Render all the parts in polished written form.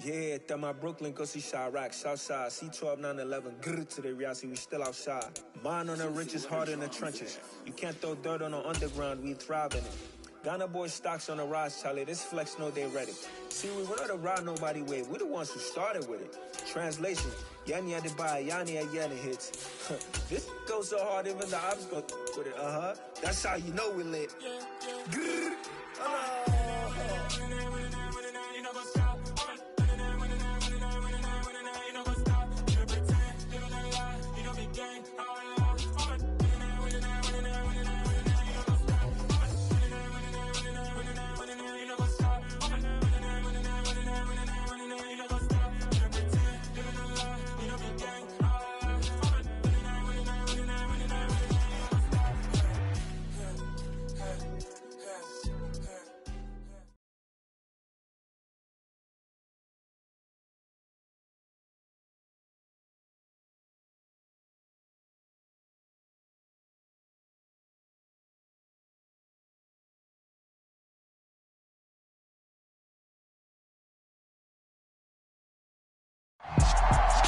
Yeah, that my Brooklyn go see Chirac, Southside, C12 911, grrr to the reality, we still outside. Mine on the riches, hard in the trenches. You can't throw dirt on the underground, we thrive in it. Ghana boys stocks on the rise, Charlie, this flex know they ready. See, we were not to ride nobody with, we the ones who started with it. Translation, Yanni had to buy, Yanni had Yanni hits. This goes so hard, even the ops go with it, That's how you know we lit. Grrr,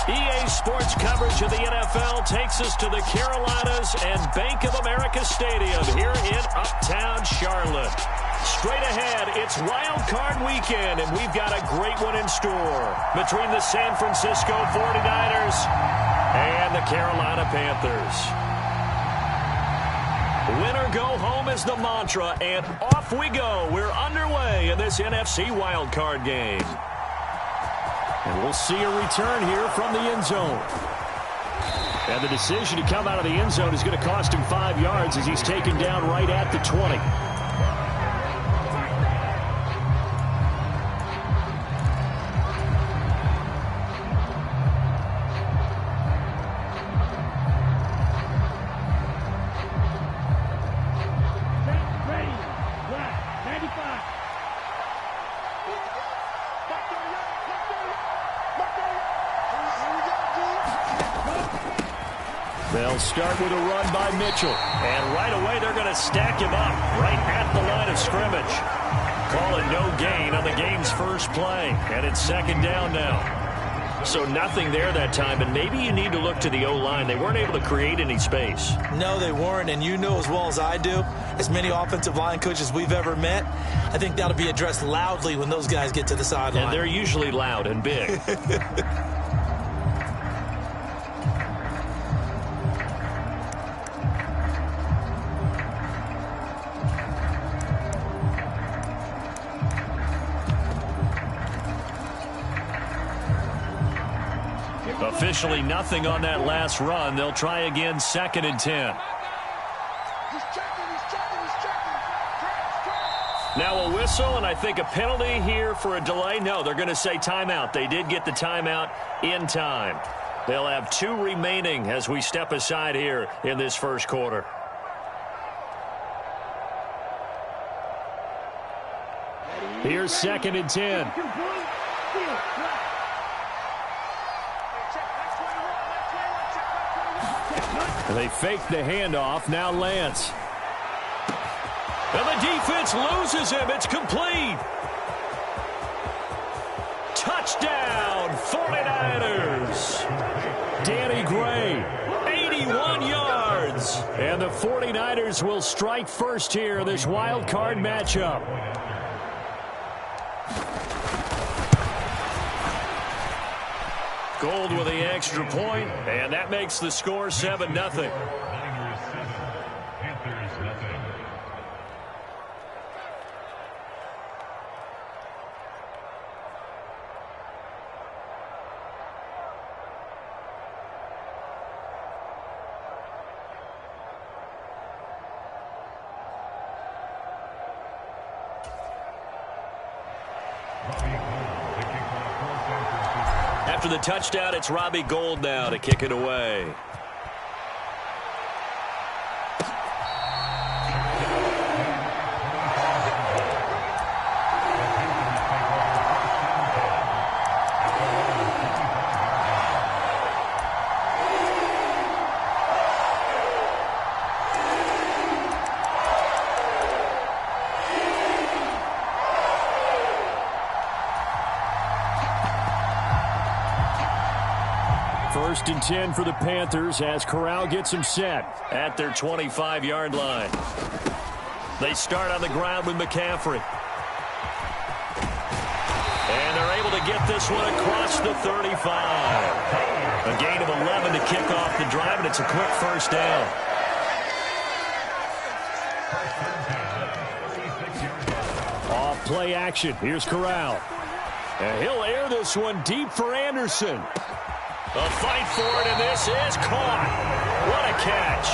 EA Sports coverage of the NFL takes us to the Carolinas and Bank of America Stadium here in Uptown Charlotte. Straight ahead, it's Wild Card Weekend, and we've got a great one in store between the San Francisco 49ers and the Carolina Panthers. Win or go home is the mantra, and off we go. We're underway in this NFC Wild Card game. And we'll see a return here from the end zone. And the decision to come out of the end zone is going to cost him 5 yards as he's taken down right at the 20. They'll start with a run by Mitchell. And right away, they're going to stack him up right at the line of scrimmage. Call it no gain on the game's first play. And it's second down now. So nothing there that time, and maybe you need to look to the O-line. They weren't able to create any space. No, they weren't, and you know as well as I do, as many offensive line coaches we've ever met, I think that'll be addressed loudly when those guys get to the sideline. And they're usually loud and big. Officially nothing on that last run. They'll try again, 2nd and 10. Now a whistle, and I think a penalty here for a delay. No, they're going to say timeout. They did get the timeout in time. They'll have 2 remaining as we step aside here in this first quarter. Here's 2nd and 10. They fake the handoff. Now Lance. And the defense loses him. It's complete. Touchdown, 49ers. Danny Gray, 81 yards. And the 49ers will strike first here in this wild card matchup. Gold with the extra point, and that makes the score 7-0. After the touchdown, it's Robbie Gould now to kick it away. First and 10 for the Panthers as Corral gets them set at their 25-yard line. They start on the ground with McCaffrey. And they're able to get this one across the 35. A gain of 11 to kick off the drive, and it's a quick first down. Off play action. Here's Corral. And he'll air this one deep for Anderson. A fight for it, and this is caught. What a catch.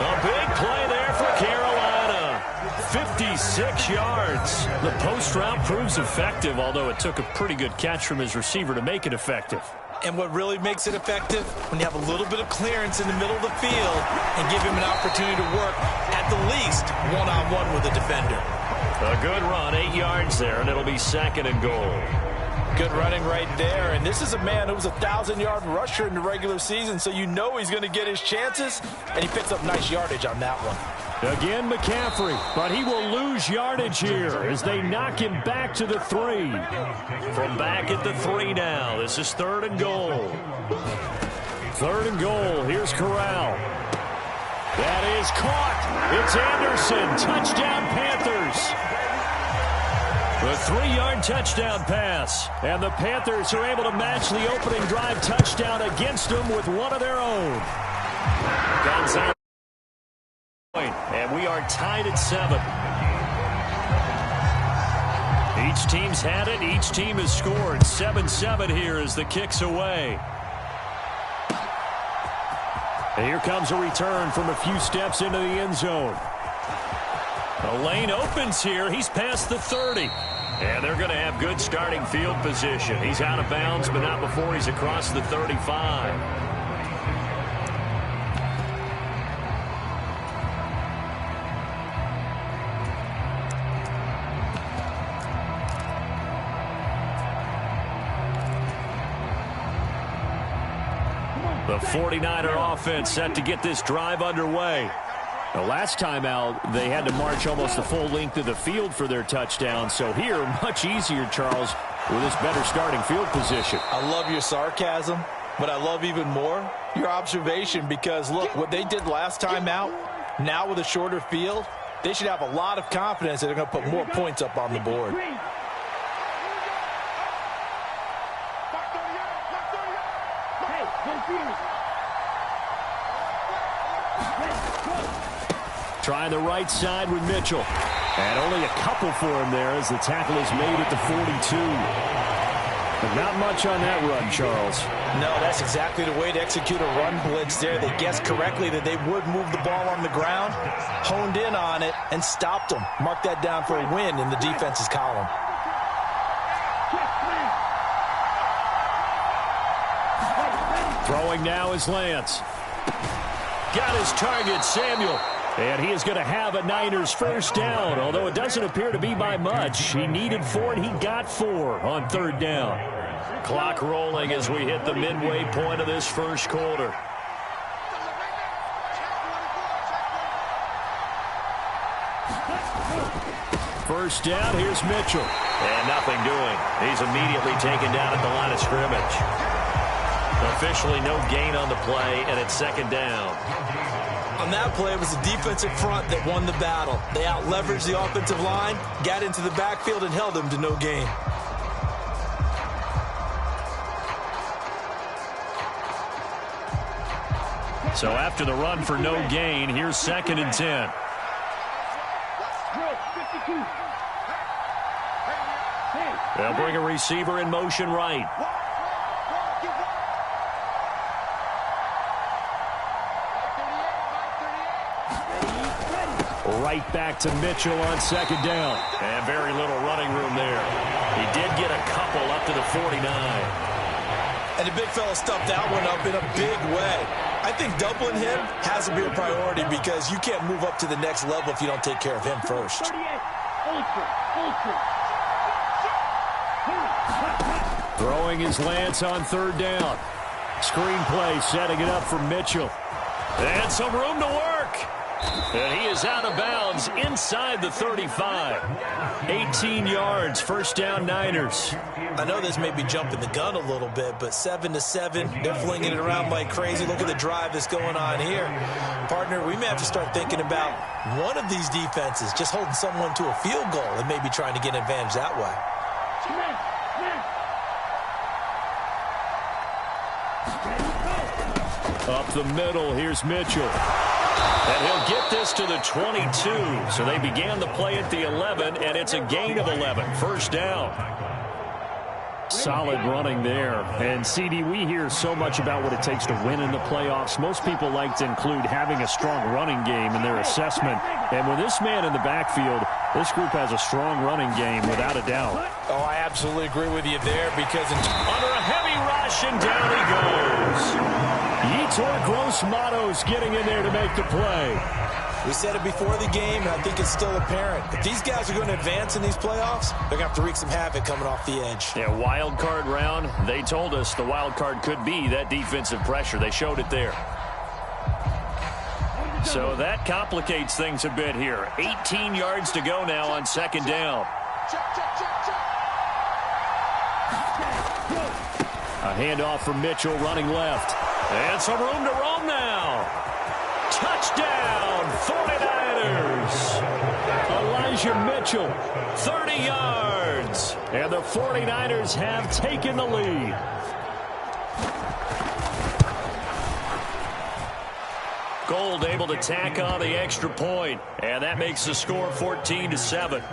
A big play there for Carolina. 56 yards. The post route proves effective, although it took a pretty good catch from his receiver to make it effective. And what really makes it effective, when you have a little bit of clearance in the middle of the field and give him an opportunity to work, at the least, one-on-one with the defender. A good run, 8 yards there, and it'll be 2nd and goal. Good running right there, and this is a man who was a 1,000-yard rusher in the regular season, so you know he's going to get his chances, and he picks up nice yardage on that one. Again, McCaffrey, but he will lose yardage here as they knock him back to the 3. From back at the 3 now, this is 3rd and goal. 3rd and goal, here's Corral. That is caught. It's Anderson. Touchdown, Panthers. The 3-yard touchdown pass. And the Panthers are able to match the opening drive touchdown against them with one of their own. Gonzalez. And we are tied at 7. Each team's had it. Each team has scored. 7-7 here as the kick's away. And here comes a return from a few steps into the end zone. The lane opens here. He's past the 30. And they're going to have good starting field position. He's out of bounds, but not before he's across the 35. The 49er offense set to get this drive underway. The last time out, they had to march almost the full length of the field for their touchdown. So here, much easier, Charles, with this better starting field position. I love your sarcasm, but I love even more your observation because, look, what they did last time out, now with a shorter field, they should have a lot of confidence that they're going to put more points up on the board. Trying the right side with Mitchell. And only a couple for him there as the tackle is made at the 42. But not much on that run, Charles. No, that's exactly the way to execute a run blitz there. They guessed correctly that they would move the ball on the ground, honed in on it, and stopped them. Mark that down for a win in the defense's column. Throwing now is Lance. Got his target, Samuel. And he is going to have a Niners first down, although it doesn't appear to be by much. He needed 4, and he got 4 on 3rd down. Clock rolling as we hit the midway point of this first quarter. First down, here's Mitchell. And nothing doing. He's immediately taken down at the line of scrimmage. Officially no gain on the play, and it's 2nd down. On that play, it was the defensive front that won the battle. They out-leveraged the offensive line, got into the backfield, and held them to no gain. So after the run for no gain, here's 2nd and 10. They'll bring a receiver in motion right. Right back to Mitchell on 2nd down. And very little running room there. He did get a couple up to the 49. And the big fella stuffed that one up in a big way. I think doubling him has to be a priority because you can't move up to the next level if you don't take care of him first. Throwing is Lance on 3rd down. Screen play setting it up for Mitchell. And some room to work. And he is out of bounds inside the 35. 18 yards, first down Niners. I know this may be jumping the gun a little bit, but 7-7, they're flinging it around like crazy. Look at the drive that's going on here. Partner, we may have to start thinking about one of these defenses just holding someone to a field goal and maybe trying to get an advantage that way. Up the middle, here's Mitchell. And he'll get this to the 22. So they began the play at the 11, and it's a gain of 11. First down. Solid running there. And, CD, we hear so much about what it takes to win in the playoffs. Most people like to include having a strong running game in their assessment. And with this man in the backfield, this group has a strong running game without a doubt. Oh, I absolutely agree with you there because under a heavy rush, and down he goes. Yetur Gross-Matos getting in there to make the play. We said it before the game, and I think it's still apparent. If these guys are going to advance in these playoffs, they're going to have to wreak some havoc coming off the edge. Yeah, wild card round. They told us the wild card could be that defensive pressure. They showed it there. So that complicates things a bit here. 18 yards to go now on second down. A handoff from Mitchell running left. And some room to roam now. Touchdown, 49ers. Elijah Mitchell. 30 yards. And the 49ers have taken the lead. Gold able to tack on the extra point. And that makes the score 14-7.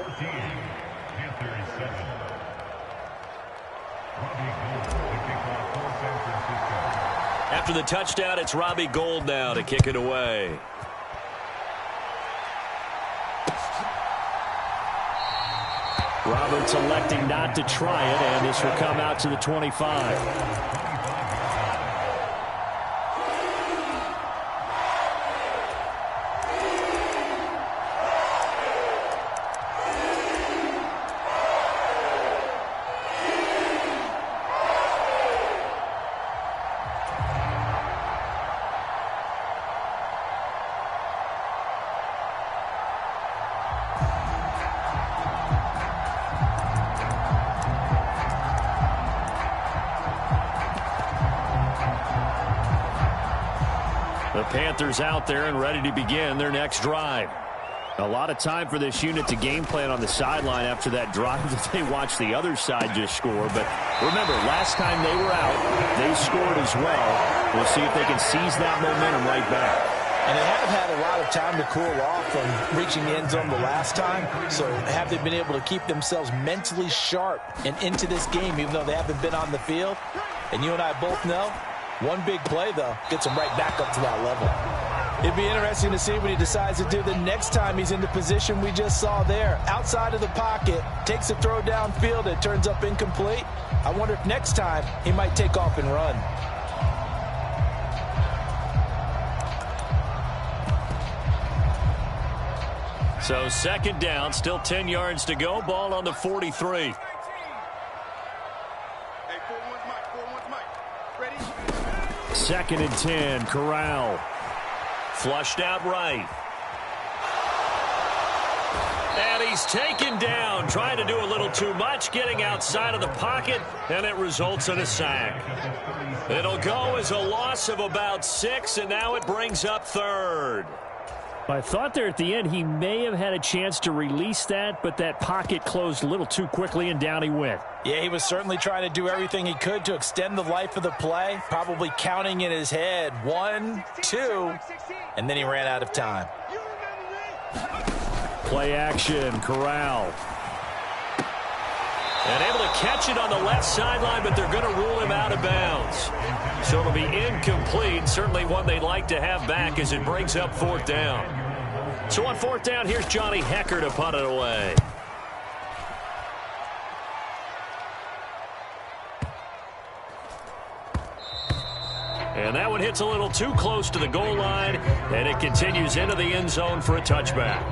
After the touchdown, it's Robbie Gould now to kick it away. Roberts electing not to try it, and this will come out to the 25. The Panthers out there and ready to begin their next drive. A lot of time for this unit to game plan on the sideline after that drive that they watched the other side just score. But remember, last time they were out, they scored as well. We'll see if they can seize that momentum right back. And they have had a lot of time to cool off from reaching the end zone the last time. So have they been able to keep themselves mentally sharp and into this game, even though they haven't been on the field? And you and I both know, one big play, though, gets him right back up to that level. It'd be interesting to see what he decides to do the next time he's in the position we just saw there. Outside of the pocket, takes a throw downfield, it turns up incomplete. I wonder if next time he might take off and run. So second down, still 10 yards to go. Ball on the 43. Second and 10, Corral. Flushed out right. And he's taken down, trying to do a little too much, getting outside of the pocket, and it results in a sack. It'll go as a loss of about 6, and now it brings up third. I thought there at the end he may have had a chance to release that, but that pocket closed a little too quickly, and down he went. Yeah, he was certainly trying to do everything he could to extend the life of the play, probably counting in his head 1, 2, and then he ran out of time. Play action, Corral. And able to catch it on the left sideline, but they're going to rule him out of bounds. So it'll be incomplete. Certainly one they'd like to have back as it brings up fourth down. So on fourth down, here's Johnny Hecker to punt it away. And that one hits a little too close to the goal line, and it continues into the end zone for a touchback.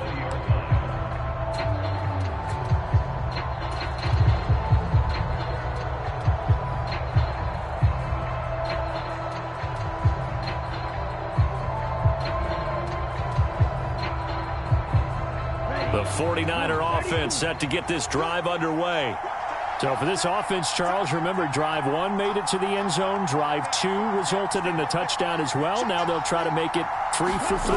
49er offense set to get this drive underway. So for this offense, Charles, remember, drive 1 made it to the end zone. Drive 2 resulted in a touchdown as well. Now they'll try to make it 3 for 3.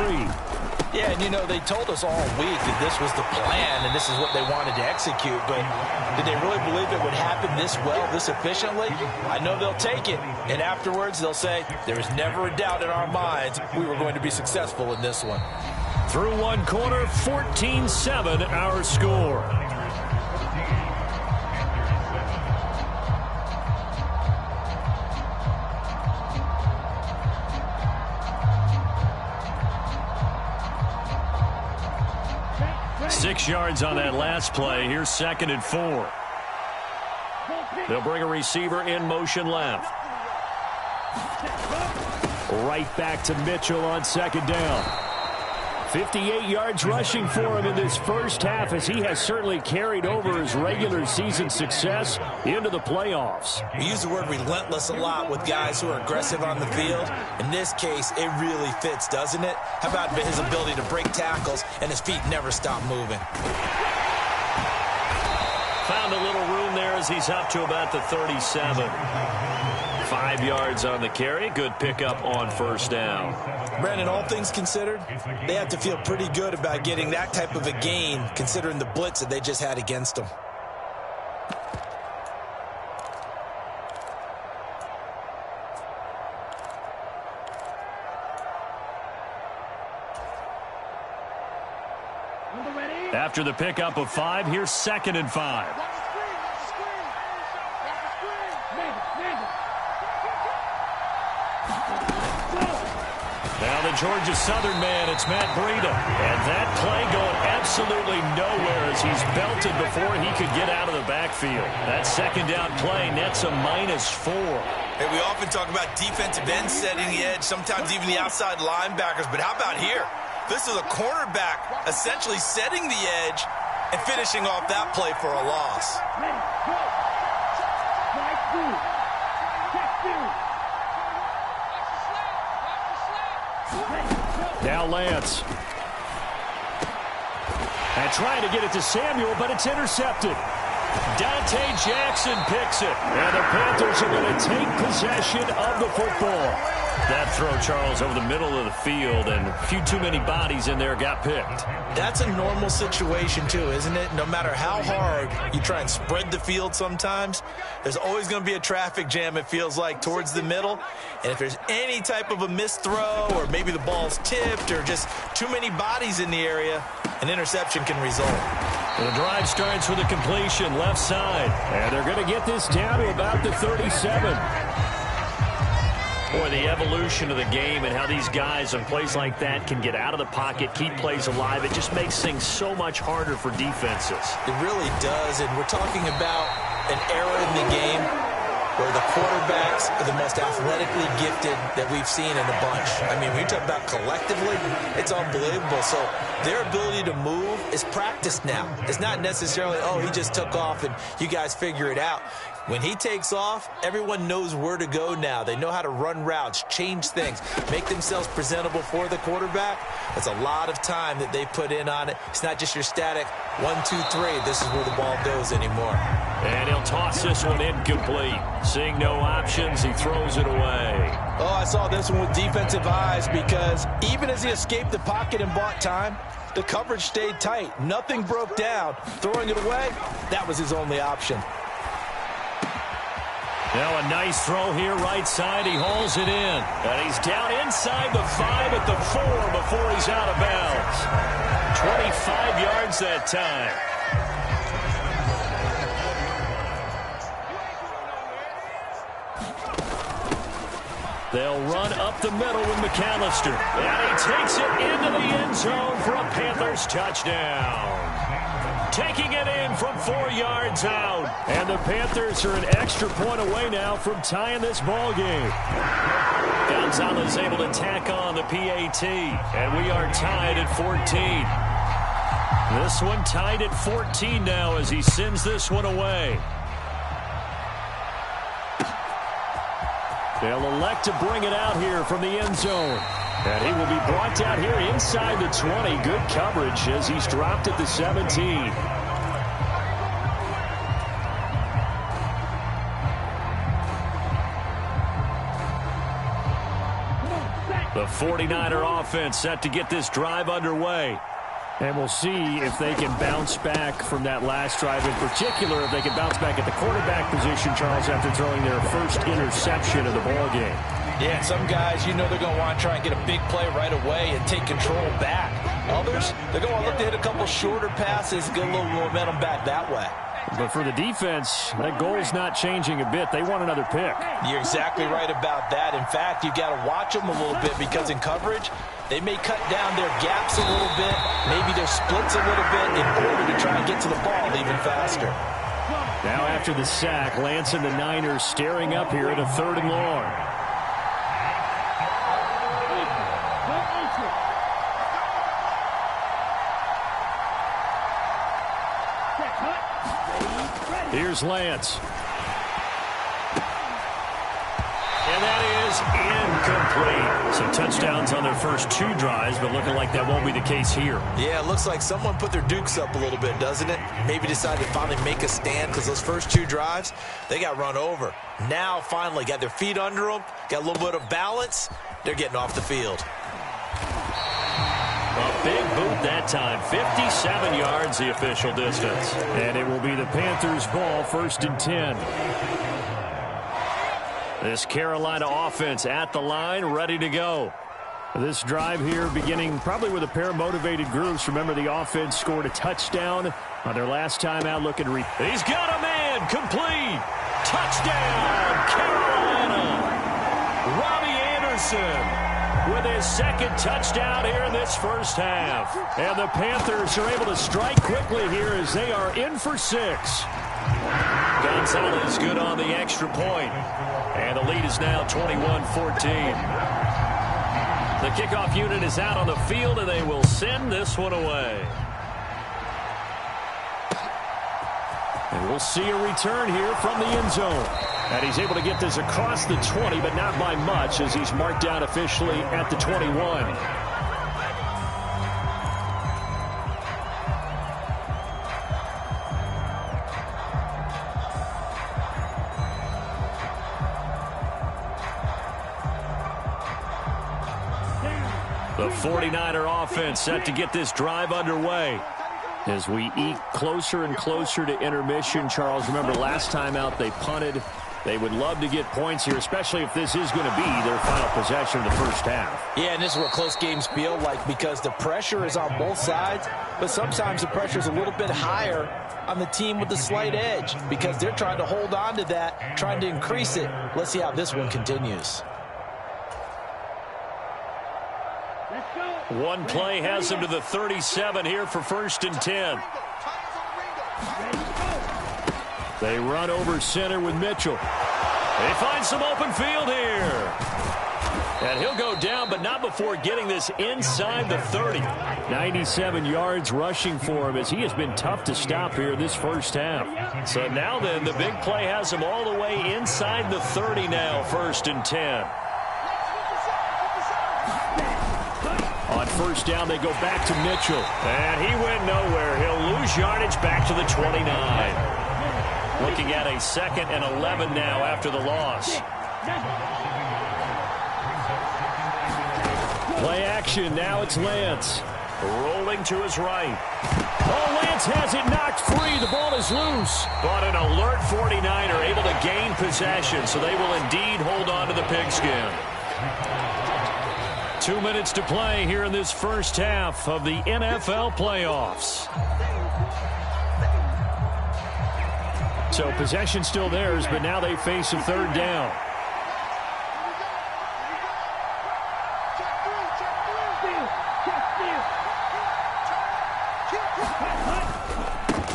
Yeah, and they told us all week that this was the plan and this is what they wanted to execute, but did they really believe it would happen this well, this efficiently? I know they'll take it, and afterwards they'll say, there was never a doubt in our minds we were going to be successful in this one. Through one quarter, 14-7 our score. Six yards on that last play. Here's 2nd and 4. They'll bring a receiver in motion left. Right back to Mitchell on 2nd down. 58 yards rushing for him in this first half, as he has certainly carried over his regular season success into the playoffs. We use the word relentless a lot with guys who are aggressive on the field. In this case, it really fits, doesn't it? How about his ability to break tackles and his feet never stop moving? Found a little room there as he's up to about the 37. 5 yards on the carry. Good pickup on first down. Brandon, all things considered, they have to feel pretty good about getting that type of a gain, considering the blitz that they just had against them. After the pickup of 5, here's 2nd and 5. Now the Georgia Southern man, it's Matt Breida. And that play going absolutely nowhere as he's belted before he could get out of the backfield. That 2nd down play nets a -4. Hey, we often talk about defensive ends setting the edge, sometimes even the outside linebackers. But how about here? This is a cornerback essentially setting the edge and finishing off that play for a loss. Now Lance. And trying to get it to Samuel, but it's intercepted. Dante Jackson picks it. And the Panthers are going to take possession of the football. That throw, Charles, over the middle of the field, and a few too many bodies in there got picked. That's a normal situation, too, isn't it? No matter how hard you try and spread the field sometimes, there's always going to be a traffic jam, it feels like, towards the middle. And if there's any type of a missed throw, or maybe the ball's tipped, or just too many bodies in the area, an interception can result. The drive starts with a completion left side. And they're going to get this down to about the 37. Boy, the evolution of the game and how these guys on plays like that can get out of the pocket, keep plays alive, it just makes things so much harder for defenses. It really does, and we're talking about an era in the game where the quarterbacks are the most athletically gifted that we've seen in a bunch. I mean, when you talk about collectively, it's unbelievable. So their ability to move is practiced now. It's not necessarily, oh, he just took off and you guys figure it out. When he takes off, everyone knows where to go now. They know how to run routes, change things, make themselves presentable for the quarterback. That's a lot of time that they put in on it. It's not just your static 1, 2, 3. This is where the ball goes anymore. And he'll toss this one incomplete. Seeing no options, he throws it away. Oh, I saw this one with defensive eyes because even as he escaped the pocket and bought time, the coverage stayed tight. Nothing broke down. Throwing it away, that was his only option. Now a nice throw here right side. He hauls it in. And he's down inside the 5 at the 4 before he's out of bounds. 25 yards that time. They'll run up the middle with McAllister. And he takes it into the end zone for a Panthers touchdown. Taking it in from 4 yards out. And the Panthers are an extra point away now from tying this ball game. Gonzalez able to tack on the PAT. And we are tied at 14. This one tied at 14 now as he sends this one away. They'll elect to bring it out here from the end zone. And he will be brought down here inside the 20. Good coverage as he's dropped at the 17. The 49er offense set to get this drive underway. And we'll see if they can bounce back from that last drive. In particular, if they can bounce back at the quarterback position, Charles, after throwing their first interception of the ball game. Yeah, some guys, you know they're going to want to try and get a big play right away and take control back. Others, they're going to look to hit a couple shorter passes, get a little momentum back that way. But for the defense, that goal's not changing a bit. They want another pick. You're exactly right about that. In fact, you've got to watch them a little bit because in coverage, they may cut down their gaps a little bit, maybe their splits a little bit in order to try and get to the ball even faster. Now after the sack, Lance and the Niners staring up here at a 3rd and long. Here's Lance. And that is incomplete. Some touchdowns on their first 2 drives, but looking like that won't be the case here. Yeah, it looks like someone put their dukes up a little bit, doesn't it? Maybe decided to finally make a stand because those first 2 drives, they got run over. Now, finally, got their feet under them, got a little bit of balance. They're getting off the field. A big boot that time. 57 yards, the official distance. And it will be the Panthers' ball, 1st and 10. This Carolina offense at the line, ready to go. This drive here beginning probably with a pair of motivated groups. Remember, the offense scored a touchdown on their last time out. Looking to he's got a man, complete. Touchdown, Carolina. Robbie Anderson with his 2nd touchdown here in this first half. And the Panthers are able to strike quickly here as they are in for 6. Gonzalez good on the extra point. And the lead is now 21-14. The kickoff unit is out on the field, and they will send this one away. And we'll see a return here from the end zone. And he's able to get this across the 20, but not by much, as he's marked down officially at the 21. The 49er offense set to get this drive underway. As we eke closer and closer to intermission, Charles, remember last time out they punted. They would love to get points here, especially if this is going to be their final possession of the first half. Yeah, and this is what close games feel like because the pressure is on both sides, but sometimes the pressure is a little bit higher on the team with the slight edge because they're trying to hold on to that, trying to increase it. Let's see how this one continues. One play has him to the 37 here for 1st and 10. They run over center with Mitchell. They find some open field here. And he'll go down, but not before getting this inside the 30. 97 yards rushing for him as he has been tough to stop here this first half. So now then, the big play has him all the way inside the 30 now, 1st and 10. On 1st down, they go back to Mitchell. And he went nowhere. He'll lose yardage back to the 29. Looking at a 2nd and 11 now after the loss. Play action. Now it's Lance. Rolling to his right. Oh, Lance has it knocked free. The ball is loose. But an alert 49er able to gain possession, so they will indeed hold on to the pigskin. 2 minutes to play here in this first half of the NFL playoffs. So possession still theirs, but now they face a 3rd down.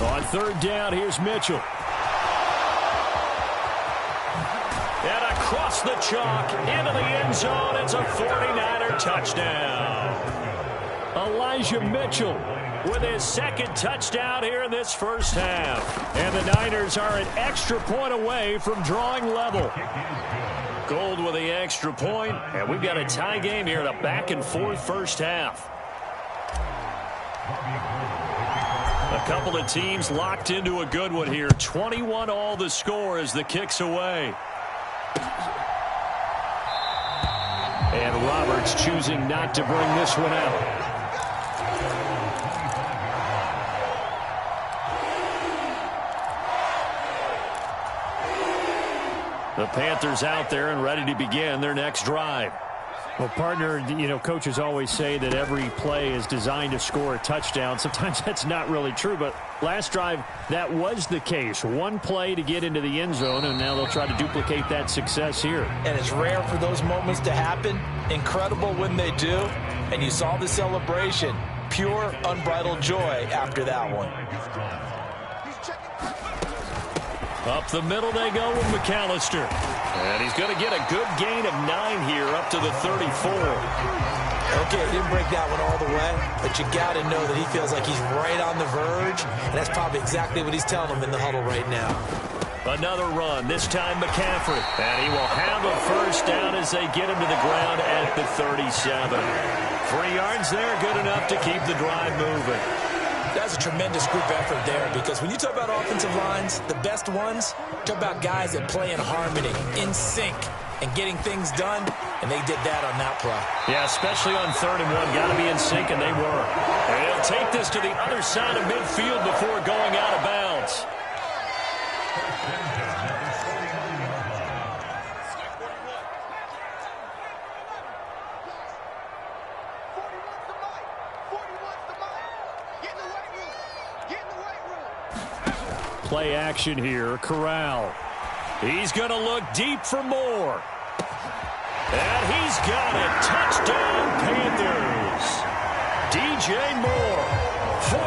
On 3rd down, here's Mitchell. And across the chalk into the end zone. It's a 49er touchdown. Elijah Mitchell with his 2nd touchdown here in this first half. And the Niners are an extra point away from drawing level. Gold with the extra point, and we've got a tie game here in a back-and-forth first half. A couple of teams locked into a good one here. 21-all the score as the kick's away. And Roberts choosing not to bring this one out. The Panthers out there and ready to begin their next drive. Well, partner, you know, coaches always say that every play is designed to score a touchdown. Sometimes that's not really true, but last drive, that was the case. One play to get into the end zone, and now they'll try to duplicate that success here. And it's rare for those moments to happen. Incredible when they do. And you saw the celebration. Pure, unbridled joy after that one. Up the middle they go with McAllister. And he's going to get a good gain of 9 here up to the 34. Okay, he didn't break that one all the way, but you got to know that he feels like he's right on the verge, and that's probably exactly what he's telling them in the huddle right now. Another run, this time McCaffrey. And he will have a first down as they get him to the ground at the 37. 3 yards there, good enough to keep the drive moving. That's a tremendous group effort there, because when you talk about offensive lines, the best ones, talk about guys that play in harmony, in sync, and getting things done, and they did that on that play. Yeah, especially on 3rd and 1. Got to be in sync, and they were. And he'll take this to the other side of midfield before going out of bounds. Play action here. Corral. He's going to look deep for more. And he's got it. Touchdown, Panthers. DJ Moore,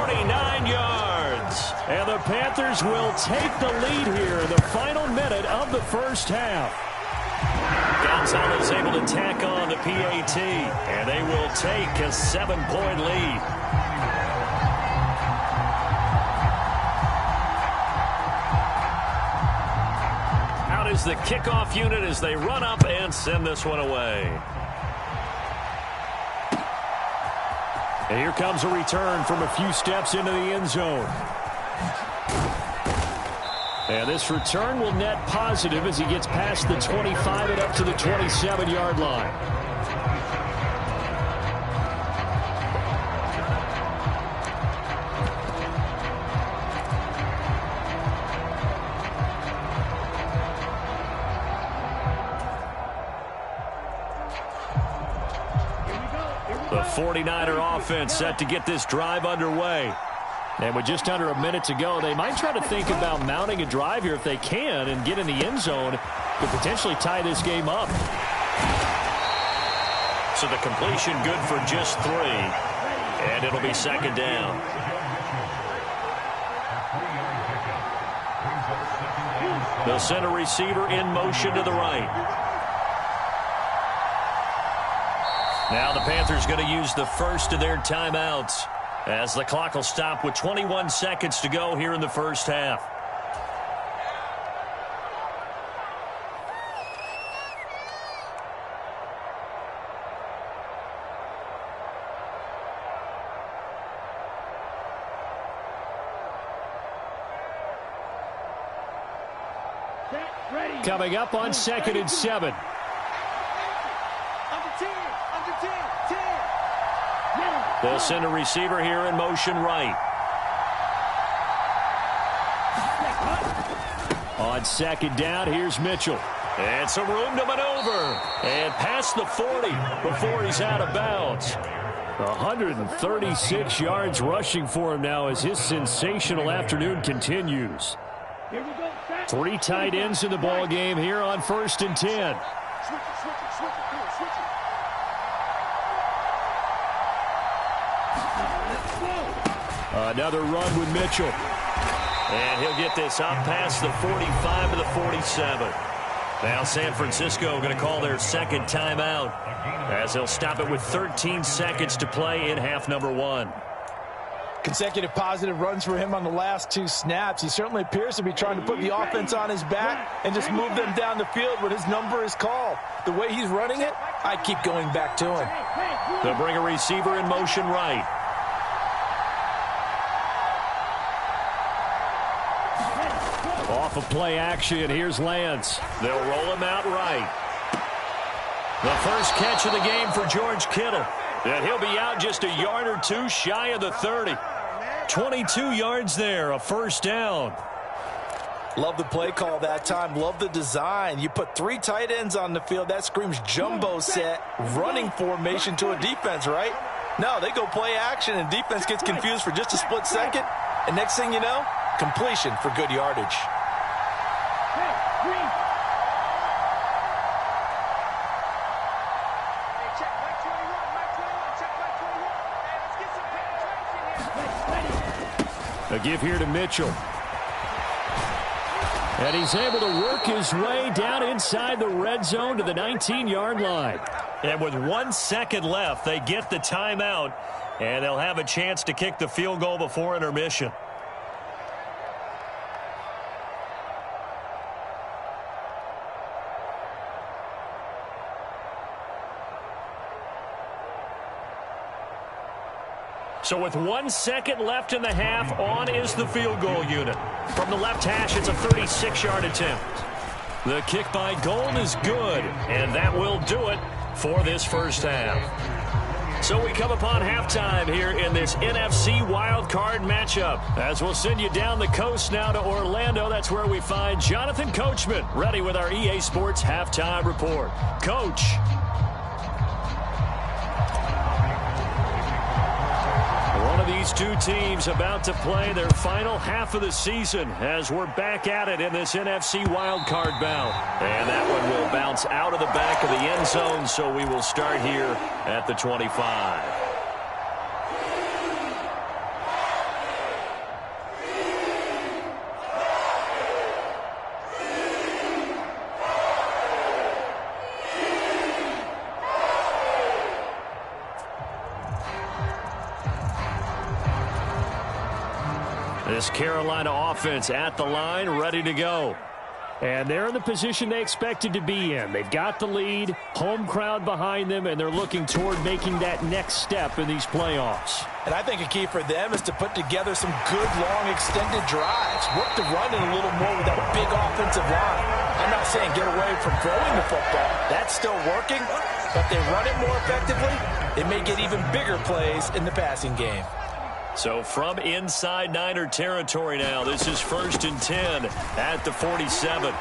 49 yards. And the Panthers will take the lead here in the final minute of the first half. Gonzalez able to tack on the PAT, and they will take a 7-point lead. Is the kickoff unit as they run up and send this one away. And here comes a return from a few steps into the end zone. And this return will net positive as he gets past the 25 and up to the 27-yard line. The 49er offense set to get this drive underway. And with just under a minute to go, they might try to think about mounting a drive here if they can and get in the end zone to potentially tie this game up. So the completion good for just 3. And it'll be 2nd down. The center receiver in motion to the right. Now the Panthers going to use the first of their timeouts as the clock will stop with 21 seconds to go here in the first half. Coming up on 2nd and 7. They'll send a receiver here in motion right. On 2nd down, here's Mitchell. And some room to maneuver. And past the 40 before he's out of bounds. 136 yards rushing for him now as his sensational afternoon continues. 3 tight ends in the ball game here on 1st and 10. Another run with Mitchell. And he'll get this up past the 45 to the 47. Now San Francisco going to call their 2nd timeout as they'll stop it with 13 seconds to play in half number 1. Consecutive positive runs for him on the last 2 snaps. He certainly appears to be trying to put the offense on his back and just move them down the field when his number is called. The way he's running it, I keep going back to him. They'll bring a receiver in motion right. Off of play action, here's Lance. They'll roll him out right. The first catch of the game for George Kittle. And he'll be out just a yard or 2 shy of the 30. 22 yards there, a first down. Love the play call that time. Love the design. You put 3 tight ends on the field. That screams jumbo set, running formation to a defense, right? No, they go play action, and defense gets confused for just a split second. And next thing you know, completion for good yardage. A give here to Mitchell. And he's able to work his way down inside the red zone to the 19-yard line. And with 1 second left, they get the timeout, and they'll have a chance to kick the field goal before intermission. So with 1 second left in the half, on is the field goal unit. From the left hash, it's a 36-yard attempt. The kick by Gold is good, and that will do it for this first half. So we come upon halftime here in this NFC wildcard matchup. As we'll send you down the coast now to Orlando, that's where we find Jonathan Coachman, ready with our EA Sports halftime report. Coach. One of these two teams about to play their final half of the season as we're back at it in this NFC wildcard bout. And that one will bounce out of the back of the end zone, so we will start here at the 25. This Carolina offense at the line, ready to go. And they're in the position they expected to be in. They've got the lead, home crowd behind them, and they're looking toward making that next step in these playoffs. And I think a key for them is to put together some good, long, extended drives. Work the run in a little more with that big offensive line. I'm not saying get away from throwing the football. That's still working. But if they run it more effectively, they may get even bigger plays in the passing game. So from inside Niner territory now, this is 1st and 10 at the 47.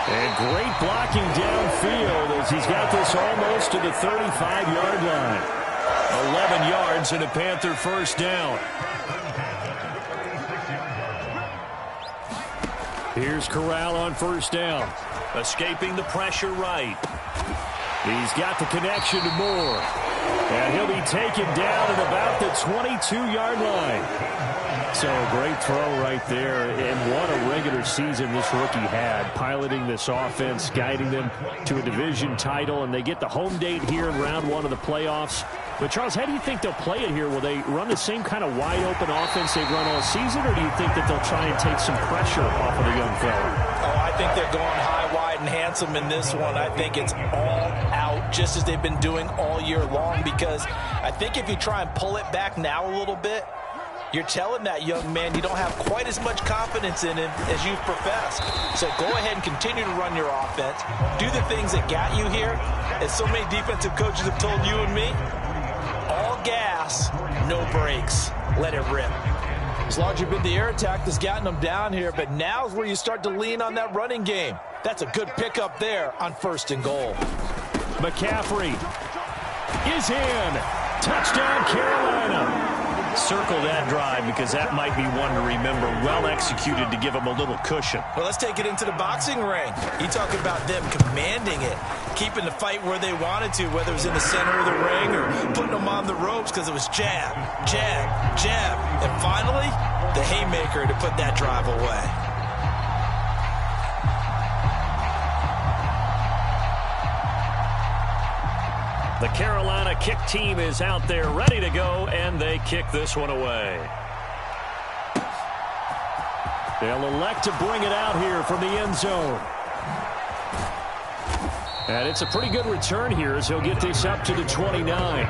And great blocking downfield as he's got this almost to the 35-yard line. 11 yards and a Panther first down. Here's Corral on first down. Escaping the pressure right. He's got the connection to Moore. And he'll be taken down at about the 22-yard line. So a great throw right there. And what a regular season this rookie had, piloting this offense, guiding them to a division title. And they get the home date here in round 1 of the playoffs. But, Charles, how do you think they'll play it here? Will they run the same kind of wide-open offense they've run all season, or do you think that they'll try and take some pressure off of the young fella? Oh, I think they're going high, wide, and handsome in this one. I think it's all out, just as they've been doing all year long, because I think if you try and pull it back now a little bit, you're telling that young man you don't have quite as much confidence in him as you've professed. So go ahead and continue to run your offense. Do the things that got you here. As so many defensive coaches have told you and me, all gas, no brakes. Let it rip. It's largely been the air attack that's gotten them down here, but now's where you start to lean on that running game. That's a good pickup there on 1st and goal. McCaffrey is in. Touchdown, Carolina. Circle that drive because that might be one to remember. Well executed to give them a little cushion. Well, let's take it into the boxing ring. You talk about them commanding it, keeping the fight where they wanted to, whether it was in the center of the ring or putting them on the ropes because it was jab, jab, jab. And finally, the haymaker to put that drive away. The Carolina kick team is out there ready to go, and they kick this one away. They'll elect to bring it out here from the end zone. And it's a pretty good return here as he'll get this up to the 29.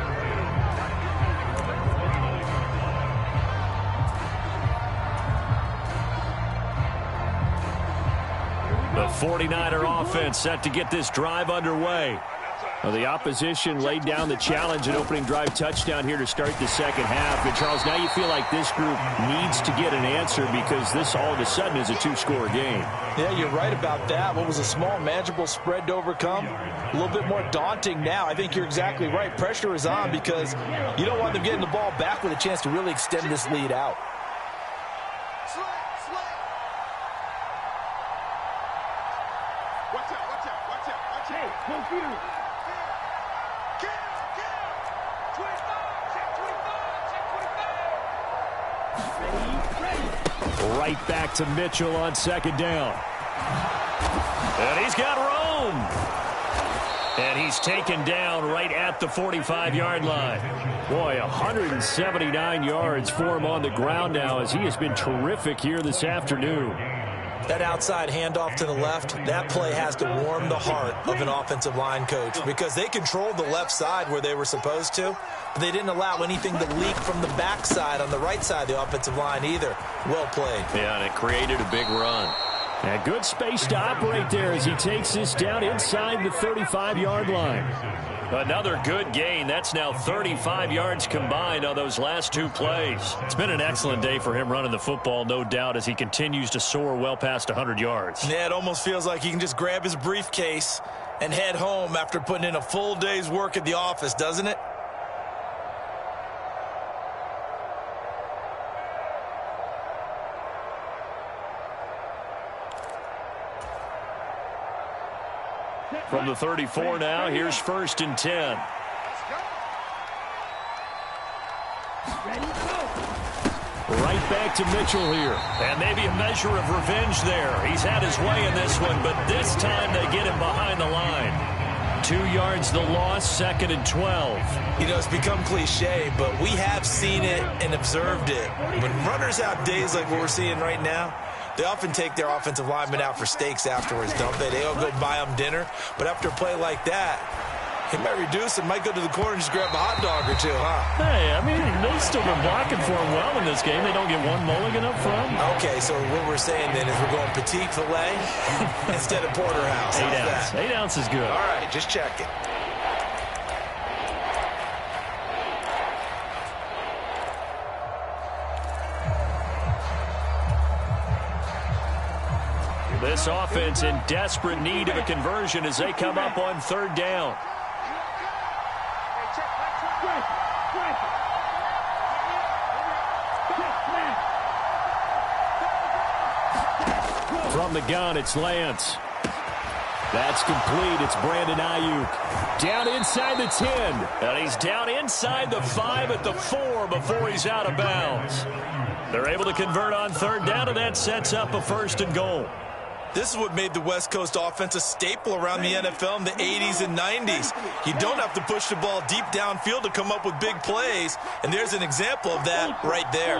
The 49er offense set to get this drive underway. Well, the opposition laid down the challenge, an opening drive touchdown here to start the second half. And, Charles, now you feel like this group needs to get an answer because this all of a sudden is a two-score game. Yeah, you're right about that. What was a small, manageable spread to overcome, a little bit more daunting now. I think you're exactly right. Pressure is on because you don't want them getting the ball back with a chance to really extend this lead out. Right back to Mitchell on second down. And he's got room. And he's taken down right at the 45-yard line. Boy, 179 yards for him on the ground now as he has been terrific here this afternoon. That outside handoff to the left, that play has to warm the heart of an offensive line coach because they controlled the left side where they were supposed to, but they didn't allow anything to leak from the backside on the right side of the offensive line either. Well played. Yeah, and it created a big run. And good space to operate there as he takes this down inside the 35-yard line. Another good gain. That's now 35 yards combined on those last two plays. It's been an excellent day for him running the football, no doubt, as he continues to soar well past 100 yards. Yeah, it almost feels like he can just grab his briefcase and head home after putting in a full day's work at the office, doesn't it? From the 34 now, here's 1st and 10. Right back to Mitchell here. And maybe a measure of revenge there. He's had his way in this one, but this time they get him behind the line. 2 yards the loss, 2nd and 12. You know, it's become cliche, but we have seen it and observed it. When runners have days like what we're seeing right now, they often take their offensive linemen out for steaks afterwards, don't they? They all go buy them dinner. But after a play like that, he might reduce and might go to the corner and just grab a hot dog or two, huh? Hey, I mean, they've still been blocking for him well in this game. They don't get one mulligan up front. Okay, so what we're saying then is we're going petite filet instead of porterhouse. 8 ounce. 8 ounce is good. All right, just checking. This offense in desperate need of a conversion as they come up on 3rd down. From the gun, it's Lance. That's complete. It's Brandon Ayuk. Down inside the 10. And he's down inside the 5 at the 4 before he's out of bounds. They're able to convert on 3rd down, and that sets up a 1st and goal. This is what made the West Coast offense a staple around the NFL in the 80s and 90s. You don't have to push the ball deep downfield to come up with big plays, and there's an example of that right there.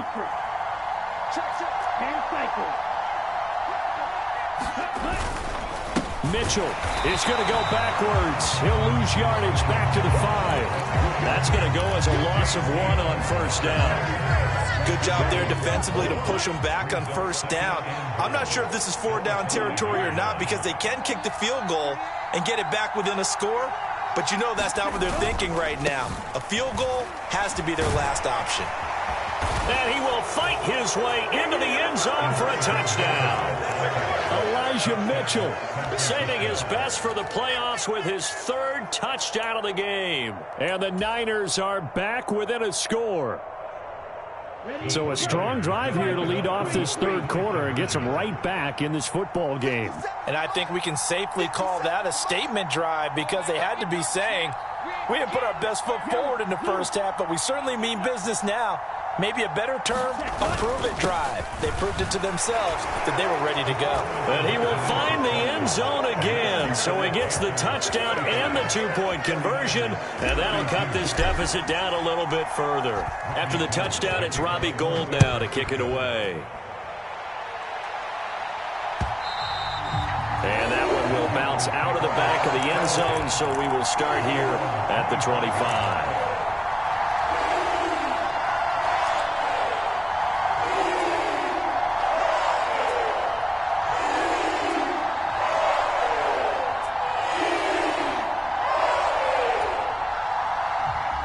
Mitchell is going to go backwards. He'll lose yardage back to the 5. That's going to go as a loss of 1 on 1st down. Good job there defensively to push them back on 1st down. I'm not sure if this is 4-down territory or not because they can kick the field goal and get it back within a score, but you know that's not what they're thinking right now. A field goal has to be their last option. And he will fight his way into the end zone for a touchdown. Elijah Mitchell saving his best for the playoffs with his 3rd touchdown of the game. And the Niners are back within a score. So a strong drive here to lead off this 3rd quarter and gets them right back in this football game. And I think we can safely call that a statement drive because they had to be saying, we didn't put our best foot forward in the 1st half, but we certainly mean business now. maybe a better term, a prove-it drive. They proved it to themselves that they were ready to go. And he will find the end zone again. So he gets the touchdown and the two-point conversion, and that'll cut this deficit down a little bit further. After the touchdown, it's Robbie Gould now to kick it away. And that one will bounce out of the back of the end zone, so we will start here at the 25.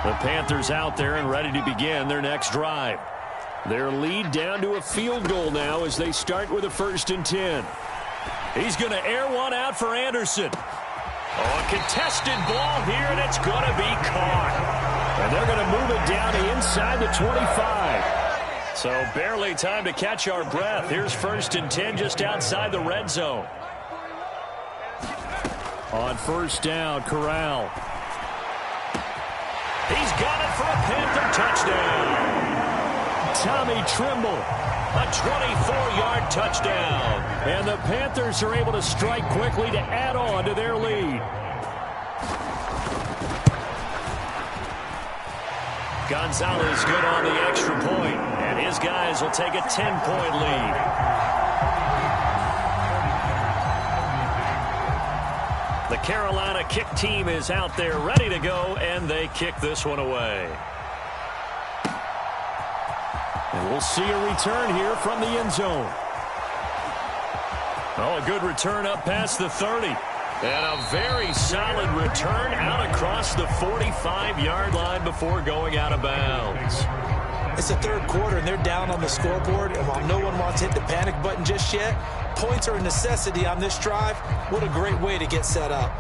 The Panthers out there and ready to begin their next drive. Their lead down to a field goal now as they start with a 1st and 10. He's going to air one out for Anderson. Oh, a contested ball here, and it's going to be caught. And they're going to move it down to inside the 25. So barely time to catch our breath. Here's 1st and 10 just outside the red zone. On 1st down, Corral. He's got it for a Panther touchdown. Tommy Trimble, a 24-yard touchdown. And the Panthers are able to strike quickly to add on to their lead. Gonzalez good on the extra point, and his guys will take a 10-point lead. The Carolina kick team is out there ready to go, and they kick this one away. And we'll see a return here from the end zone. Oh, a good return up past the 30. And a very solid return out across the 45-yard line before going out of bounds. It's the 3rd quarter, and they're down on the scoreboard. And while no one wants to hit the panic button just yet, points are a necessity on this drive. What a great way to get set up.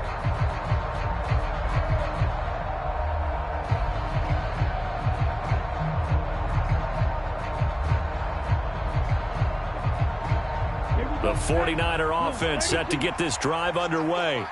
The 49er offense set to get this drive underway.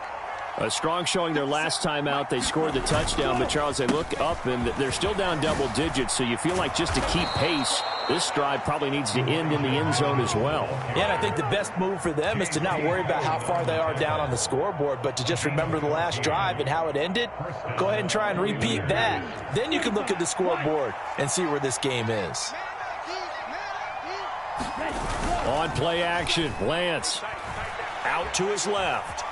A strong showing their last time out. They scored the touchdown, but Charles, they look up and they're still down double digits, so you feel like just to keep pace, this drive probably needs to end in the end zone as well. Yeah, and I think the best move for them is to not worry about how far they are down on the scoreboard, but to just remember the last drive and how it ended. Go ahead and try and repeat that. Then you can look at the scoreboard and see where this game is. On play action, Lance out to his left.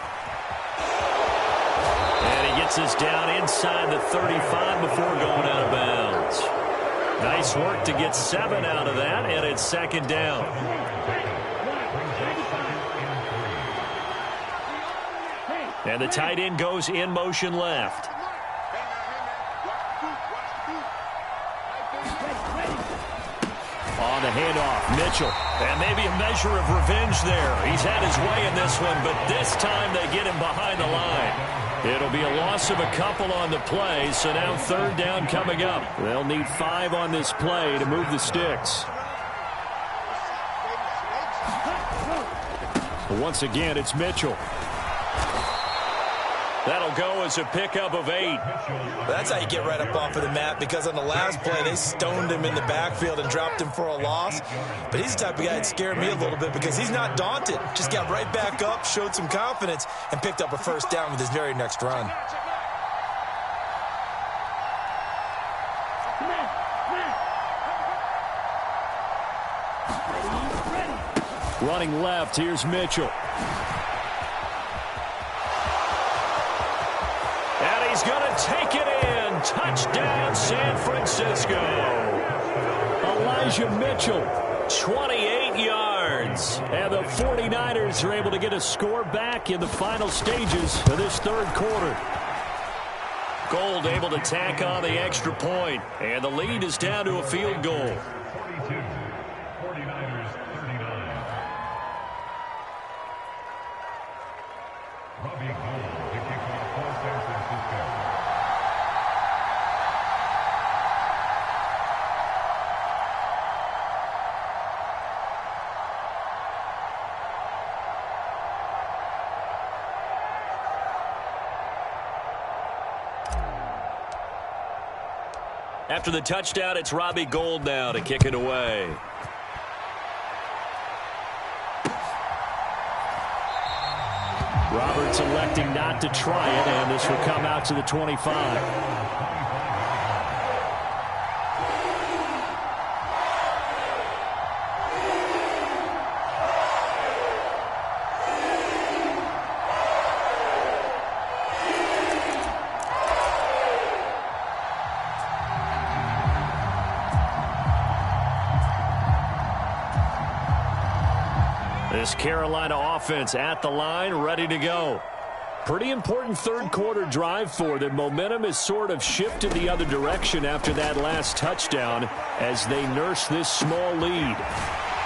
And he gets us down inside the 35 before going out of bounds. Nice work to get 7 out of that, and it's 2nd down. And the tight end goes in motion left. On the handoff, Mitchell. And maybe a measure of revenge there. He's had his way in this one, but this time they get him behind the line. It'll be a loss of a couple on the play, so now 3rd down coming up. They'll need 5 on this play to move the sticks. Once again, it's Mitchell. That'll go as a pickup of 8. That's how you get right up off of the mat, because on the last play, they stoned him in the backfield and dropped him for a loss. But he's the type of guy that scared me a little bit because he's not daunted. Just got right back up, showed some confidence, and picked up a 1st down with his very next run. Running left, here's Mitchell. And he's going to take it in. Touchdown, San Francisco. Elijah Mitchell, 28 yards. And the 49ers are able to get a score back in the final stages of this 3rd quarter. Gould able to tack on the extra point. And the lead is down to a field goal. After the touchdown, it's Robbie Gould now to kick it away. Roberts electing not to try it, and this will come out to the 25. This Carolina offense at the line, ready to go. Pretty important third quarter drive for them. Momentum has sort of shifted the other direction after that last touchdown as they nurse this small lead.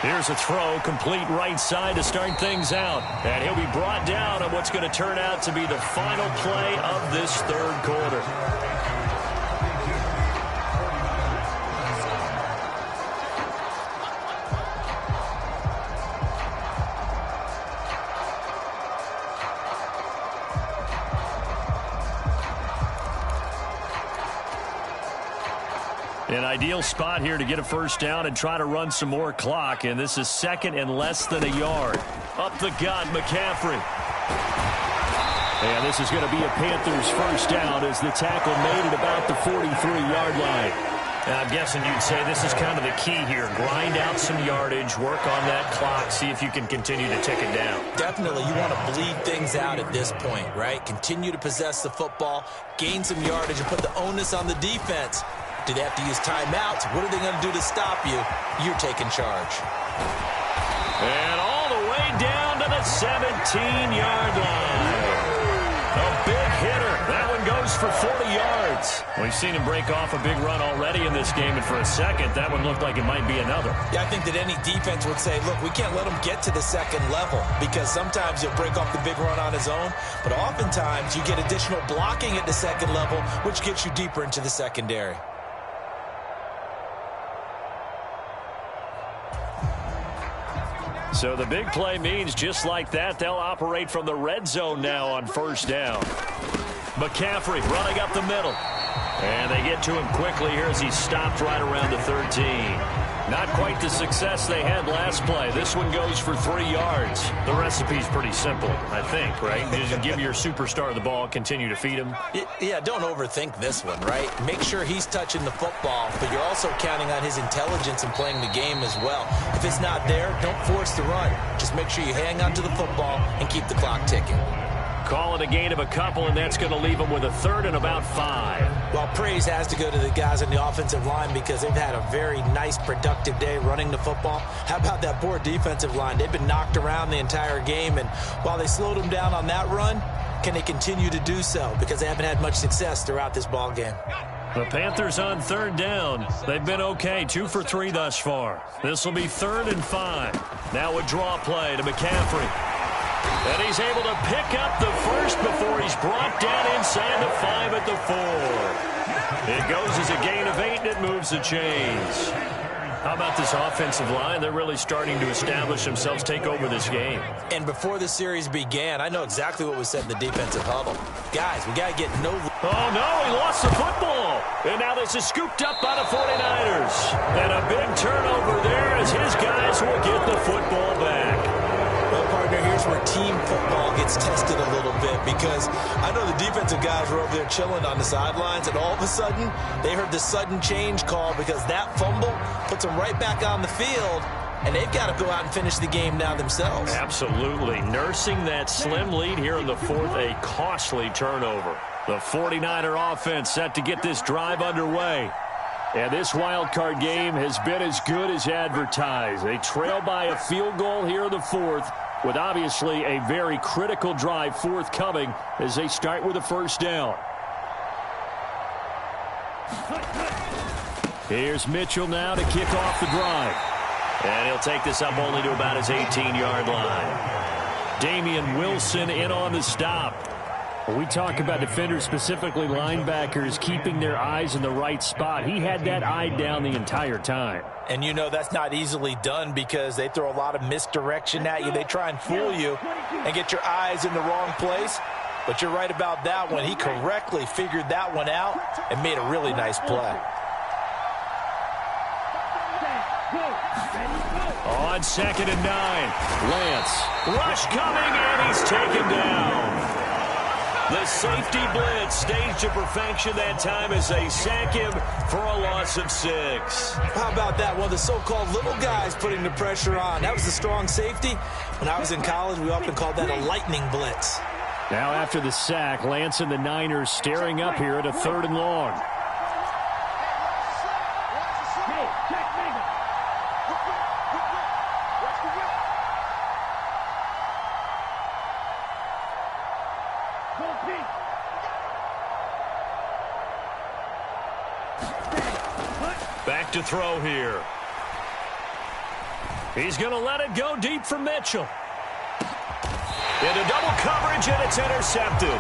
Here's a throw, complete right side to start things out. And he'll be brought down on what's going to turn out to be the final play of this third quarter. An ideal spot here to get a first down and try to run some more clock. And this is second and less than a yard. Up the gut, McCaffrey. And this is going to be a Panthers first down as the tackle made at about the 43-yard line. And I'm guessing you'd say this is kind of the key here. Grind out some yardage, work on that clock, see if you can continue to tick it down. Definitely, you want to bleed things out at this point, right? Continue to possess the football, gain some yardage, and put the onus on the defense. Do they have to use timeouts? What are they going to do to stop you? You're taking charge. And all the way down to the 17-yard line. A big hitter. That one goes for 40 yards. We've seen him break off a big run already in this game, and for a second, that one looked like it might be another. Yeah, I think that any defense would say, look, we can't let him get to the second level because sometimes he'll break off the big run on his own, but oftentimes you get additional blocking at the second level, which gets you deeper into the secondary. So the big play means just like that, they'll operate from the red zone now on first down. McCaffrey running up the middle. And they get to him quickly here as he's stopped right around the 13. Not quite the success they had last play. This one goes for 3 yards. The recipe's pretty simple, I think, right? Just give your superstar the ball, continue to feed him. Yeah, don't overthink this one, right? Make sure he's touching the football, but you're also counting on his intelligence in playing the game as well. If it's not there, don't force the run. Just make sure you hang on to the football and keep the clock ticking. Call it a gain of a couple, and that's going to leave them with a third and about 5. Well, praise has to go to the guys on the offensive line because they've had a very nice, productive day running the football. How about that poor defensive line? They've been knocked around the entire game, and while they slowed them down on that run, can they continue to do so? Because they haven't had much success throughout this ball game. The Panthers on third down. They've been okay, 2 for 3 thus far. This will be 3rd and 5. Now a draw play to McCaffrey. And he's able to pick up the first before he's brought down inside the 5 at the 4. It goes as a gain of 8, and it moves the chains. How about this offensive line? They're really starting to establish themselves, take over this game. And before the series began, I know exactly what was said in the defensive huddle. Guys, we got to get no... Oh, no, he lost the football. And now this is scooped up by the 49ers. And a big turnover there as his guys will get the football back. Well, partner, here's where team football gets tested a little bit because I know the defensive guys were over there chilling on the sidelines, and all of a sudden, they heard the sudden change call because that fumble puts them right back on the field, and they've got to go out and finish the game now themselves. Absolutely. Nursing that slim lead here in the 4th, a costly turnover. The 49er offense set to get this drive underway. And this wild card game has been as good as advertised. They trail by a field goal here in the 4th with obviously a very critical drive forthcoming as they start with a first down. Here's Mitchell now to kick off the drive. And he'll take this up only to about his 18-yard line. Damian Wilson in on the stop. We talk about defenders, specifically linebackers, keeping their eyes in the right spot. He had that eye down the entire time. And you know that's not easily done because they throw a lot of misdirection at you. They try and fool you and get your eyes in the wrong place. But you're right about that one. He correctly figured that one out and made a really nice play. On 2nd and 9. Lance. Rush coming, and he's taken down. The safety blitz staged to perfection that time as they sack him for a loss of 6. How about that? One of the so-called little guys putting the pressure on. That was the strong safety. When I was in college, we often called that a lightning blitz. Now after the sack, Lance and the Niners staring up here at a 3rd and long. Back to throw here. He's going to let it go deep for Mitchell. Into double coverage, and it's intercepted.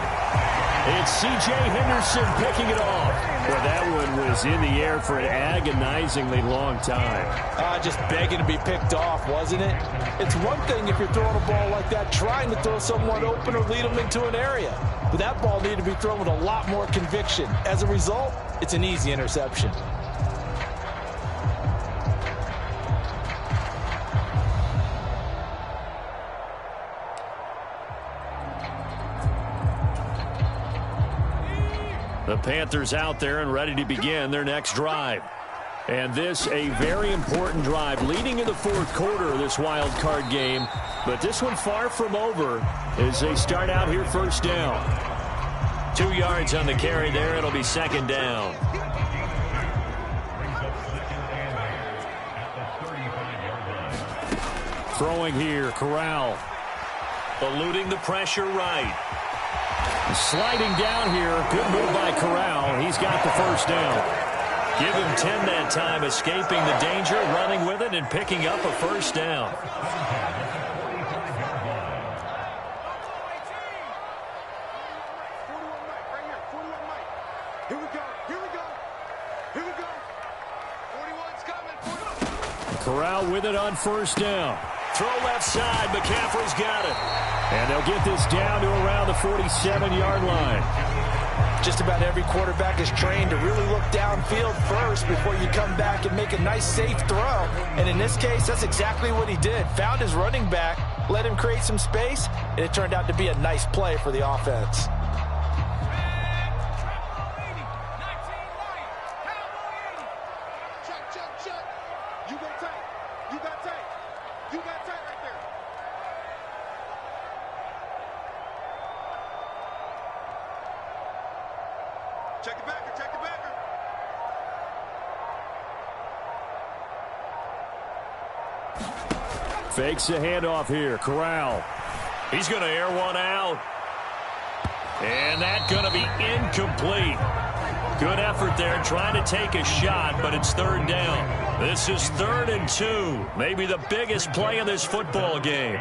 It's C.J. Henderson picking it off. Well, that one was in the air for an agonizingly long time. Just begging to be picked off, wasn't it? It's one thing if you're throwing a ball like that, trying to throw someone open or lead them into an area. But that ball needed to be thrown with a lot more conviction. As a result, it's an easy interception. The Panthers out there and ready to begin their next drive. And this a very important drive leading in the 4th quarter of this wild card game. But this one far from over as they start out here 1st down. 2 yards on the carry there. It'll be 2nd down. Throwing here, Corral. Eluding the pressure right. Sliding down here. Good move by Corral. He's got the 1st down. Give him 10 that time, escaping the danger, running with it, and picking up a 1st down. Corral with it on 1st down. Throw left side. McCaffrey's got it. And they'll get this down to around the 47-yard line. Just about every quarterback is trained to really look downfield first before you come back and make a nice, safe throw. And in this case, that's exactly what he did. Found his running back, let him create some space, and it turned out to be a nice play for the offense. Fakes the handoff here. Corral. He's going to air one out. And that's going to be incomplete. Good effort there trying to take a shot, but it's 3rd down. This is 3rd and 2. Maybe the biggest play in this football game.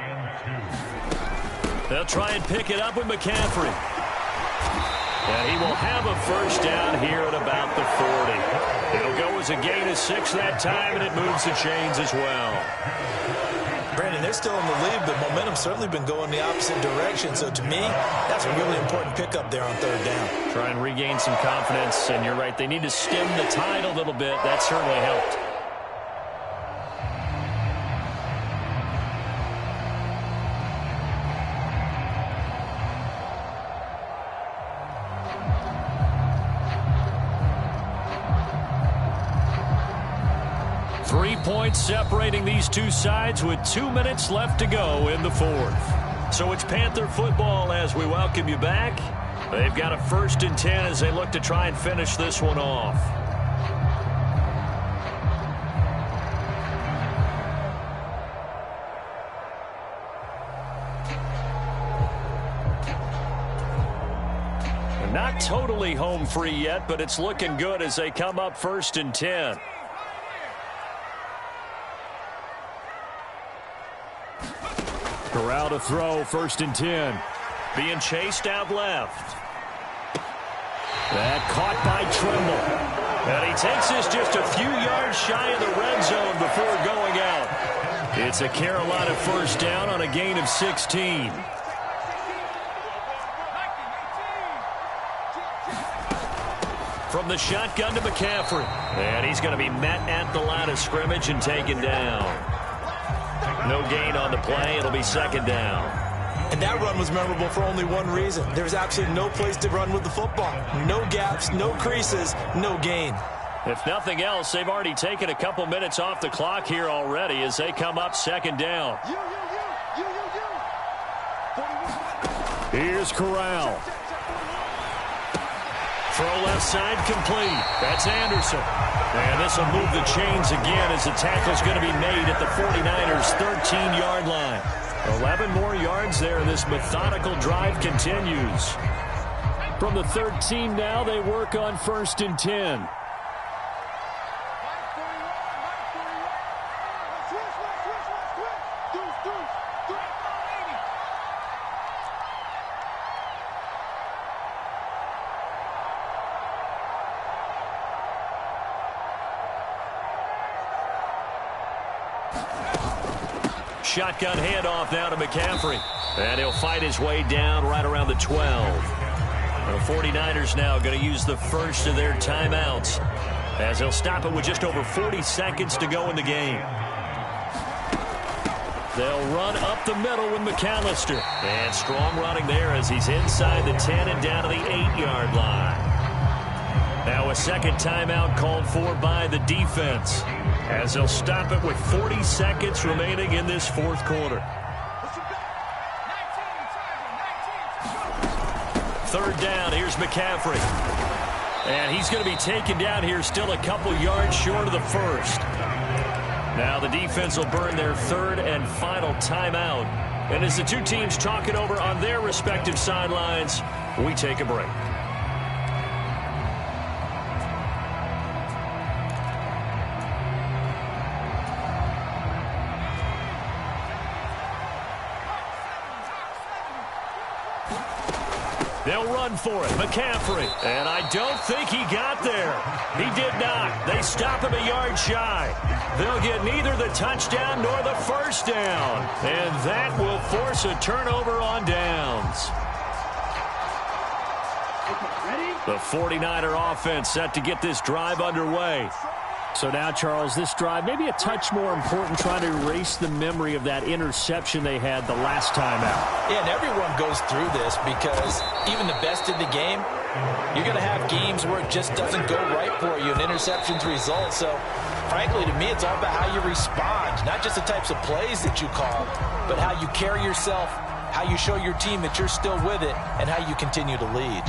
They'll try and pick it up with McCaffrey. And he will have a 1st down here at about the 40. It'll go as a gain of 6 that time, and it moves the chains as well. Brandon, they're still in the lead, but momentum's certainly been going the opposite direction. So to me, that's a really important pickup there on 3rd down. Try and regain some confidence, and you're right, they need to stem the tide a little bit. That certainly helped. Points separating these two sides with 2 minutes left to go in the 4th. So it's Panther football as we welcome you back. They've got a 1st and 10 as they look to try and finish this one off. Not totally home free yet, but it's looking good as they come up 1st and 10. Corral to throw, 1st and 10. Being chased out left. That caught by Trimble. And he takes this just a few yards shy of the red zone before going out. It's a Carolina 1st down on a gain of 16. From the shotgun to McCaffrey. And he's going to be met at the line of scrimmage and taken down. No gain on the play. It'll be second down. And that run was memorable for only one reason. There was absolutely no place to run with the football. No gaps, no creases, no gain. If nothing else, they've already taken a couple minutes off the clock here already as they come up second down. Here's Corral. Throw left side complete. That's Anderson. And this will move the chains again as the tackle's going to be made at the 49ers' 13-yard line. 11 more yards there. This methodical drive continues. From the 13 now, they work on 1st and 10. Shotgun handoff now to McCaffrey. And he'll fight his way down right around the 12. The 49ers now going to use the first of their timeouts as they'll stop it with just over 40 seconds to go in the game. They'll run up the middle with McAllister. And strong running there as he's inside the 10 and down to the 8-yard line. Now a second timeout called for by the defense as they'll stop it with 40 seconds remaining in this fourth quarter. Third down, here's McCaffrey. And he's going to be taken down here still a couple yards short of the first. Now the defense will burn their third and final timeout. And as the two teams talk it over on their respective sidelines, we take a break. They'll run for it. McCaffrey. And I don't think he got there. He did not. They stop him a yard shy. They'll get neither the touchdown nor the first down. And that will force a turnover on downs. The 49er offense set to get this drive underway. So now, Charles, this drive maybe a touch more important, trying to erase the memory of that interception they had the last time out. Yeah, and everyone goes through this because even the best in the game, you're going to have games where it just doesn't go right for you and interceptions result. So, frankly, to me, it's all about how you respond, not just the types of plays that you call, but how you carry yourself, how you show your team that you're still with it, and how you continue to lead.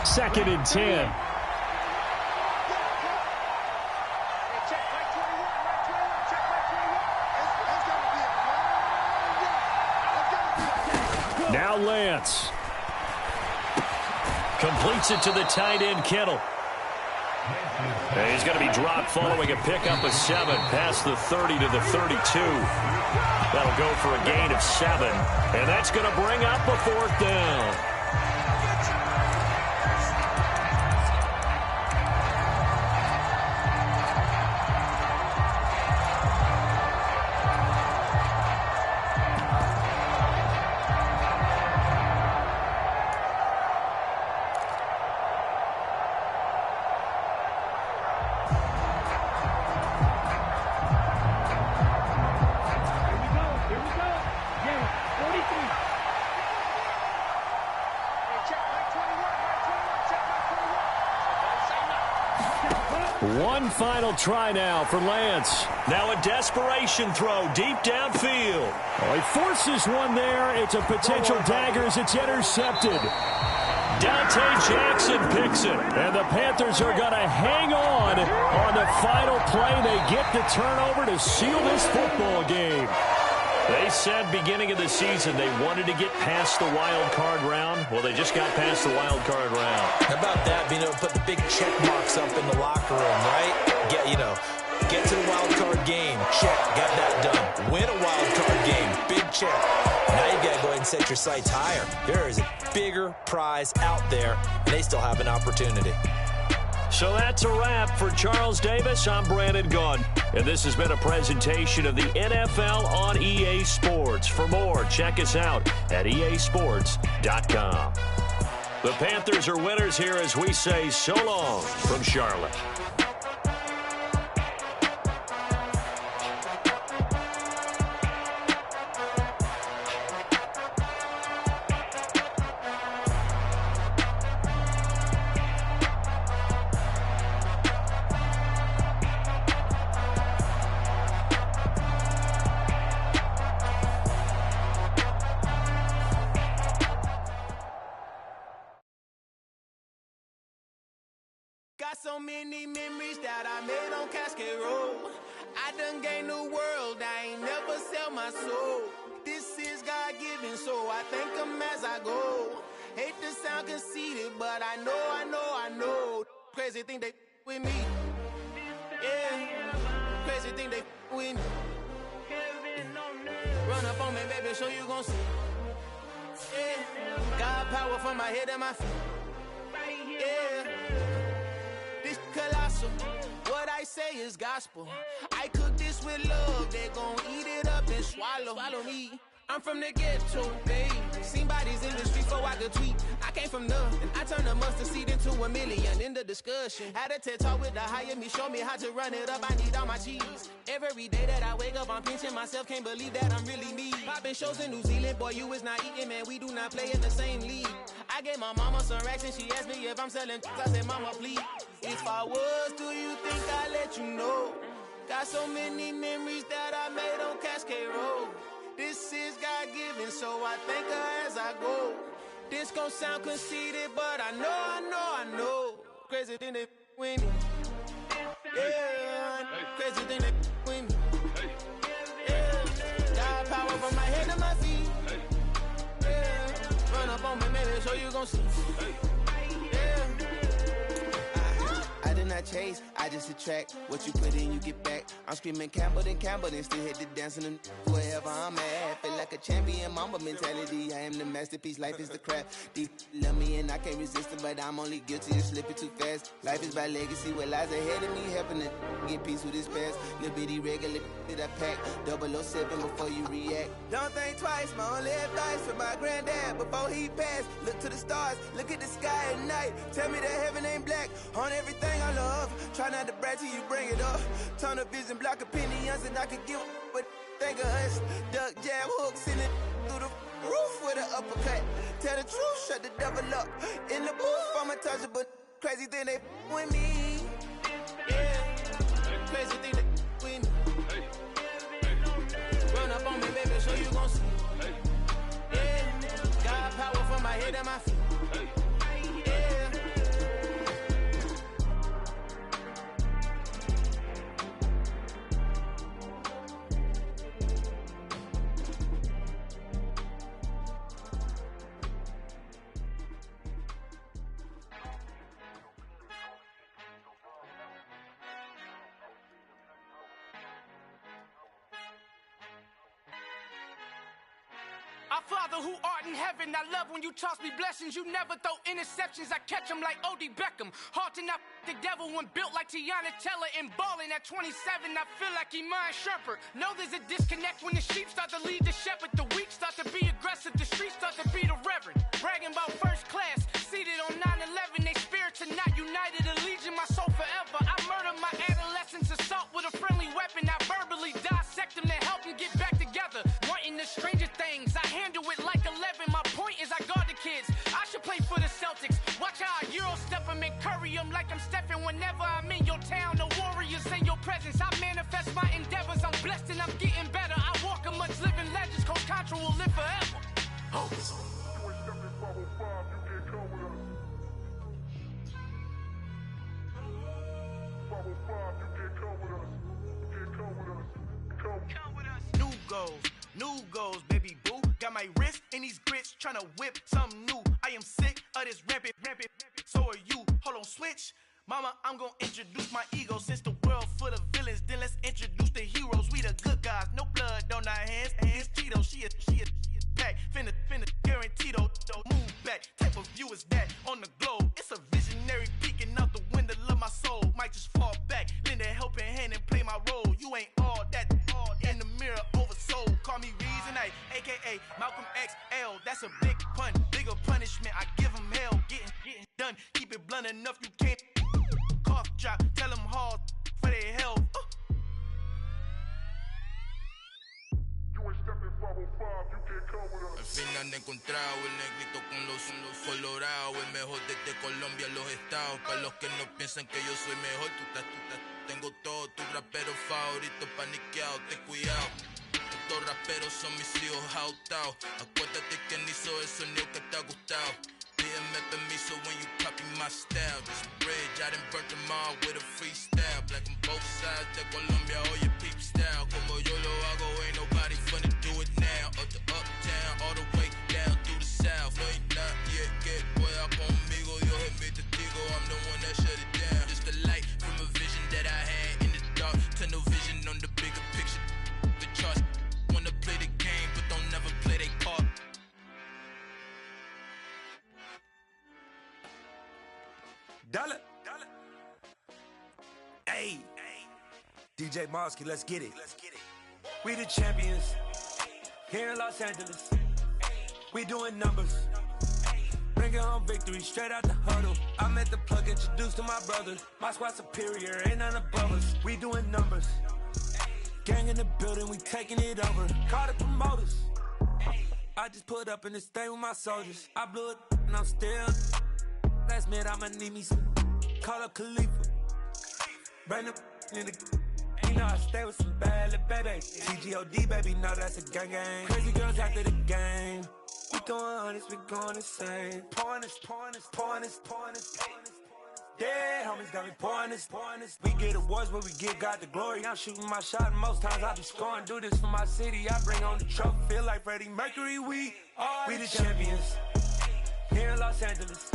Second and 10. Now Lance. Completes it to the tight end, Kittle. And he's going to be dropped following a pickup of 7 past the 30 to the 32. That'll go for a gain of 7. And that's going to bring up a fourth down. One final try now for Lance. Now a desperation throw deep downfield. Oh, he forces one there. It's a potential dagger as it's intercepted. Dante Jackson picks it. And the Panthers are going to hang on the final play. They get the turnover to seal this football game. They said beginning of the season they wanted to get past the wild card round. Well, they just got past the wild card round. How about that, being able to put the big check marks up in the locker room, right? Get to the wild card game. Check. Got that done. Win a wild card game. Big check. Now you've got to go ahead and set your sights higher. There is a bigger prize out there, and they still have an opportunity. So that's a wrap for Charles Davis. I'm Brandon Gaudin, and this has been a presentation of the NFL on EA Sports. For more, check us out at easports.com. The Panthers are winners here as we say so long from Charlotte. Got so many memories that I made on Cascade Road. I done gained the world, I ain't never sell my soul. This is God-given, so I thank him as I go. Hate to sound conceited, but I know. Crazy thing they with me. Yeah, crazy thing they with me. Run up on me, baby, so you gon' see. Yeah, God power from my head and my feet. Yeah. Colossal, what I say is gospel. I cook this with love, they gon' eat it up and swallow me. I'm from the ghetto, babe. Seen bodies in the streets before I could tweet. I came from nothing, I turned a mustard seed into a million. In the discussion, had a TED talk with the higher me, show me how to run it up. I need all my cheese. Every day that I wake up, I'm pinching myself. Can't believe that I'm really me. Popping shows in New Zealand, boy, you is not eating, man. We do not play in the same league. I gave my mama some racks and she asked me if I'm selling. I said, mama, please. If I was, do you think I'd let you know? Got so many memories that I made on Cascade Road. This is God-given, so I thank her as I go. This gon' sound conceited, but I know. Crazy thing they with me. Yeah, crazy thing they with me. Yeah, got power from my head to my feet. Yeah, run up on me, maybe, so you gon' see. Yeah. I did not chase, I just attract. What you put in, you get back. I'm screaming Campbell, then still hit the dancing and wherever I'm at. Feel like a champion, mamba mentality. I am the masterpiece, life is the craft. Deep love me and I can't resist it, but I'm only guilty of slipping too fast. Life is by legacy, what lies ahead of me, helping to get peace with this past. Little bitty regular that I pack, 007 before you react. Don't think twice, my only advice for my granddad before he passed. Look to the stars, look at the sky at night. Tell me that heaven ain't black on everything I love. Try not to brag till you bring it up. Tunnel vision, block opinions, and I could give but think of us. Duck jab hooks in it through the roof with an uppercut. Tell the truth, shut the devil up. In the booth, I'm untouchable. Crazy thing they with me. Yeah, crazy thing they with me. Run up on me, baby, so you gon' see. Yeah, got power from my head and my feet. Our Father who art in heaven, I love when you toss me blessings. You never throw interceptions, I catch them like O.D. Beckham. Halting up the devil when built like Tiana Teller. And balling at 27, I feel like Iman Shumpert. Know there's a disconnect when the sheep start to lead the shepherd. The weak start to be aggressive, the streets start to be the reverend. Bragging about first class, seated on 9/11. They spirits are not united, a legion, my soul forever. I murder my adolescence, assault with a friendly weapon. I verbally dissect them to help them get back together. Wanting the stranger things, I handle it like 11. My point is I guard the kids. I should play for the Celtics. Watch how I Euro step them and curry them like I'm Stephen. Whenever I'm in your town, the Warriors in your presence. I manifest my endeavors. I'm blessed and I'm getting better. I walk amongst living legends. Coach Contra will live forever. Hopes. New goals, baby boo. Got my wrist in these grits, tryna whip something new. I am sick of this rampant. So are you. Hold on, switch. Mama, I'm gonna introduce my ego. Since the world full of villains, then let's introduce the heroes. We the good guys, no blood on our hands. Hands Tito, she a pack. Finna, guaranteed. Move back. Type of view is that on the globe? It's a visionary peeking out the window of my a.k.a. Malcolm XL. That's a big pun, bigger punishment. I give him hell, getting done. Keep it blunt enough, you can't cough drop. Tell them hard for their health. Al final he encontrado el negrito con los colorados, el mejor desde Colombia, los estados. Para los que no piensan que yo soy mejor, tengo todo, tus raperos favoritos paniqueados, ten cuidado. Estos raperos son mis hijos jautados. Acuérdate quién hizo el sonido que te ha gustado. Pídeme permiso when you copy my style. This bridge, I done burnt them all with a freestyle. Black on both sides de Colombia, oye peep style. Como yo lo hago, ain't nobody finna do it now. Up to uptown, all the way down through the south. No hay nadie que pueda conmigo, Dios es mi testigo. I'm the one that shut it down. Just the light from a vision that I had in the dark. Tunnel vision on the bigger picture. The charts wanna play the game, but don't never play their part. Dollar. Hey, DJ Mosky, let's get it. We the champions here in Los Angeles. We doing numbers. Bringing home victory straight out the huddle. I'm at the plug, introduced to my brothers. My squad superior, ain't none above us. We doing numbers. Gang in the building, we taking it over. Call the promoters. I just put up in this thing with my soldiers. I blew it and I'm still. Last minute I'ma need me some. Call up Khalifa. Bring them in the. You know I stay with some bad little baby. TGOD baby, know that's a gang gang. Crazy girls after the game. We going honest, we going insane. Pouring this. Dead homies got me pouring this. We get awards where we give God the glory. I'm shooting my shot and most times I be scoring. Do this for my city, I bring on the trophy. Feel like Freddie Mercury, we the champions here in Los Angeles.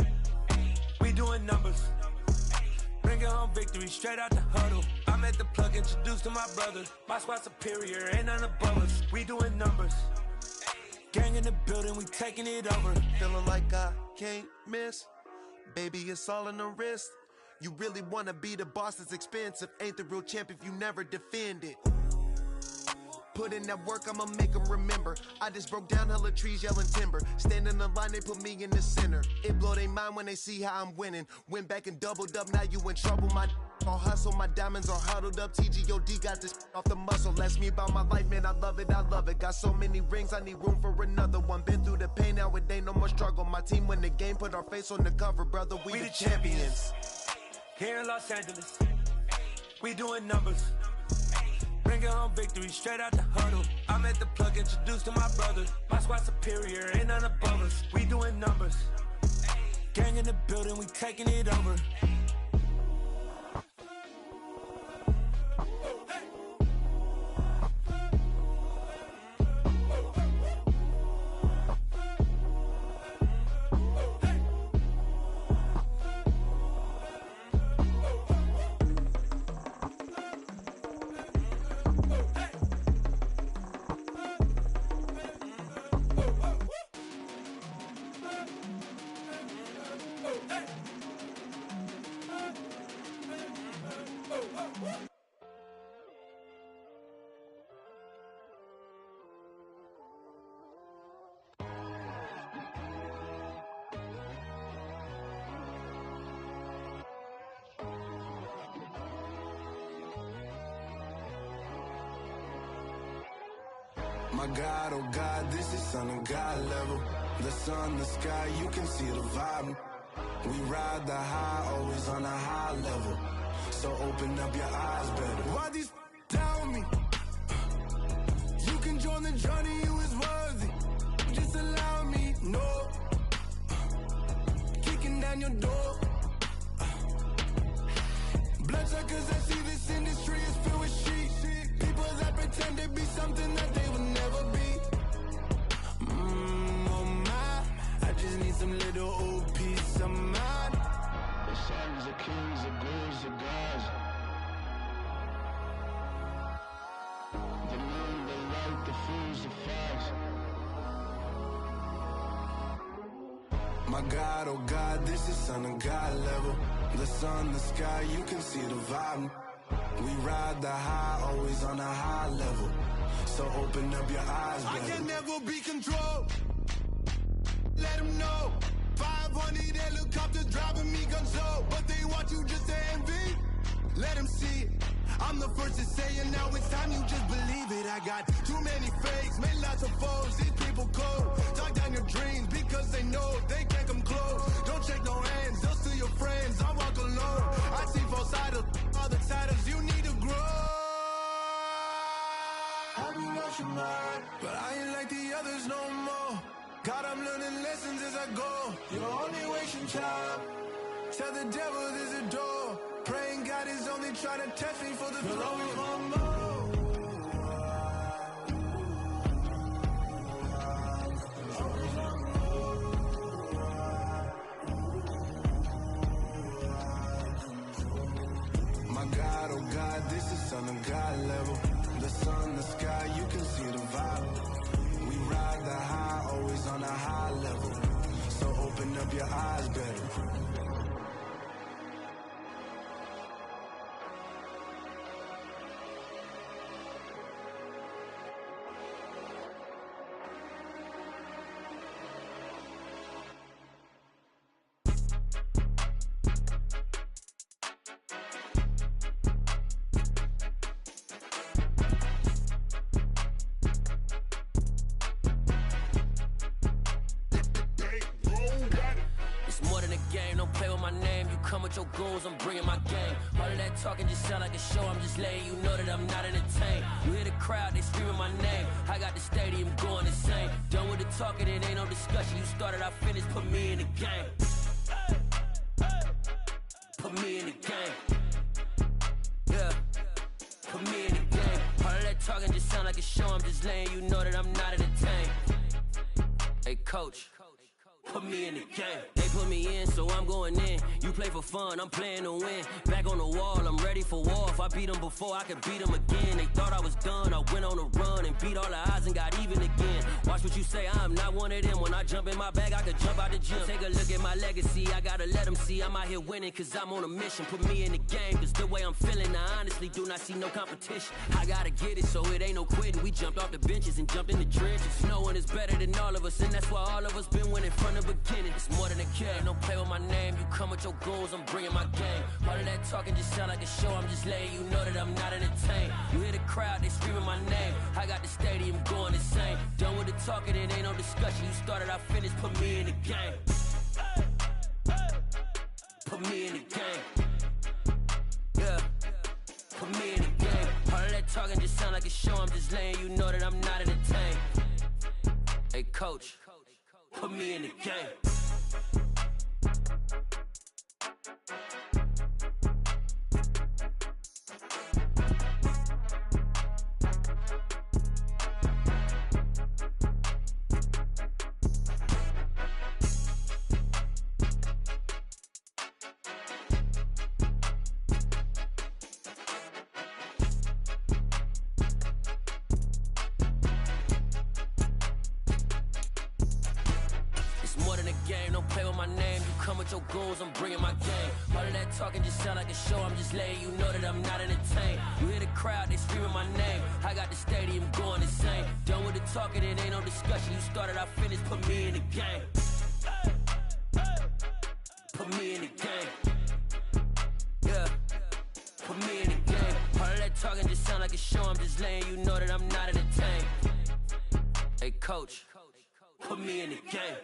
We doing numbers. Bringing home victory straight out the huddle. I'm at the plug, introduced to my brothers. My squad superior, ain't none above us. We doing numbers. Gang in the building, we taking it over. Feeling like I can't miss. Baby, it's all in the wrist. You really wanna be the boss, it's expensive. Ain't the real champ if you never defend it. Put in that work, I'ma make them remember. I just broke down hella trees, yelling timber. Stand in the line, they put me in the center. It blow their mind when they see how I'm winning. Went back and doubled up, now you in trouble. My all hustle, my diamonds are huddled up. TGOD got this off the muscle. Ask me about my life, man, I love it. Got so many rings, I need room for another one. Been through the pain, now it ain't no more struggle. My team win the game, put our face on the cover, brother. We the champions. Here in Los Angeles, we doing numbers. Bringing home victory straight out the huddle. I'm at the plug, introduced to my brothers. My squad superior, ain't none above us. We doing numbers. Gang in the building, we taking it over. My God, oh God, this is Son of God level. The sun, the sky, you can see the vibe. We ride the high, always on a high level. So open up your eyes better. Why these tell me? You can join the journey, you is worthy. Just allow me, no. Kicking down your door. Bloodsuckers, I see this industry is filled with sheep. People that pretend to be something that they will never be. Oh my, I just need some little old peace of mind. The sons of kings, the ghouls, the gods. The moon, the light, the fools, the facts. My God, oh God, this is Son of God level. The sun, the sky, you can see the vibe. We ride the high, always on a high level. So open up your eyes, baby. I can never be controlled. Let them know. 500 helicopters driving me gonzo, but they want you just to envy. Let them see it. I'm the first to say it, now it's time you just believe it. I got too many fakes, made lots of foes. These people cold. Talk down your dreams because they know they can't come close. Don't shake no hands, they'll steal your friends. I walk alone. I see false idols, other titles. You need to grow. I've been watching mine, but I ain't like the others no more. God, I'm learning lessons as I go. You're only wasting time. Tell the devil there's a door. Praying God is only trying to test me for the throne. You'll always want more. My God, oh God, this is Son of God level. The sun, the sky, you can see the vibe. We ride the high, always on a high level. So open up your eyes, baby. Your goals, I'm bringing my game. All of that talking just sound like a show. I'm just letting you know that I'm not entertained. You hear the crowd, they screaming my name. I got the stadium going insane. Done with the talking, it ain't no discussion. You started, I finished, put me in the game. Put me in the game. Yeah, put me in the game. All of that talking just sound like a show. I'm just letting you know that I'm not entertained. Hey, coach. Put me in the game. They put me in, so I'm going in. You play for fun, I'm playing to win. Back on the wall, I'm ready for war. If I beat them before, I could beat them again. They thought I was done, I went on a run and beat all the odds and got even again. Watch what you say, I'm not one of them. When I jump in my bag, I could jump out the gym. Take a look at my legacy, I gotta let them see I'm out here winning, cause I'm on a mission. Put me in the game, cause the way I'm feeling, I honestly do not see no competition. I gotta get it, so it ain't no quitting. We jumped off the benches and jumped in the trenches. No one is better than all of us, and that's why all of us been winning from the beginning. It's more than a game, don't play with my name. You come with your goals, I'm bringing my game. All of that talking just sound like a show. I'm just letting you know that I'm not entertained. You hear the crowd, they screaming my name. I got the stadium going insane. Done with the talking, it ain't no discussion. You started, I finished, put me in the game. Put me in the game. Yeah, put me in the game. All of that talking just sound like a show. I'm just letting you know that I'm not entertained. Hey, coach, put me in the game. Your goals, I'm bringing my game. All of that talking just sound like a show. I'm just letting you know that I'm not entertained. You hear the crowd, they screaming my name. I got the stadium going insane. Done with the talking, it ain't no discussion. You started, I finished, put me in the game. Put me in the game. Yeah, put me in the game. All of that talking just sound like a show. I'm just letting you know that I'm not entertained. Hey, coach, put me in the game.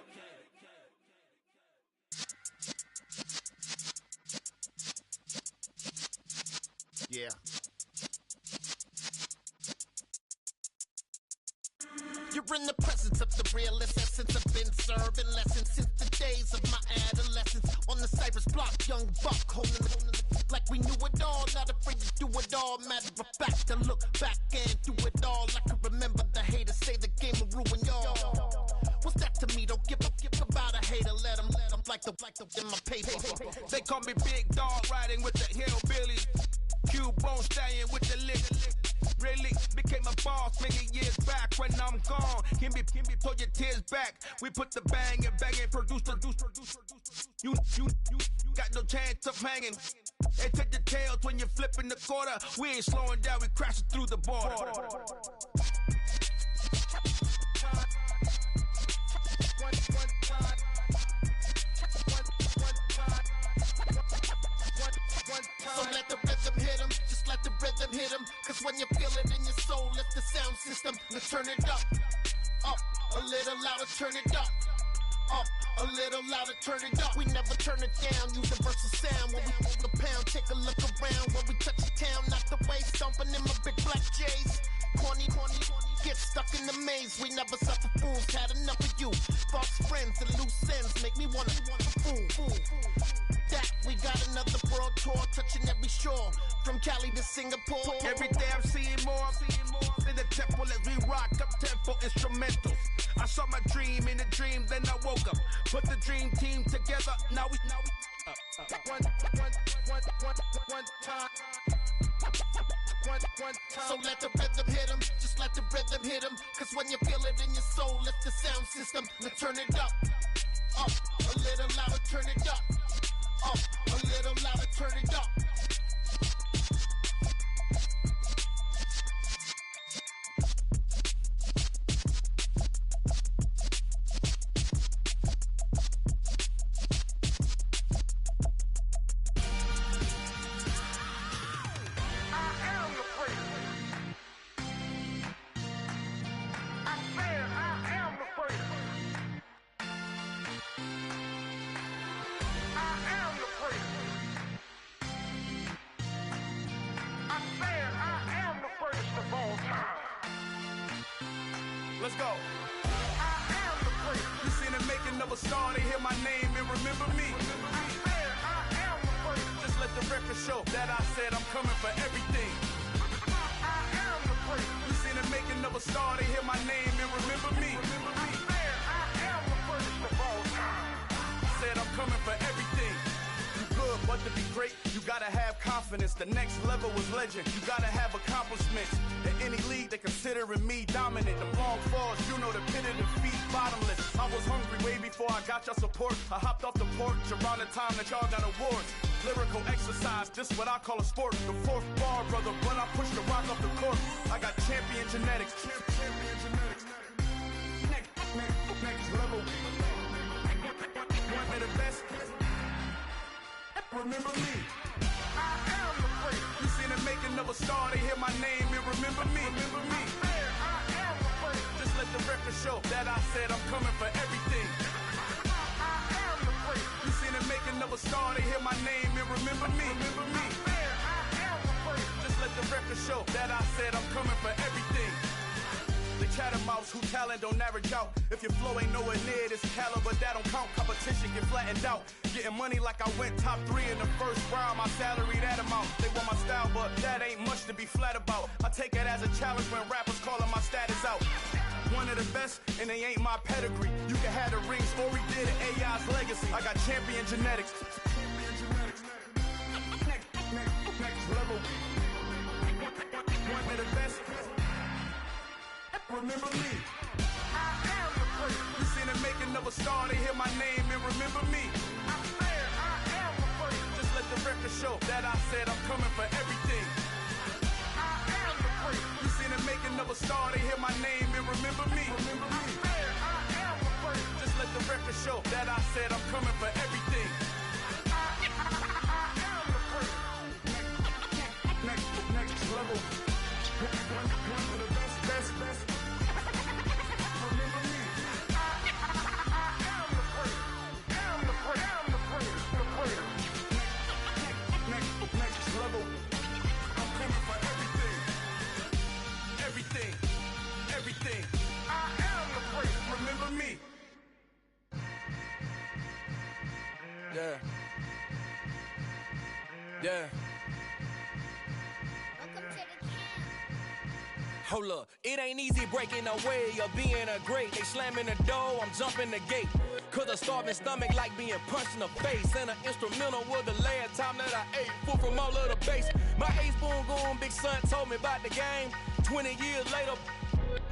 Yeah. You're in the presence of the realest essence. I've been serving lessons since the days of my adolescence. On the Cypress block, young buck holding it like we knew it all. Not afraid to do it all. Matter of fact, to look back and do it all. I can remember the haters say the game will ruin y'all. What's that to me? Don't give about a hater. Let them like the in my paper. They call me Big Dog, riding with the hillbillies. Q-Bone stallion with the lick. Really became a boss many years back. When I'm gone, can be pull your tears back. We put the bang and produce. You got no chance of hanging. They take the tails when you're flipping the quarter. We ain't slowing down, we crashing through the border. So let the rhythm hit him, just let the rhythm hit him. Cause when you feel it in your soul, lift the sound system. Let's turn it up, a little louder, turn it up. A little louder, turn it up. We never turn it down, universal sound. When we move the pound, take a look around. When we touch the town, not the way, stomping in my big black J's. Corny, get stuck in the maze. We never suffer fools, had enough of you. False friends and loose ends make me wanna fool. That we got another world tour, touching every shore. From Cali to Singapore. Every day I'm seeing more in the temple as we rock up tempo instrumentals. I saw my dream in a dream, then I woke up. Put the dream team together, now we one time. So let the rhythm hit him, just let the rhythm hit him. Cause when you feel it in your soul, lift the sound system. Let's turn it up, a little louder, turn it up, a little louder, turn it up. Let's go. You seen the making of a star, they hear my name and remember me. Just let the record show that I said I'm coming for everything. You seen the making of a star, they hear my name and remember me. Said I'm coming for everything. You good, but to be great, you gotta have confidence. The next level was legend. You gotta have accomplishments. In any league, they considering me dominant. The long falls, you know the pit of defeat, bottomless. I was hungry way before I got your support. I hopped off the porch around the time that y'all got awards. Lyrical exercise, this what I call a sport. The fourth bar, brother, when I push the rock off the court. I got champion genetics. Champion genetics. Next level. One of the best. Remember me. You seen the making of a star, they hear my name and remember me. Just let the record show that I said I'm coming for everything. You seen the making of a star, they hear my name and remember me. Just let the record show that I said I'm coming for everything. The chattermouths who talent don't average out. If your flow ain't nowhere near this caliber, that don't count. Competition get flattened out. Getting money like I went top 3 in the first round. My salary that amount. They want my style, but that ain't much to be flat about. I take it as a challenge when rappers calling my status out. One of the best, and they ain't my pedigree. You can have the rings, or we did it, AI's legacy. I got champion genetics. Next level. One of the best. Remember me. You seen the making of a star, they hear my name and remember me. Just let the record show that I said I'm coming for everything. You seen the making of a star, they hear my name and remember me. Just let the record show that I said I'm coming for everything. Next level. One of the best. Next level. I'm coming for everything. Everything. I am the great. Remember me. Yeah. Hold up, it ain't easy breaking away or being a great. They slamming the door, I'm jumping the gate. Cause a starving stomach like being punched in the face. And an instrumental was the last time that I ate. Food from all of the base. My ace boom goon, big son told me about the game. 20 years later,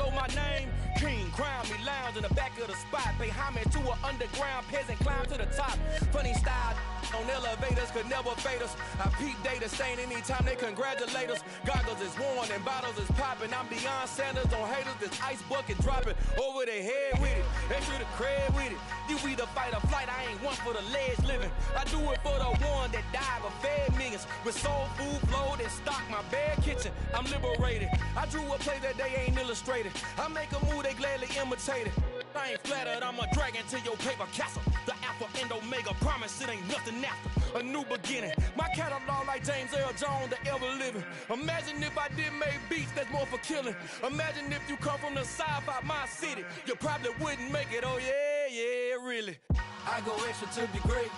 follow my name. King, crown me, lounge in the back of the spot. Pay homage to an underground peasant, climb to the top. Funny style on elevators could never fade us. I peep data stain anytime they congratulate us. Goggles is worn and bottles is popping. I'm Deion Sanders on haters, this ice bucket dropping over their head with it. Extra the cred with it. You either fight or flight, I ain't one for the ledge living. I do it for the one that died but fed millions. With soul food flowed and stock my bare kitchen. I'm liberated. I drew a play that they ain't illustrated. I make a move they gladly imitate it. I ain't flattered, I'm a dragon to your paper castle. The Alpha and Omega, promise it ain't nothing after. A new beginning. My catalog like James Earl Jones, the ever living. Imagine if I did make beats that's more for killing. Imagine if you come from the sci-fi, my city. You probably wouldn't make it, oh yeah, really. I go extra to be great.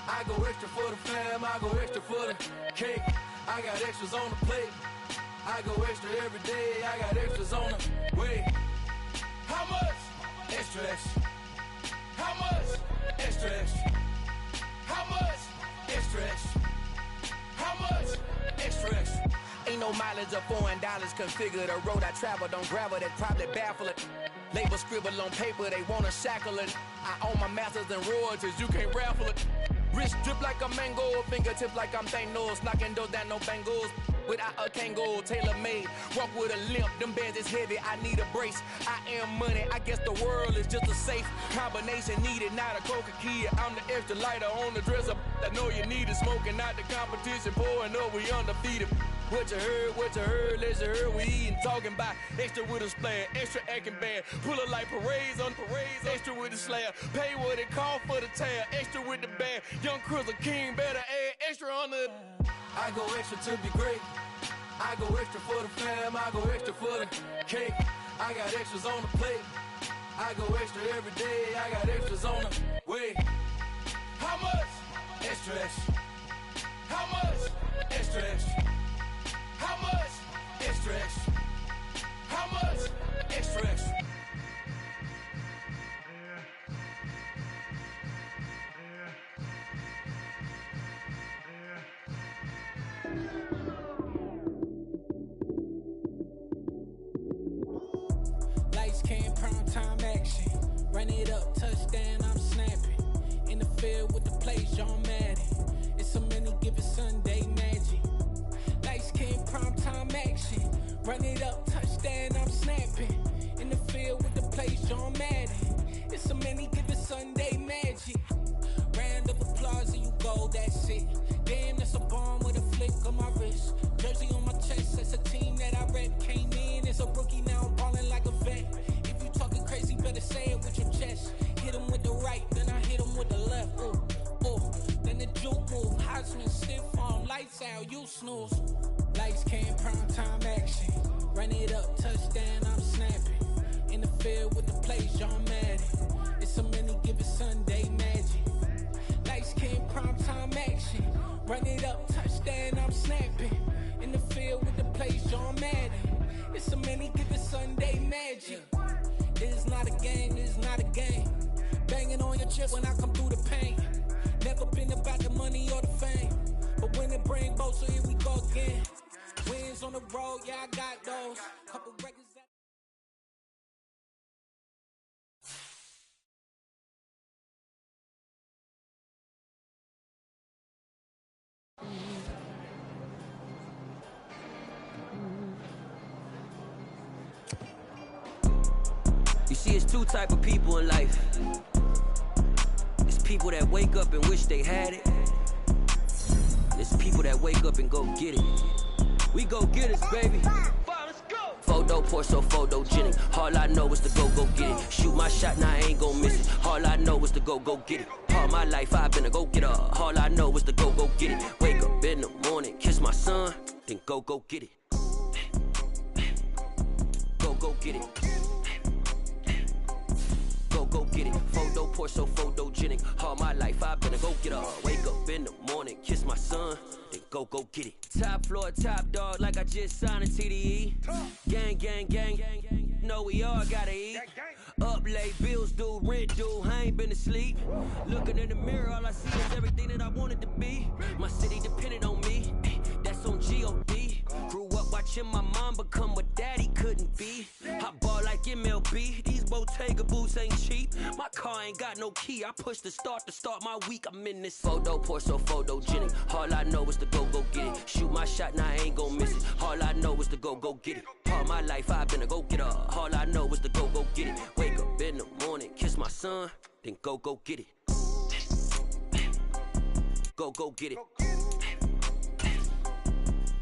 I go extra for the fam, I go extra for the cake. I got extras on the plate. I go extra every day, I got extras on the way. How much? Extra, extra. How much? Extra, extra. How much? Extra, extra. How much? Extra, extra. Ain't no mileage of $4 configure the road I travel. Don't gravel, that probably baffle it. Label scribble on paper, they wanna shackle it. I own my masters and royalties, you can't raffle it. Wrist drip like a mango, fingertips like I'm Thanos. Knocking doors down, no bangles. Without a Kangol, tailor-made. Walk with a limp, them bands is heavy, I need a brace. I am money, I guess the world is just a safe combination needed, not a coca key. I'm the extra lighter on the dresser. I know you need it, smoking out the competition, pouring up, we undefeated. What you heard, let's heard, we eating, talking about extra with a splash, extra acting bad. Pull it like parades on parades, extra with the slab. Pay what it cost for the tab, extra with the bag. Young Cruiser King, better add extra on the... I go extra to be great. I go extra for the fam, I go extra for the cake. I got extras on the plate. I go extra every day, I got extras on the way. How much? Extra, extra. How much? Extra, extra. How much? Extra, extra. How much? Extra, extra. Lights came, prime time action. Run it up, touchdown, I'm snapping. In the field with the plays, John Madden. It's so many given Sunday magic. Lights came, prime time action. Run it up, touchdown, I'm snapping. In the field with the plays, John Madden. It's so many given Sunday magic. Round of applause and you go, that's it. Damn, that's a bomb with a flick on my wrist. Jersey on my chest, that's a team that I rep. Came in as a rookie, now I'm ballin' like a vet. If you talking crazy, better say it with your chest. Hit him with the right, then I hit him with the left. Ooh, ooh, then the juke move. Heisman stiff on, lights out, you snooze. Lights came, prime time action. Run it up, touchdown, I'm snapping. In the field with the plays, John Madden. It's so many given Sunday magic. Lights came, prime time action. Run it up, touchdown, I'm snapping. In the field with the plays, John Madden. It's so many given Sunday magic. This is not a game, this is not a game. Banging on your chest when I come through the pain. Never been about the money or the fame. But when it bring both, so here we go again. Wins on the road, yeah, I got those. Couple records that... You see, it's two type of people in life. It's people that wake up and wish they had it. It's people that wake up and go get it. We go get it, baby. Photo poor, so photogenic. All I know is to go get it. Shoot my shot, now I ain't gon' miss it. All I know is to go get it. All my life I've been a go-getter. All I know is to go get it. Wake up in the morning, kiss my son, then go get it. Go get it. Go get it. Photo poor, so photogenic. All my life I've been a go-getter. Wake up in the morning, kiss my son, then go get it. Top floor, top dog, like I just signed a TDE. Gang. Know we all gotta eat. Up late, bills due, rent due, I ain't been asleep. Looking in the mirror, all I see is everything that I wanted to be. My city depended on me, that's on G.O.D. Grew up watching my mom become what daddy couldn't be. I ball like MLB, these Bottega boots ain't cheap. My car ain't got no key, I push the start to start my week. I'm in this photo, pour so photogenic. All I know is to go get it. Shoot my shot, now I ain't gon' miss it. All I know is to go get it. All my life I've been a go-getter. All I know is to go get it. Wake up in the morning, kiss my son, then go get it. Go get it.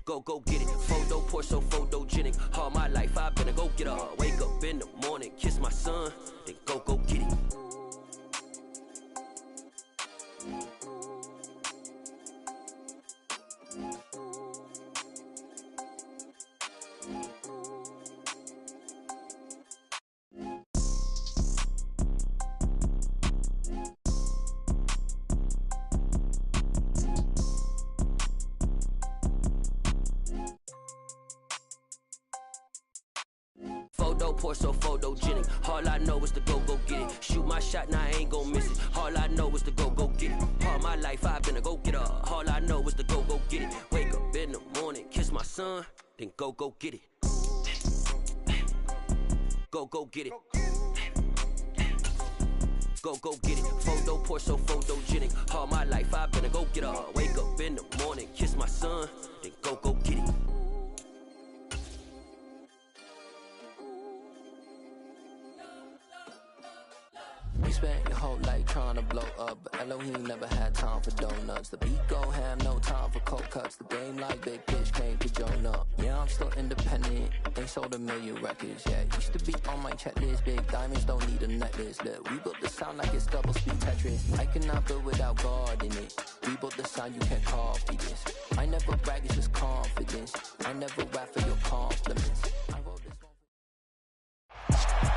Go get it. Photo, pour so photogenic. All my life I've been a go-getter. Wake up in the morning, kiss my son, then go get it. Pour so photogenic. All I know is to go get it. Shoot my shot, now I ain't gon' miss it. All I know is to go get it. All my life I've been a go-getter. All I know is to go get it. Wake up in the morning, kiss my son, then go get it. Go get it. Go get it. Photo, pour so photogenic. All my life I've been a go-getter. Wake up in the morning, kiss my son, then go get it. You spent your whole life trying to blow up, but Elohim never had time for donuts. The beat go ham, no time for cold cuts. The game like Big Pitch came to join up. Yeah, I'm still independent, ain't sold a million records yet. Used to be on my checklist, big diamonds don't need a necklace. Look, we built the sound like it's double speed Tetris. I cannot build without God in it. We built the sound, you can't copy this. I never brag, it's just confidence. I never rap for your compliments.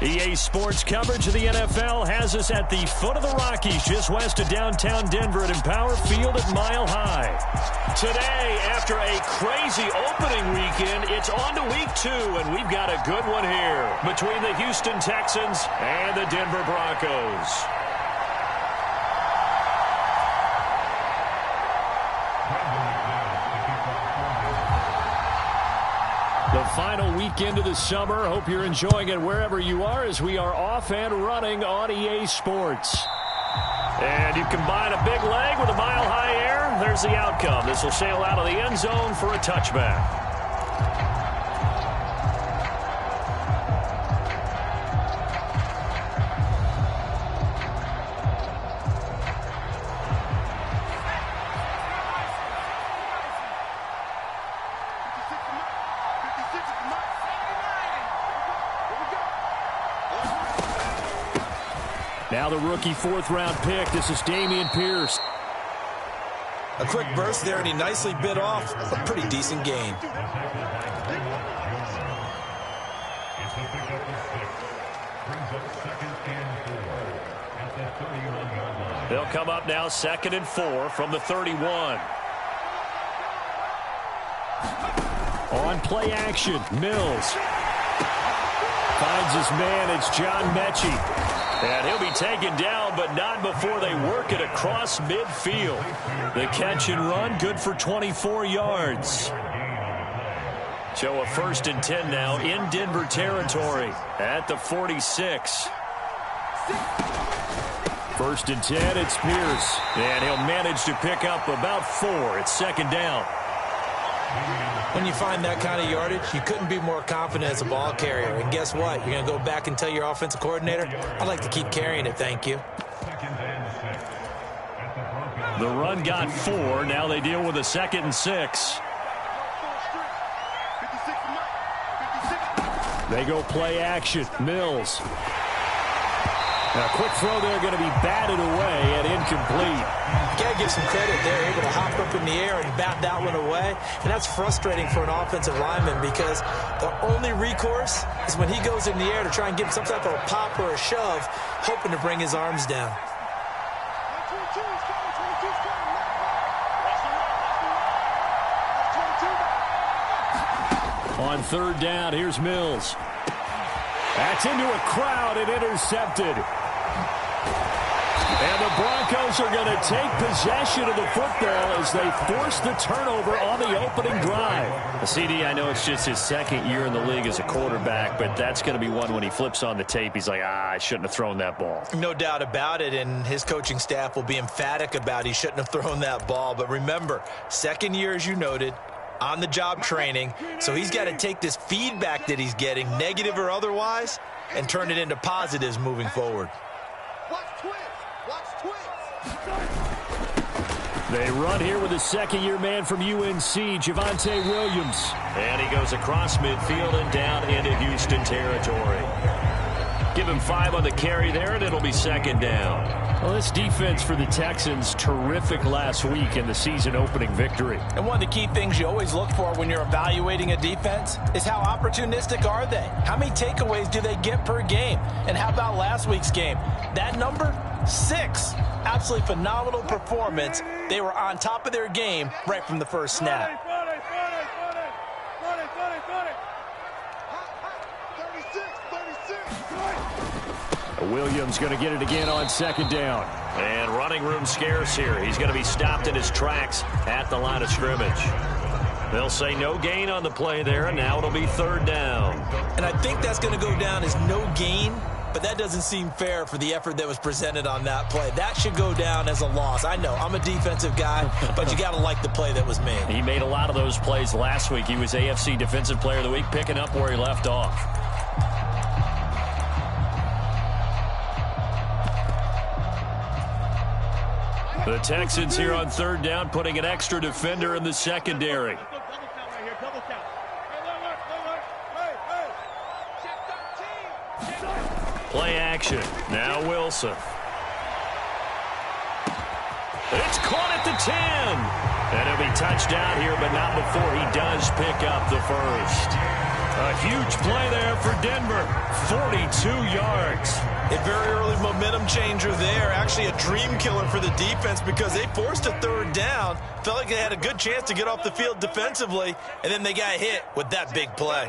EA Sports coverage of the NFL has us at the foot of the Rockies, just west of downtown Denver at Empower Field at Mile High. Today, after a crazy opening weekend, it's on to week 2, and we've got a good one here between the Houston Texans and the Denver Broncos. The final weekend of the summer. Hope you're enjoying it wherever you are as we are off and running on EA Sports. And you combine a big leg with a mile-high air. There's the outcome. This will sail out of the end zone for a touchback. Now the rookie 4th-round pick. This is Dameon Pierce. A quick burst there, and he nicely bit off a pretty decent gain. They'll come up now 2nd and 4 from the 31. On play action, Mills finds his man. It's John Mechie. And he'll be taken down, but not before they work it across midfield. The catch and run, good for 24 yards. So a 1st and 10 now in Denver territory at the 46. 1st and 10, it's Pierce. And he'll manage to pick up about 4. It's 2nd down. When you find that kind of yardage, you couldn't be more confident as a ball carrier. And guess what? You're going to go back and tell your offensive coordinator, I'd like to keep carrying it, thank you. The run got 4. Now they deal with a 2nd and 6. They go play action. Mills. And a quick throw there going to be batted away and incomplete. You got to give some credit. They're able to hop up in the air and bat that one away. And that's frustrating for an offensive lineman because the only recourse is when he goes in the air to try and give some type of a pop or a shove, hoping to bring his arms down. On 3rd down, here's Mills. That's into a crowd and intercepted. And the Broncos are going to take possession of the football as they force the turnover on the opening drive. CD, I know it's just his second year in the league as a quarterback, but that's going to be one when he flips on the tape. He's like, I shouldn't have thrown that ball. No doubt about it, and his coaching staff will be emphatic about he shouldn't have thrown that ball. But remember, second year, as you noted, on-the-job training, so he's got to take this feedback that he's getting, negative or otherwise, and turn it into positives moving forward. They run here with a second-year man from UNC, Javonte Williams. And he goes across midfield and down into Houston territory. Give him 5 on the carry there, and it'll be second down. Well, this defense for the Texans, terrific last week in the season-opening victory. And one of the key things you always look for when you're evaluating a defense is how opportunistic are they? How many takeaways do they get per game? And how about last week's game? That number, 6. Absolutely phenomenal performance. They were on top of their game right from the first snap. Williams going to get it again on second down. And running room scarce here. He's going to be stopped in his tracks at the line of scrimmage. They'll say no gain on the play there, and now it'll be third down. And I think that's going to go down as no gain, but that doesn't seem fair for the effort that was presented on that play. That should go down as a loss. I know, I'm a defensive guy, but you got to like the play that was made. He made a lot of those plays last week. He was AFC Defensive Player of the Week, picking up where he left off. The Texans here on third down, putting an extra defender in the secondary. Play action. Now Wilson. It's caught at the 10. And it'll be touchdown here, but not before he does pick up the first. A huge play there for Denver. 42 yards. A very early momentum changer there. Actually a dream killer for the defense because they forced a third down. Felt like they had a good chance to get off the field defensively, and then they got hit with that big play.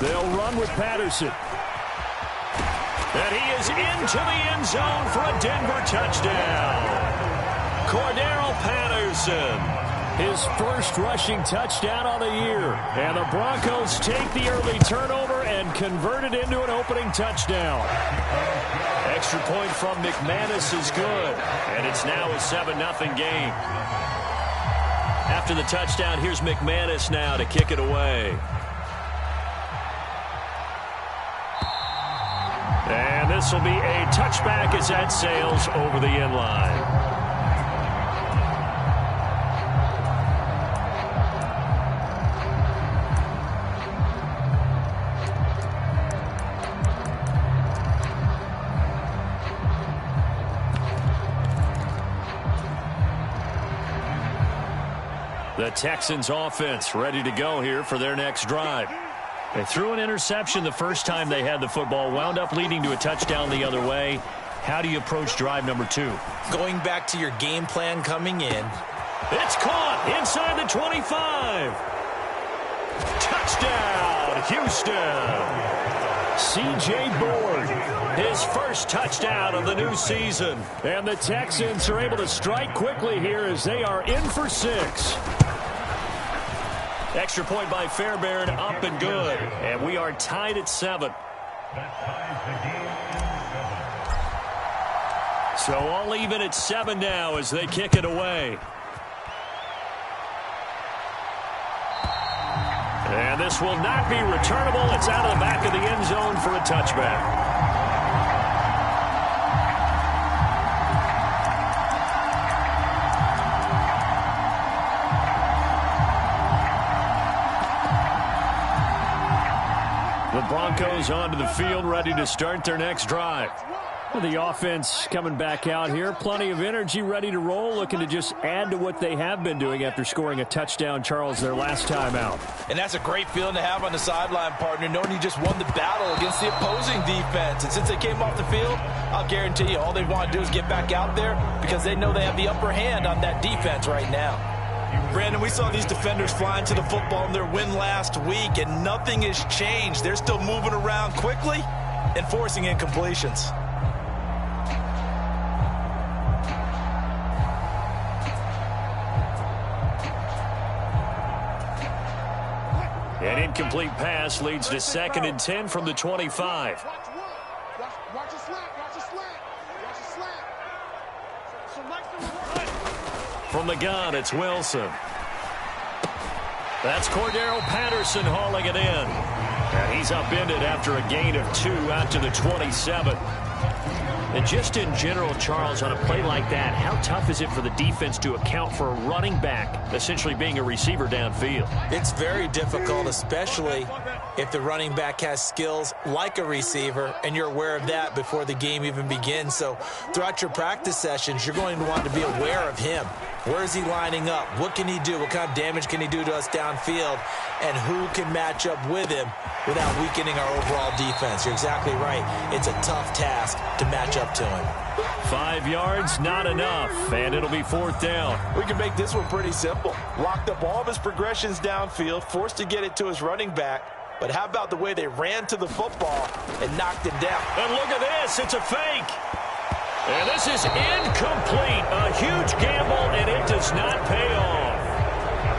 They'll run with Patterson. And he is into the end zone for a Denver touchdown. Cordero Patterson. His first rushing touchdown on the year. And the Broncos take the early turnover and convert it into an opening touchdown. Extra point from McManus is good. And it's now a 7-0 game. After the touchdown, here's McManus now to kick it away. And this will be a touchback as that sails over the end line. The Texans offense ready to go here for their next drive. They threw an interception the first time they had the football, wound up leading to a touchdown the other way. How do you approach drive number 2? Going back to your game plan coming in. It's caught inside the 25. Touchdown, Houston. C.J. Board, his first touchdown of the new season. And the Texans are able to strike quickly here as they are in for 6. Extra point by Fairbairn, up and good. And we are tied at 7. So all even at 7 now as they kick it away. And this will not be returnable. It's out of the back of the end zone for a touchback. The Broncos onto the field, ready to start their next drive. The offense coming back out here. Plenty of energy, ready to roll, looking to just add to what they have been doing after scoring a touchdown, Charles, their last time out. And that's a great feeling to have on the sideline, partner, knowing you just won the battle against the opposing defense. And since they came off the field, I'll guarantee you all they want to do is get back out there because they know they have the upper hand on that defense right now. Brandon, we saw these defenders flying to the football in their win last week, and nothing has changed. They're still moving around quickly, and forcing incompletions. An incomplete pass leads to 2nd and 10 from the 25. Watch your slant. Watch your slant. From the gun, it's Wilson. That's Cordero Patterson hauling it in. And he's upended after a gain of 2 out to the 27. And just in general, Charles, on a play like that, how tough is it for the defense to account for a running back essentially being a receiver downfield? It's very difficult, especially if the running back has skills like a receiver, and you're aware of that before the game even begins. So throughout your practice sessions, you're going to want to be aware of him. Where is he lining up? What can he do? What kind of damage can he do to us downfield? And who can match up with him without weakening our overall defense? You're exactly right. It's a tough task to match up to him. 5 yards, not enough, and it'll be 4th down. We can make this one pretty simple. Locked up all of his progressions downfield, forced to get it to his running back. But how about the way they ran to the football and knocked him down? And look at this. It's a fake. And this is incomplete. A huge gamble, and it does not pay off.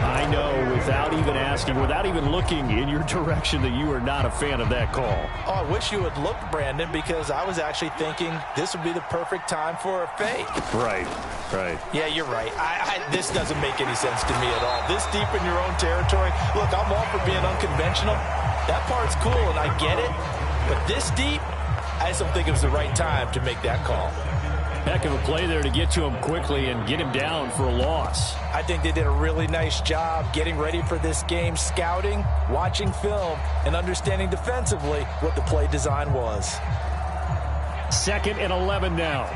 I know, without even asking, without even looking in your direction, that you are not a fan of that call. Oh, I wish you had looked, Brandon, because I was actually thinking this would be the perfect time for a fake. Right. Yeah, you're right. This doesn't make any sense to me at all. This deep in your own territory. Look, I'm all for being unconventional. That part's cool, and I get it. But this deep, I just don't think it was the right time to make that call. Heck of a play there to get to him quickly and get him down for a loss. I think they did a really nice job getting ready for this game, scouting, watching film, and understanding defensively what the play design was. 2nd and 11 now.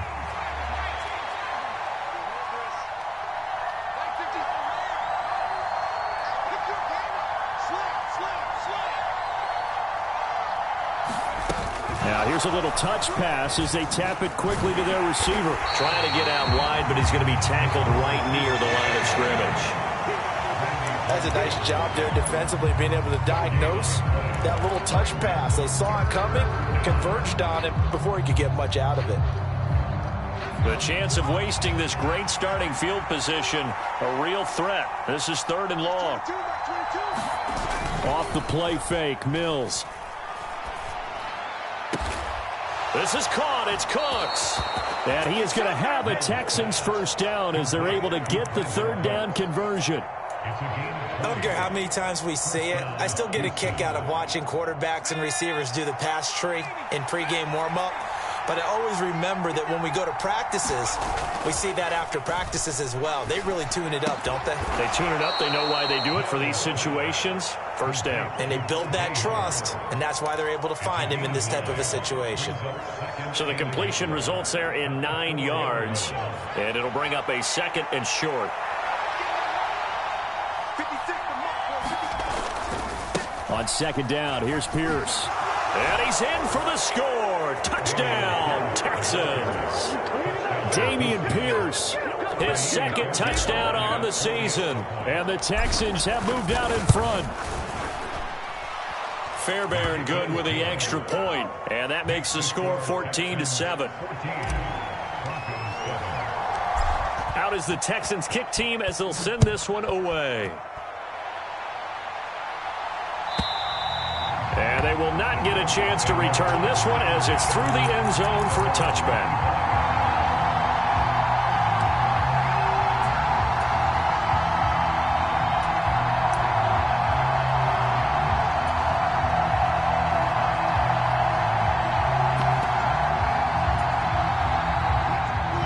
Now here's a little touch pass as they tap it quickly to their receiver. Trying to get out wide, but he's going to be tackled right near the line of scrimmage. That's a nice job there defensively, being able to diagnose that little touch pass. They saw it coming, converged on him before he could get much out of it. The chance of wasting this great starting field position, a real threat. This is 3rd and long. Off the play fake, Mills. This is caught. It's Cooks. And he is going to have a Texans first down as they're able to get the 3rd down conversion. I don't care how many times we see it. I still get a kick out of watching quarterbacks and receivers do the pass tree in pregame warm-up. But I always remember that when we go to practices, we see that after practices as well. They really tune it up, don't they? They tune it up. They know why they do it for these situations. First down. And they build that trust, and that's why they're able to find him in this type of a situation. So the completion results there in 9 yards, and it'll bring up a 2nd and short. On 2nd down, here's Pierce. And he's in for the score. Touchdown, Texans. Dameon Pierce, his 2nd touchdown on the season. And the Texans have moved out in front. Fairbairn good with the extra point, and that makes the score 14-7. Out is the Texans kick team as they'll send this one away. And they will not get a chance to return this one as it's through the end zone for a touchback.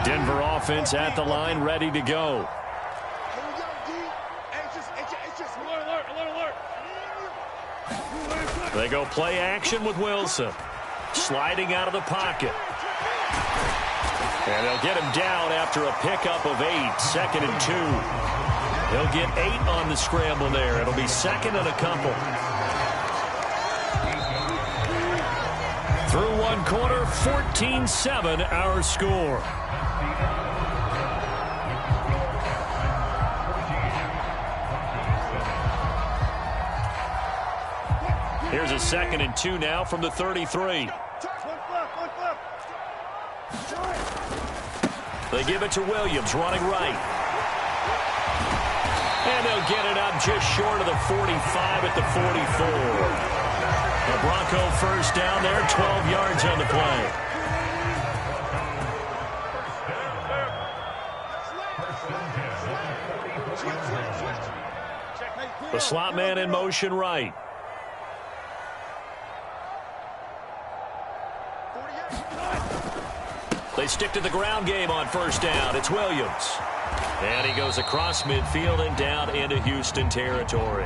Denver offense at the line, ready to go. They go play action with Wilson. Sliding out of the pocket. And they'll get him down after a pickup of 8. 2nd and 2. He'll get 8 on the scramble there. It'll be 2nd and a couple. Through one quarter, 14-7 our score. Here's a 2nd and 2 now from the 33. They give it to Williams, running right. And they'll get it up just short of the 45 at the 44. A Bronco first down there, 12 yards on the play. The slot man in motion right. They stick to the ground game on first down. It's Williams. And he goes across midfield and down into Houston territory.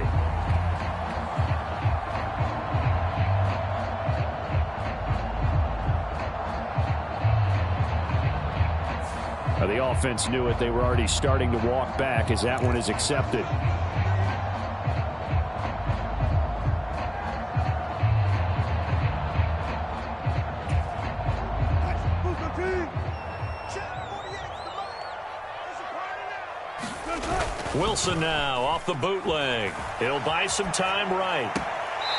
The offense knew it. They were already starting to walk back as that one is accepted. Wilson now off the bootleg. He'll buy some time right.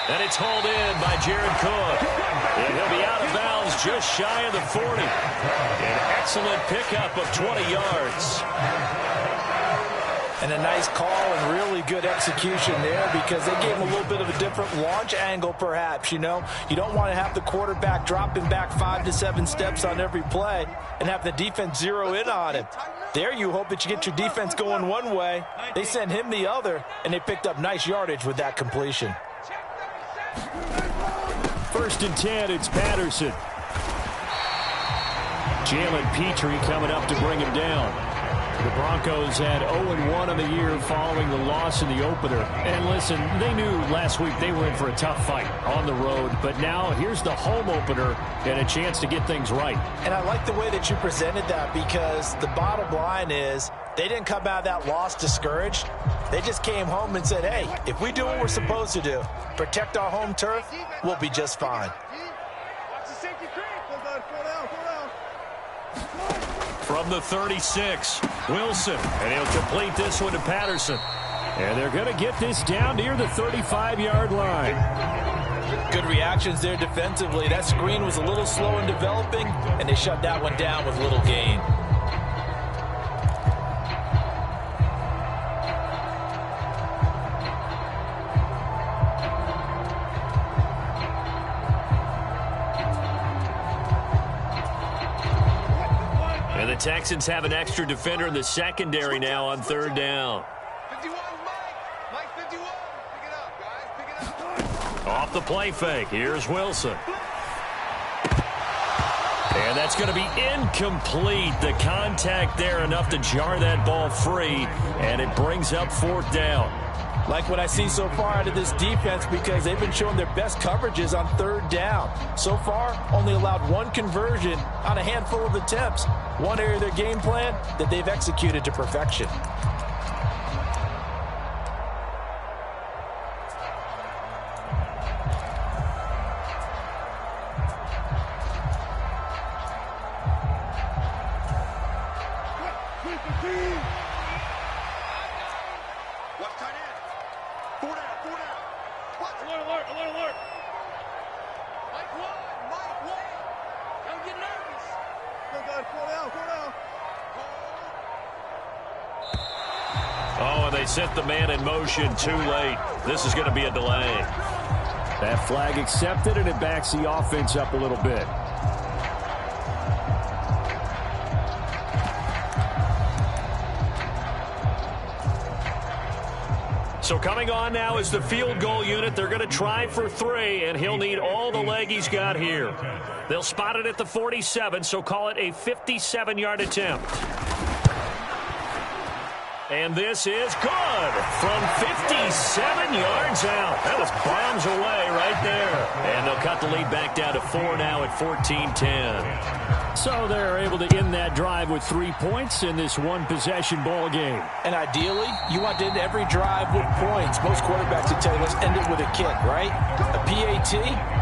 And it's hauled in by Jared Cook. And he'll be out of bounds just shy of the 40. An excellent pickup of 20 yards. And a nice call and really good execution there because they gave him a little bit of a different launch angle perhaps, you know. You don't want to have the quarterback dropping back 5 to 7 steps on every play and have the defense zero in on him. There you hope that you get your defense going one way. They sent him the other, and they picked up nice yardage with that completion. First and 10, it's Patterson. Jalen Petrie coming up to bring him down. The Broncos had 0-1 on the year following the loss in the opener. And listen, they knew last week they were in for a tough fight on the road. But now here's the home opener and a chance to get things right. And I like the way that you presented that because the bottom line is they didn't come out of that loss discouraged. They just came home and said, hey, if we do what we're supposed to do, protect our home turf, we'll be just fine. From the 36, Wilson, and he'll complete this one to Patterson. And they're going to get this down near the 35-yard line. Good reactions there defensively. That screen was a little slow in developing, and they shut that one down with little gain. And the Texans have an extra defender in the secondary now on third down. 51, Mike 51. Pick it up, guys. Pick it up. Off the play fake. Here's Wilson. And that's going to be incomplete. The contact there enough to jar that ball free. And it brings up fourth down. Like what I see so far out of this defense because they've been showing their best coverages on third down. So far, only allowed one conversion on a handful of attempts. One area of their game plan that they've executed to perfection. Set the man in motion too late. This is going to be a delay. That flag accepted, and it backs the offense up a little bit. So coming on now is the field goal unit. They're going to try for 3, and he'll need all the leg he's got here. They'll spot it at the 47, so call it a 57-yard attempt. And this is good from 57 yards out. That was bombs away right there. And they'll cut the lead back down to 4 now at 14-10. So they're able to end that drive with 3 points in this one-possession ball game. And ideally, you want to end every drive with points. Most quarterbacks would tell you, let's end it with a kick, right? A PAT,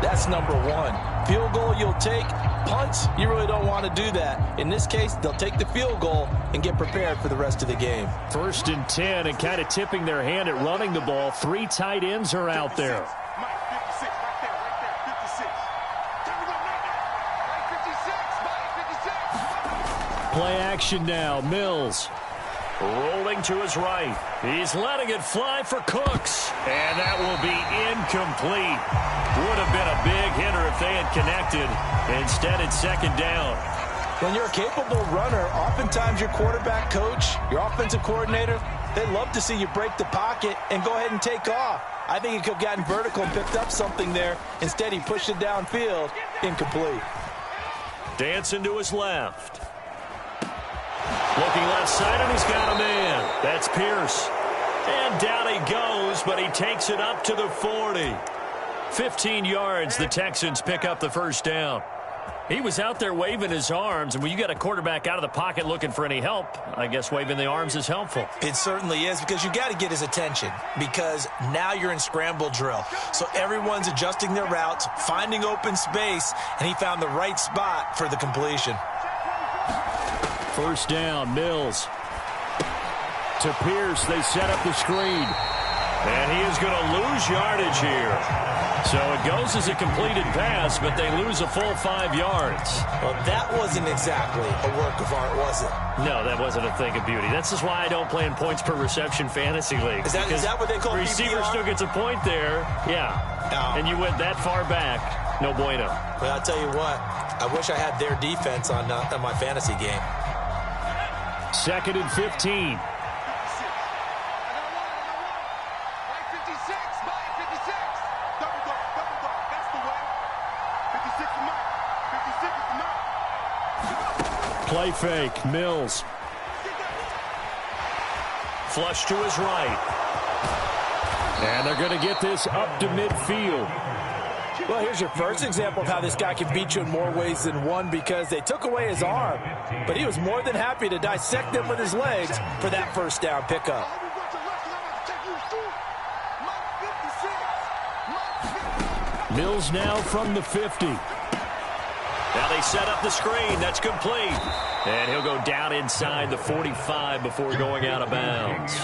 that's number 1. Field goal you'll take. Punts, you really don't want to do that. In this case, they'll take the field goal and get prepared for the rest of the game. First and 10, and kind of tipping their hand at running the ball. 3 tight ends are out there. Play action now. Mills rolling to his right. He's letting it fly for Cooks. And that will be incomplete. Would have been a big hitter if they had connected. Instead, it's second down. When you're a capable runner, oftentimes your quarterback coach, your offensive coordinator, they love to see you break the pocket and go ahead and take off. I think he could have gotten vertical and picked up something there. Instead, he pushed it downfield. Incomplete. Dancing to his left. Looking left side, and he's got a man. That's Pierce. And down he goes, but he takes it up to the 40. 15 yards, the Texans pick up the first down. He was out there waving his arms, and when you got a quarterback out of the pocket looking for any help, I guess waving the arms is helpful. It certainly is, because you got to get his attention, because now you're in scramble drill. So everyone's adjusting their routes, finding open space, and he found the right spot for the completion. First down, Mills. To Pierce, they set up the screen. And he is going to lose yardage here. So it goes as a completed pass, but they lose a full 5 yards. Well, that wasn't exactly a work of art, was it? No, that wasn't a thing of beauty. That's just why I don't play in points per reception fantasy leagues. Is that what they call receiver PPR? still gets a point there. Yeah. No. And you went that far back. No bueno. Well, I'll tell you what. I wish I had their defense on my fantasy game. Second and 15. Play fake. Mills. Flush to his right. And they're going to get this up to midfield. Well, here's your first example of how this guy can beat you in more ways than one, because they took away his arm, but he was more than happy to dissect them with his legs for that first down pickup. Mills now from the 50. Now they set up the screen. That's complete. And he'll go down inside the 45 before going out of bounds.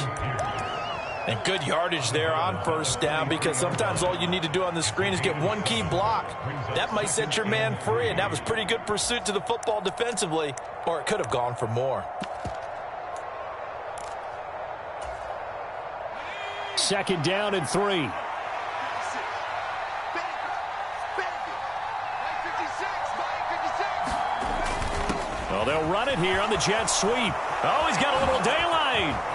And good yardage there on first down, because sometimes all you need to do on the screen is get one key block. That might set your man free, and that was pretty good pursuit to the football defensively, or it could have gone for more. Second down and 3. Well, they'll run it here on the jet sweep. Oh, he's got a little daylight.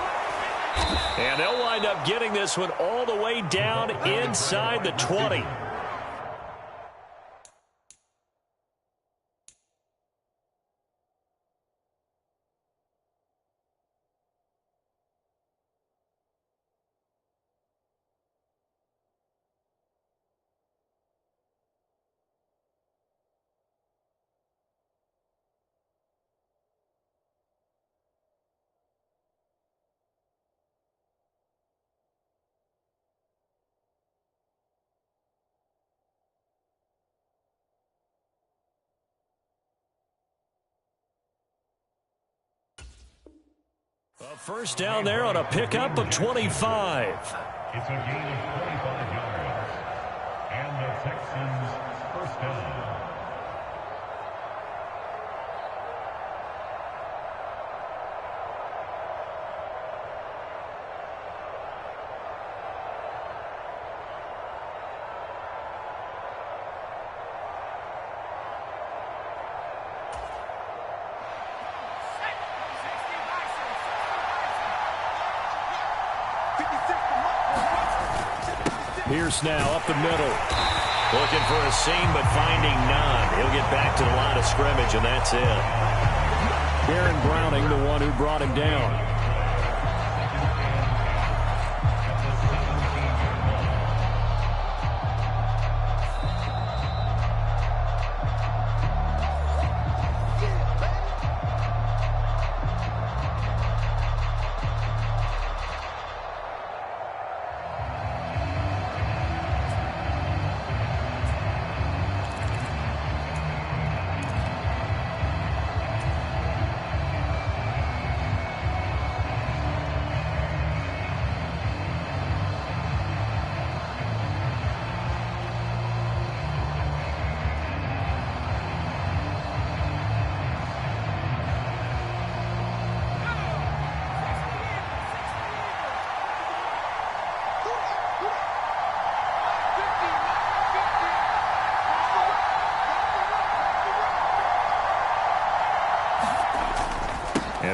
And they'll wind up getting this one all the way down inside the 20. A first down there on a pickup of 25. It's a gain of 25 yards. And the Texans first down. Pierce now up the middle. Looking for a seam, but finding none. He'll get back to the line of scrimmage, and that's it. Aaron Browning, the one who brought him down.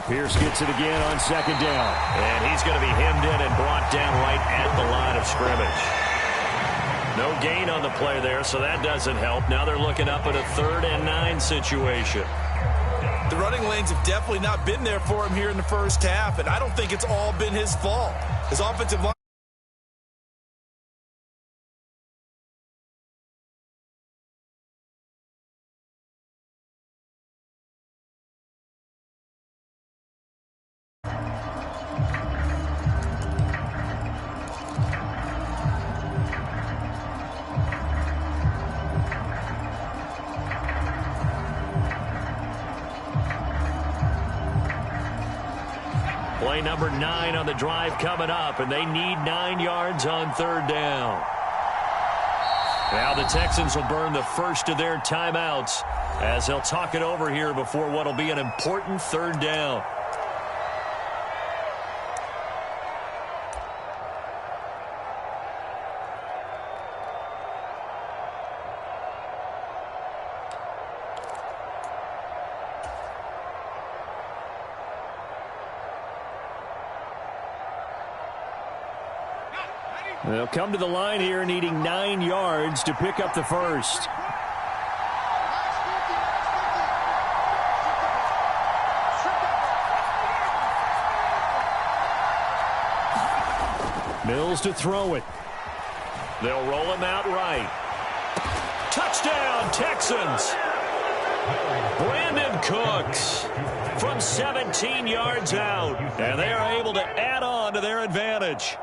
Pierce gets it again on second down. And he's going to be hemmed in and brought down right at the line of scrimmage. No gain on the play there, so that doesn't help. Now they're looking up at a 3rd and 9 situation. The running lanes have definitely not been there for him here in the first half, and I don't think it's all been his fault. His offensive line. Play number 9 on the drive coming up, and they need 9 yards on 3rd down. Now the Texans will burn the first of their timeouts as they'll talk it over here before what will be an important 3rd down. They'll come to the line here needing 9 yards to pick up the first. Mills to throw it. They'll roll him out right. Touchdown, Texans. Brandon Cooks from 17 yards out. And they are able to add on to their advantage.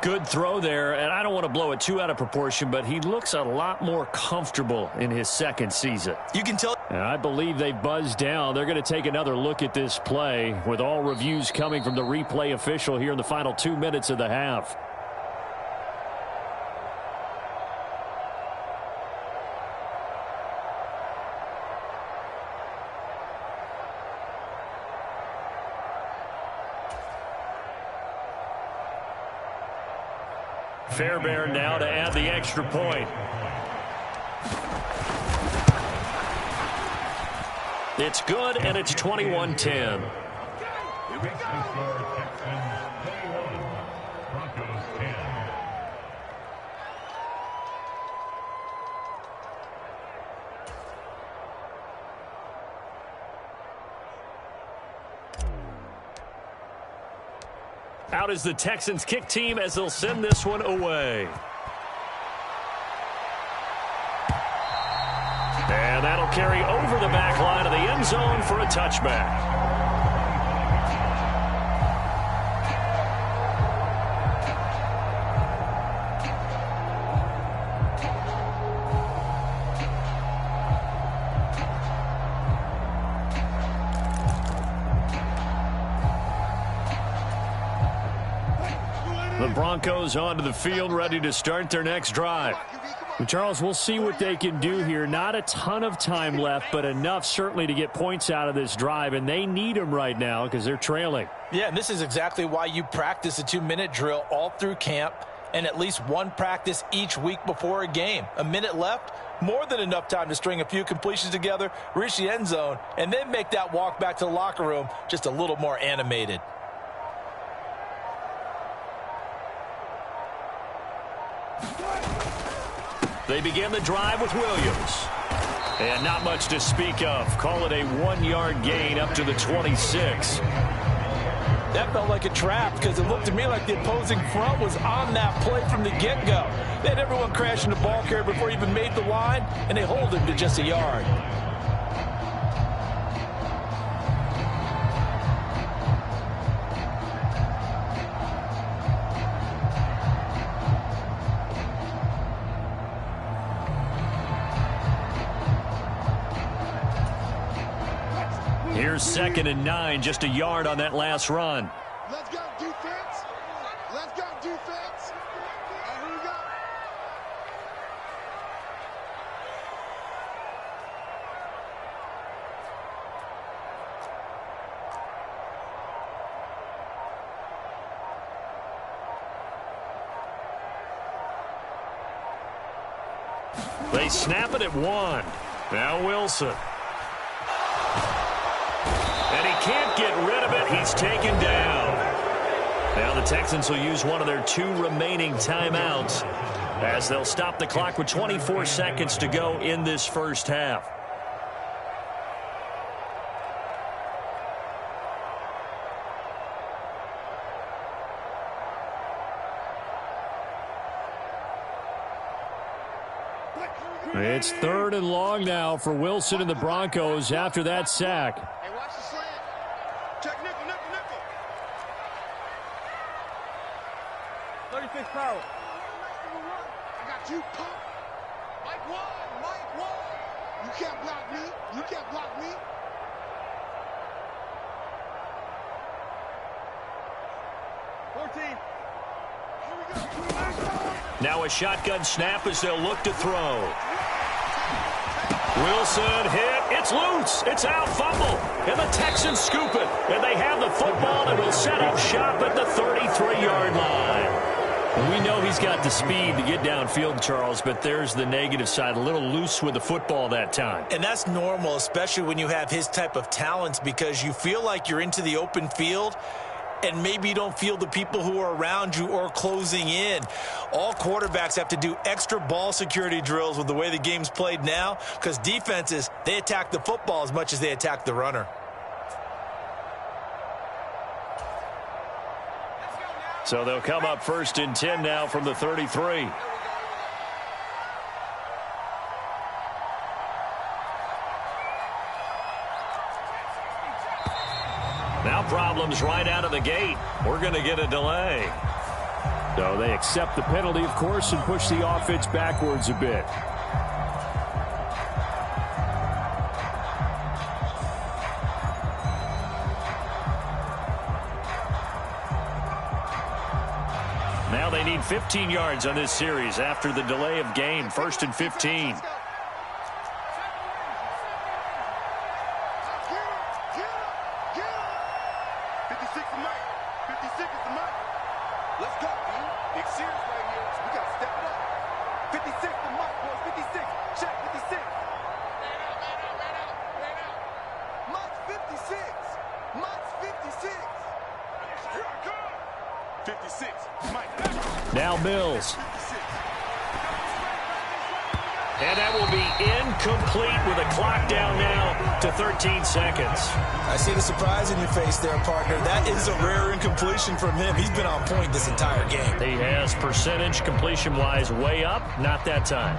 Good throw there, and I don't want to blow it too out of proportion, but he looks a lot more comfortable in his second season. You can tell. And I believe they buzzed down. They're going to take another look at this play with all reviews coming from the replay official here in the final 2 minutes of the half. Fairbairn now to add the extra point. It's good, and it's 21-10. Out is the Texans kick team as they'll send this one away. And that'll carry over the back line of the end zone for a touchback. The Broncos onto the field, ready to start their next drive. Well, Charles, we'll see what they can do here. Not a ton of time left, but enough certainly to get points out of this drive, and they need them right now because they're trailing. Yeah, and this is exactly why you practice a 2-minute drill all through camp and at least one practice each week before a game. A minute left, more than enough time to string a few completions together, reach the end zone, and then make that walk back to the locker room just a little more animated. They begin the drive with Williams. And not much to speak of. Call it a 1-yard gain up to the 26. That felt like a trap because it looked to me like the opposing front was on that play from the get-go. They had everyone crashing the ball carrier before he even made the line, and they hold him to just a yard. Here's 2nd and 9, just a yard on that last run. Let's go, defense. Let's go, defense. And here we go. They snap it at 1. Now Wilson. can't get rid of it. He's taken down. Now the Texans will use one of their 2 remaining timeouts as they'll stop the clock with 24 seconds to go in this first half. It's 3rd and long now for Wilson and the Broncos after that sack. Hey, watch the slant. Check nickel, nickel, nickel. 36 power. I got you. Mike 1, Mike 1. You can't block me. You can't block me. Now a shotgun snap as they'll look to throw. Wilson hit. It's loose. It's out. Fumble. And the Texans scoop it. And they have the football and will set up shop at the 33-yard line. We know he's got the speed to get downfield, Charles, but there's the negative side. A little loose with the football that time. And that's normal, especially when you have his type of talents, because you feel like you're into the open field and maybe you don't feel the people who are around you or closing in. All quarterbacks have to do extra ball security drills with the way the game's played now, because defenses, they attack the football as much as they attack the runner. So they'll come up 1st and 10 now from the 33. Now problems right out of the gate. We're going to get a delay. So they accept the penalty, of course, and push the offense backwards a bit. Now they need 15 yards on this series after the delay of game. 1st and 15. Now Mills. And that will be incomplete with a clock down now to 13 seconds. I see the surprise in your face there, partner. That is a rare incompletion from him. He's been on point this entire game. He has percentage completion-wise way up. Not that time.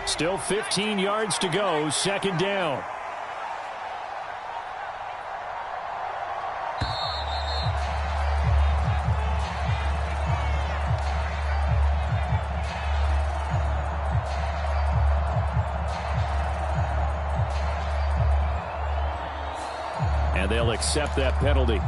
Still 15 yards to go, 2nd down. And they'll accept that penalty.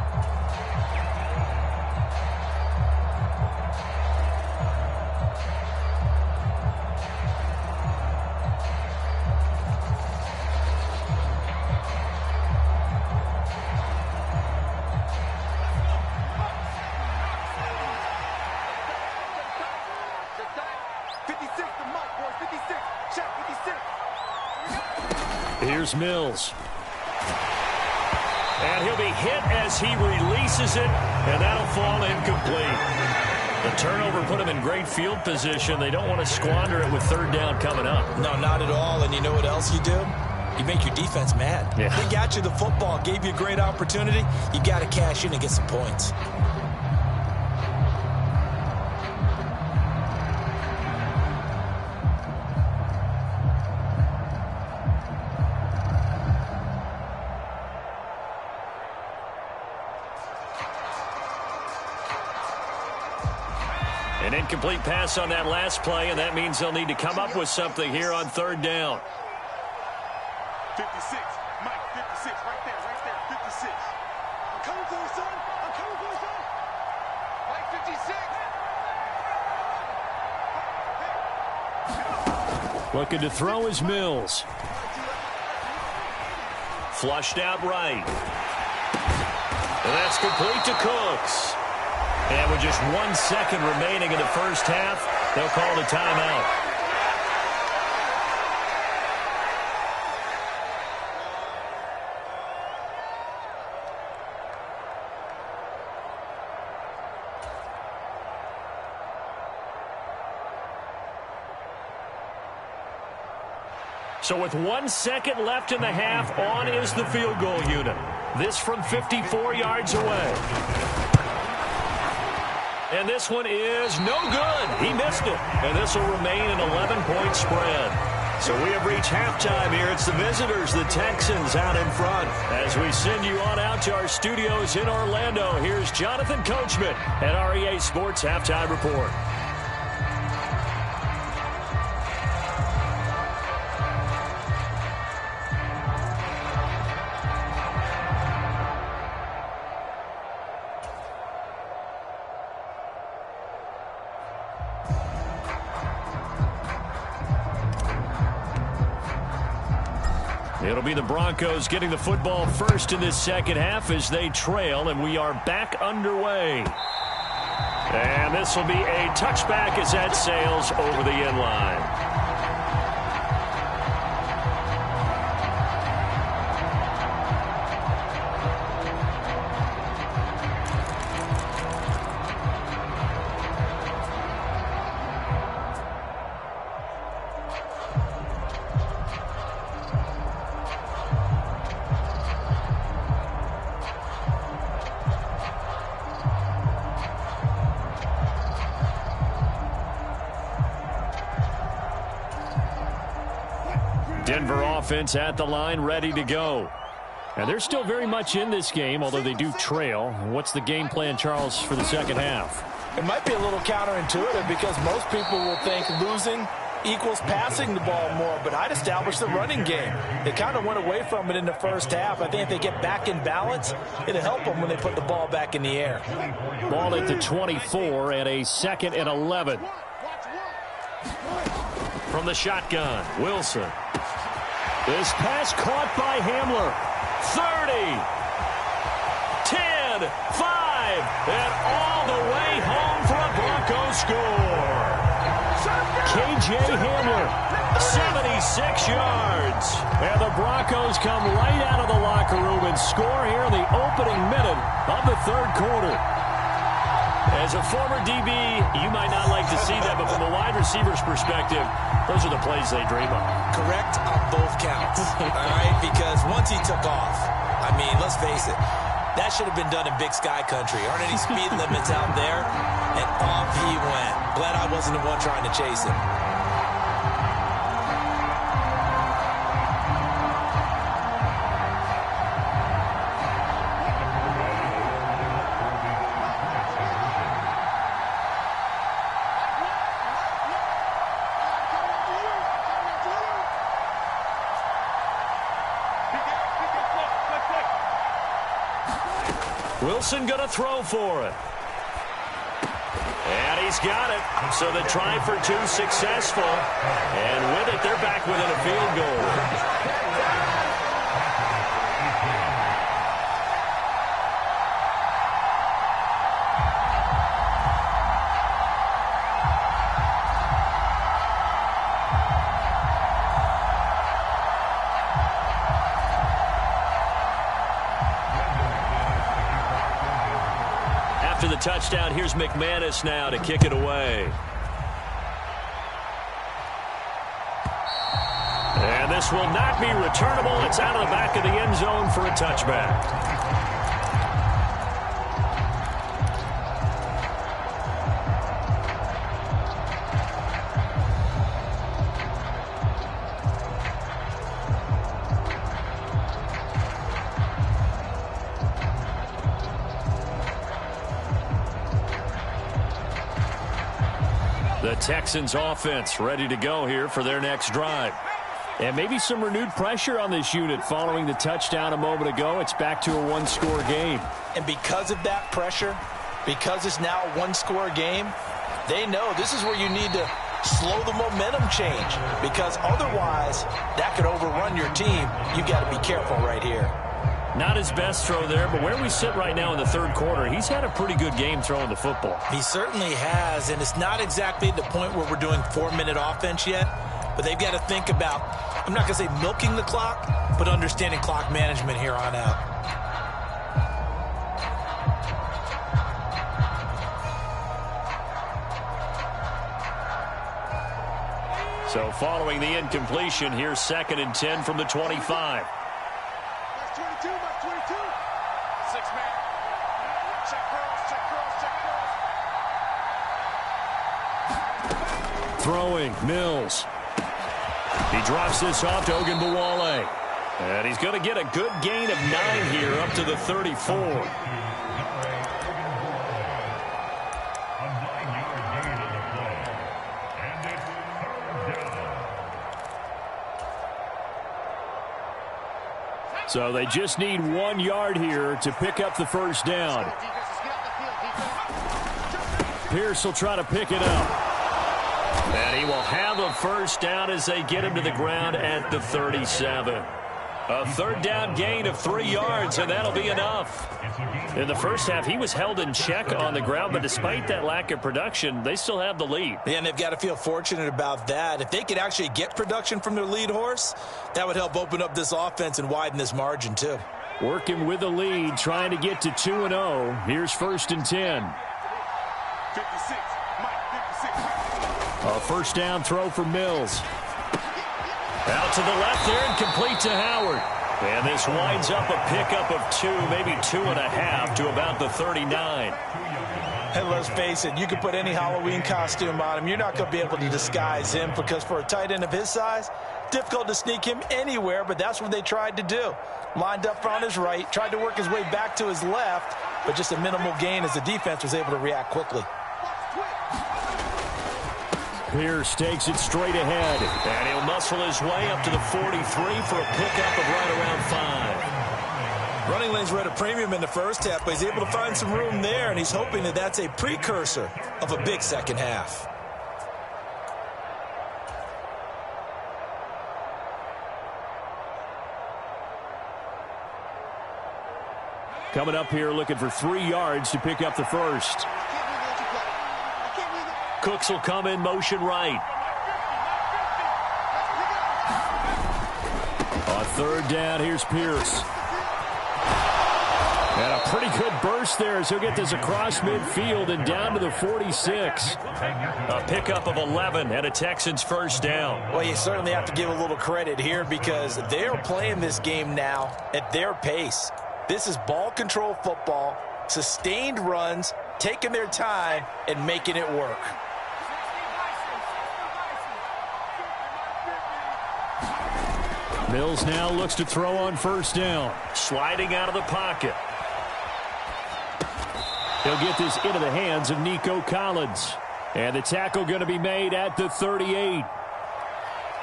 Here's Mills. And he'll be hit as he releases it, and that'll fall incomplete. The turnover put him in great field position. They don't want to squander it with 3rd down coming up. No, not at all. And you know what else you do? You make your defense mad. Yeah. They got you the football, gave you a great opportunity. You got to cash in and get some points. An incomplete pass on that last play, and that means they'll need to come up with something here on 3rd down. 56. Mike, 56. Right there, 56. I'm coming for you, son. I'm coming for you, son. Mike, 56. Looking to throw is Mills. Flushed out right. And that's complete to Cooks. And with just 1 second remaining in the first half, they'll call the timeout. So with 1 second left in the half, on is the field goal unit. This from 54 yards away. And this one is no good. He missed it. And this will remain an 11-point spread. So we have reached halftime here. It's the visitors, the Texans, out in front. As we send you on out to our studios in Orlando, here's Jonathan Coachman at REA Sports Halftime Report. It'll be the Broncos getting the football first in this second half as they trail, and we are back underway. And this will be a touchback as that sails over the end line. Denver offense at the line, ready to go. And they're still very much in this game, although they do trail. What's the game plan, Charles, for the second half? It might be a little counterintuitive because most people will think losing equals passing the ball more, but I'd establish the running game. They kind of went away from it in the first half. I think if they get back in balance, it'll help them when they put the ball back in the air. Ball at the 24 and a 2nd and 11. From the shotgun, Wilson. This pass caught by Hamler. 30, 10, 5, and all the way home for a Broncos score. K.J. Hamler, 76 yards. And the Broncos come right out of the locker room and score here in the opening minute of the third quarter. As a former DB, you might not like to see that, but from a wide receiver's perspective, those are the plays they dream of. Correct on both counts, all right? Because once he took off, I mean, let's face it, that should have been done in Big Sky Country. Aren't any speed limits out there? And off he went. Glad I wasn't the one trying to chase him. Wilson going to throw for it. And he's got it. So the try for two successful. And with it, they're back within a field goal. After the touchdown, here's McManus now to kick it away. And this will not be returnable. It's out of the back of the end zone for a touchback. The Texans offense ready to go here for their next drive. And maybe some renewed pressure on this unit following the touchdown a moment ago. It's back to a one-score game. And because of that pressure, because it's now a one-score game, they know this is where you need to slow the momentum change, because otherwise that could overrun your team. You've got to be careful right here. Not his best throw there, but where we sit right now in the third quarter, he's had a pretty good game throwing the football. He certainly has, and it's not exactly the point where we're doing 4-minute offense yet, but they've got to think about, I'm not going to say milking the clock, but understanding clock management here on out. So following the incompletion, here's 2nd and 10 from the 25. Throwing, Mills. He drops this off to Ogunbowale. And he's going to get a good gain of 9 here up to the 34. So they just need 1 yard here to pick up the first down. Pierce will try to pick it up. And he will have a first down as they get him to the ground at the 37. A third down gain of 3 yards, and that'll be enough. In the first half, he was held in check on the ground, but despite that lack of production, they still have the lead. Yeah, and they've got to feel fortunate about that. If they could actually get production from their lead horse, that would help open up this offense and widen this margin, too. Working with the lead, trying to get to 2-0. Here's 1st and 10. 56, Mike, 56. A first down throw for Mills. Out to the left there and complete to Howard. And this winds up a pickup of 2, maybe 2.5 to about the 39. And let's face it, you can put any Halloween costume on him. You're not going to be able to disguise him, because for a tight end of his size, difficult to sneak him anywhere, but that's what they tried to do. Lined up on his right, tried to work his way back to his left, but just a minimal gain as the defense was able to react quickly. Pierce takes it straight ahead, and he'll muscle his way up to the 43 for a pickup of right around 5. Running lanes were at a premium in the first half, but he's able to find some room there, and he's hoping that that's a precursor of a big second half. Coming up here looking for 3 yards to pick up the first. Cooks will come in motion right. On 3rd down, here's Pierce. And a pretty good burst there as he'll get this across midfield and down to the 46. A pickup of 11 and a Texans first down. Well, you certainly have to give a little credit here, because they're playing this game now at their pace. This is ball control football, sustained runs, taking their time and making it work. Mills now looks to throw on 1st down. Sliding out of the pocket. He'll get this into the hands of Nico Collins. And the tackle going to be made at the 38.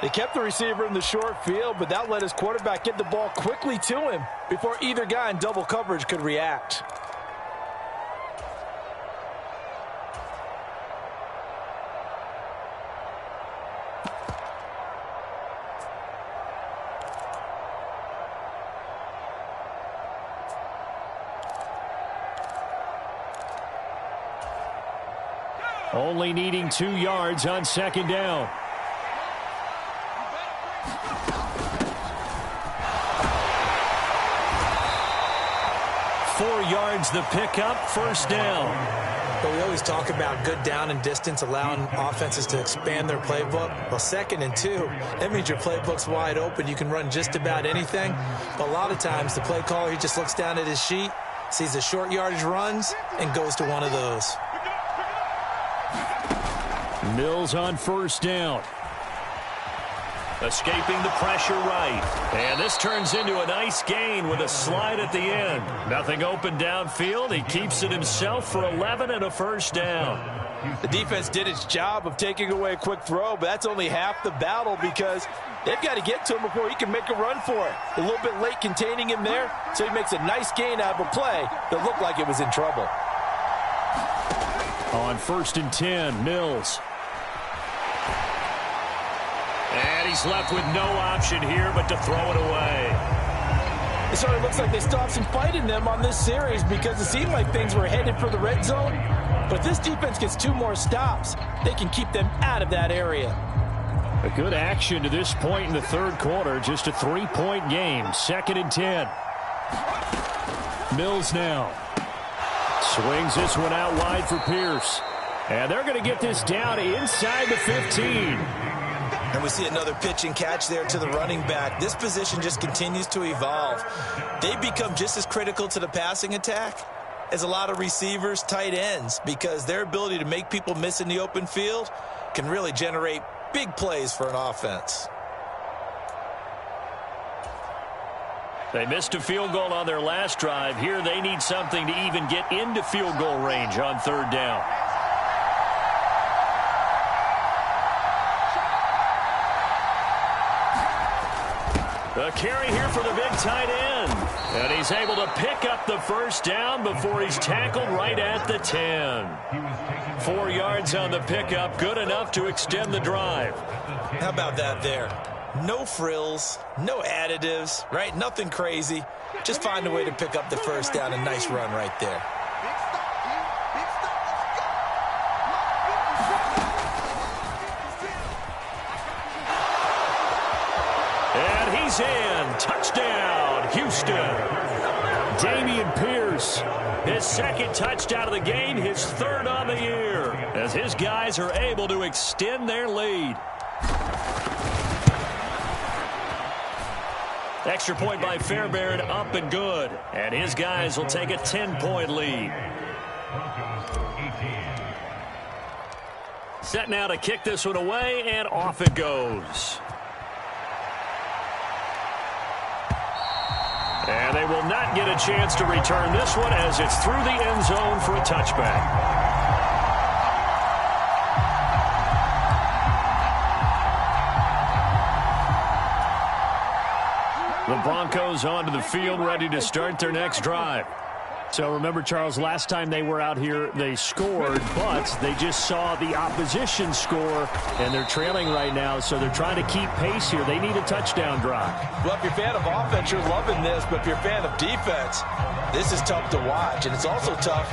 They kept the receiver in the short field, but that let his quarterback get the ball quickly to him before either guy in double coverage could react. Only needing 2 yards on 2nd down. Four yards the pickup, 1st down. But we always talk about good down and distance, allowing offenses to expand their playbook. Well, 2nd and 2, that means your playbook's wide open. You can run just about anything. But a lot of times the play caller, he just looks down at his sheet, sees the short yardage runs, and goes to one of those. Mills on 1st down. Escaping the pressure right. And this turns into a nice gain with a slide at the end. Nothing open downfield. He keeps it himself for 11 and a 1st down. The defense did its job of taking away a quick throw, but that's only half the battle, because they've got to get to him before he can make a run for it. A little bit late containing him there, so he makes a nice gain out of a play that looked like it was in trouble. On 1st and 10, Mills. And he's left with no option here but to throw it away. It sort of looks like they still have some fight in them on this series because it seemed like things were headed for the red zone. But if this defense gets 2 more stops, they can keep them out of that area. A good action to this point in the third quarter. Just a 3-point game. 2nd and 10. Mills now. Swings this one out wide for Pierce. And they're going to get this down inside the 15. And we see another pitch and catch there to the running back. This position just continues to evolve. They become just as critical to the passing attack as a lot of receivers, tight ends, because their ability to make people miss in the open field can really generate big plays for an offense. They missed a field goal on their last drive. Here they need something to even get into field goal range on 3rd down. A carry here for the big tight end. And he's able to pick up the 1st down before he's tackled right at the 10. 4 yards on the pickup, good enough to extend the drive. How about that there? No frills, no additives, right? Nothing crazy. Just find a way to pick up the 1st down. A nice run right there. And he's in. Touchdown, Houston. Dameon Pierce, his 2nd touchdown of the game, his 3rd on the year, as his guys are able to extend their lead. Extra point by Fairbairn, up and good. And his guys will take a 10-point lead. Set now to kick this one away, and off it goes. And they will not get a chance to return this one as it's through the end zone for a touchback. The Broncos onto the field, ready to start their next drive. So remember, Charles, last time they were out here, they scored, but they just saw the opposition score, and they're trailing right now, so they're trying to keep pace here. They need a touchdown drive. Well, if you're a fan of offense, you're loving this, but if you're a fan of defense, this is tough to watch, and it's also tough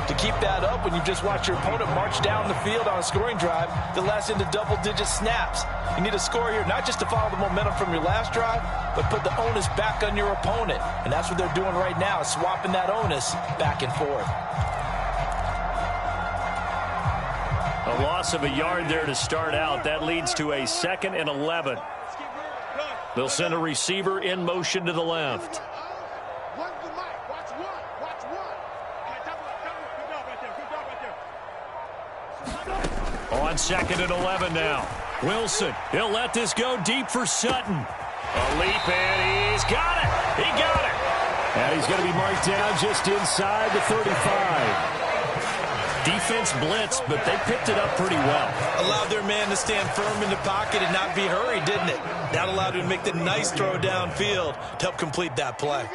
to keep that up when you just watch your opponent march down the field on a scoring drive that lasts into double-digit snaps. You need a score here, not just to follow the momentum from your last drive, but put the onus back on your opponent. And that's what they're doing right now, swapping that onus back and forth. A loss of a yard there to start out. That leads to a 2nd and 11. They'll send a receiver in motion to the left. On 2nd and 11 now. Wilson, he'll let this go deep for Sutton. A leap, and he's got it. He got it. And he's going to be marked down just inside the 35. Defense blitzed, but they picked it up pretty well. Allowed their man to stand firm in the pocket and not be hurried, didn't it? That allowed him to make the nice throw downfield to help complete that play.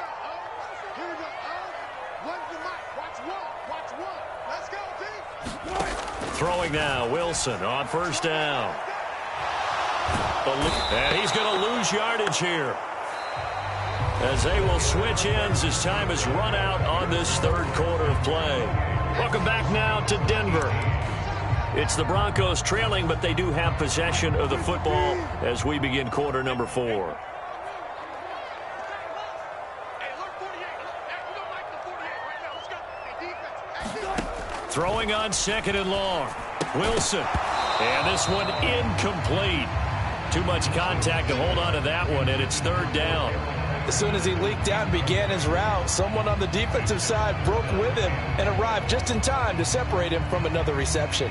Throwing now, Wilson on 1st down. And he's going to lose yardage here, as they will switch ends as time has run out on this 3rd quarter of play. Welcome back now to Denver. It's the Broncos trailing, but they do have possession of the football as we begin quarter number 4. Throwing on 2nd and long. Wilson. And this one incomplete. Too much contact to hold on to that one, and it's 3rd down. As soon as he leaked out and began his route, someone on the defensive side broke with him and arrived just in time to separate him from another reception.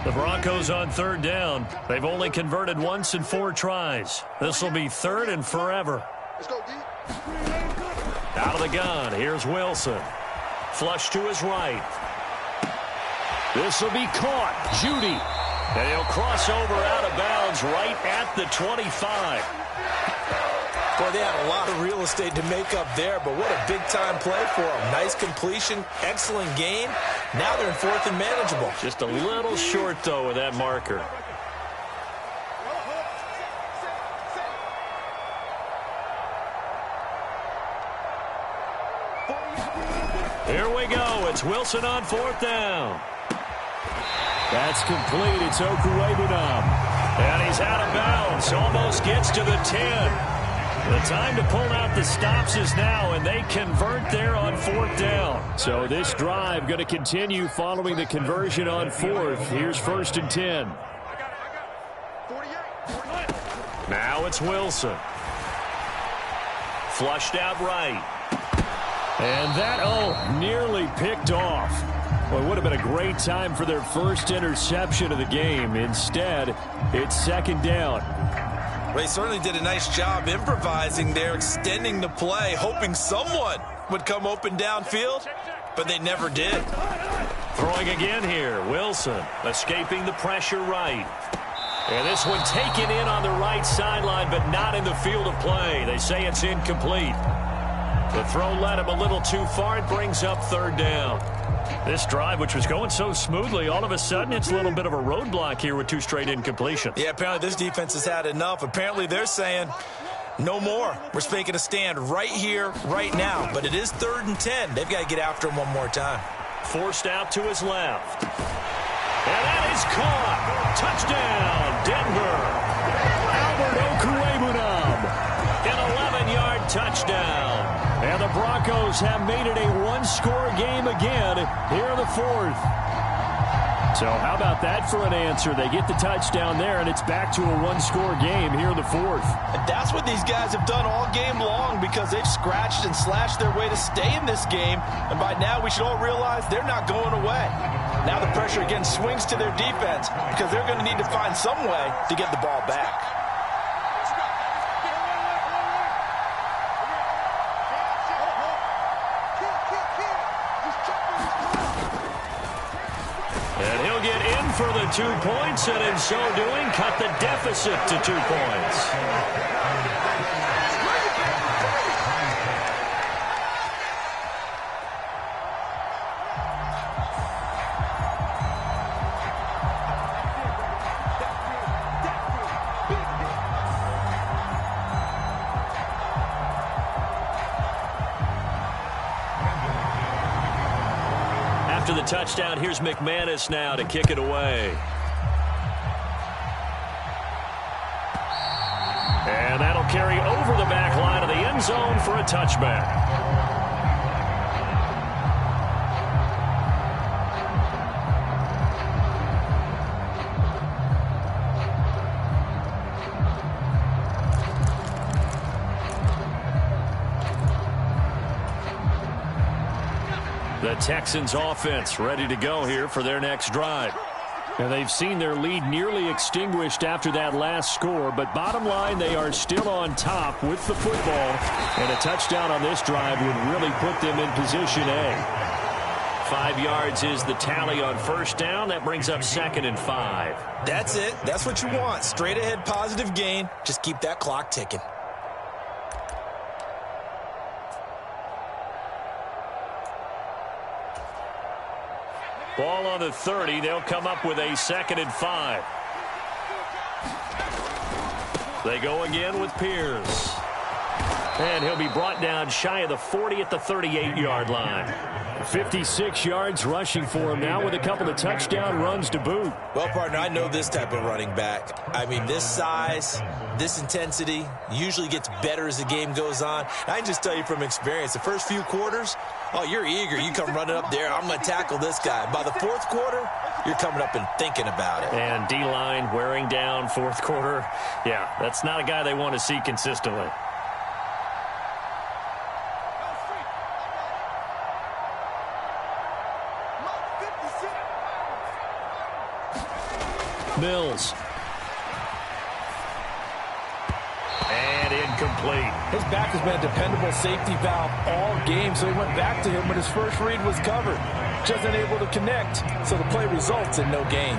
The Broncos on 3rd down. They've only converted once in 4 tries. This will be 3rd and forever. Out of the gun, here's Wilson. Flush to his right. This will be caught. Judy. And he'll cross over out of bounds right at the 25. Boy, they had a lot of real estate to make up there, but what a big-time play for them. Nice completion, excellent gain. Now they're in 4th and manageable. Just a little short, though, with that marker. Here we go. It's Wilson on 4th down. That's complete. It's Joeboy1469. And he's out of bounds. Almost gets to the 10. The time to pull out the stops is now, and they convert there on 4th down. So this drive going to continue following the conversion on 4th. Here's 1st and 10. Now it's Wilson. Flushed out right. And that, nearly picked off. Well, it would have been a great time for their first interception of the game. Instead, it's 2nd down. They certainly did a nice job improvising there, extending the play, hoping someone would come open downfield, but they never did. Throwing again here, Wilson escaping the pressure right. And this one taken in on the right sideline, but not in the field of play. They say it's incomplete. The throw led him a little too far. It brings up 3rd down. This drive, which was going so smoothly, all of a sudden it's a little bit of a roadblock here with 2 straight incompletions. Yeah, apparently this defense has had enough. Apparently they're saying, no more. We're making a stand right here, right now. But it is 3rd and 10. They've got to get after him one more time. Forced out to his left. And that is caught. Touchdown, Denver. Albert Joeboy1469. An 11-yard touchdown. And the Broncos have made it a 1-score game again here in the 4th. So how about that for an answer? They get the touchdown there, and it's back to a 1-score game here in the 4th. And that's what these guys have done all game long, because they've scratched and slashed their way to stay in this game. And by now we should all realize they're not going away. Now the pressure again swings to their defense, because they're going to need to find some way to get the ball back. For the 2 points, and in so doing, cut the deficit to 2 points. After the touchdown, here's McManus now to kick it away. And that'll carry over the back line of the end zone for a touchback. The Texans offense ready to go here for their next drive. And they've seen their lead nearly extinguished after that last score, but bottom line, they are still on top with the football, and a touchdown on this drive would really put them in position A. 5 yards is the tally on 1st down. That brings up 2nd and 5. That's it. That's what you want. Straight ahead positive gain. Just keep that clock ticking. Ball on the 30. They'll come up with a 2nd and 5. They go again with Pierce. And he'll be brought down shy of the 40 at the 38-yard line. 56 yards rushing for him now with a couple of touchdown runs to boot. Well, partner, I know this type of running back. I mean, this size, this intensity usually gets better as the game goes on. And I can just tell you from experience, the first few quarters, oh, you're eager. You come running up there, I'm going to tackle this guy. By the 4th quarter, you're coming up and thinking about it. And D-line wearing down 4th quarter. Yeah, that's not a guy they want to see consistently. Mills. And incomplete. His back has been a dependable safety valve all game, so he went back to him when his first read was covered. Just unable to connect, so the play results in no gain.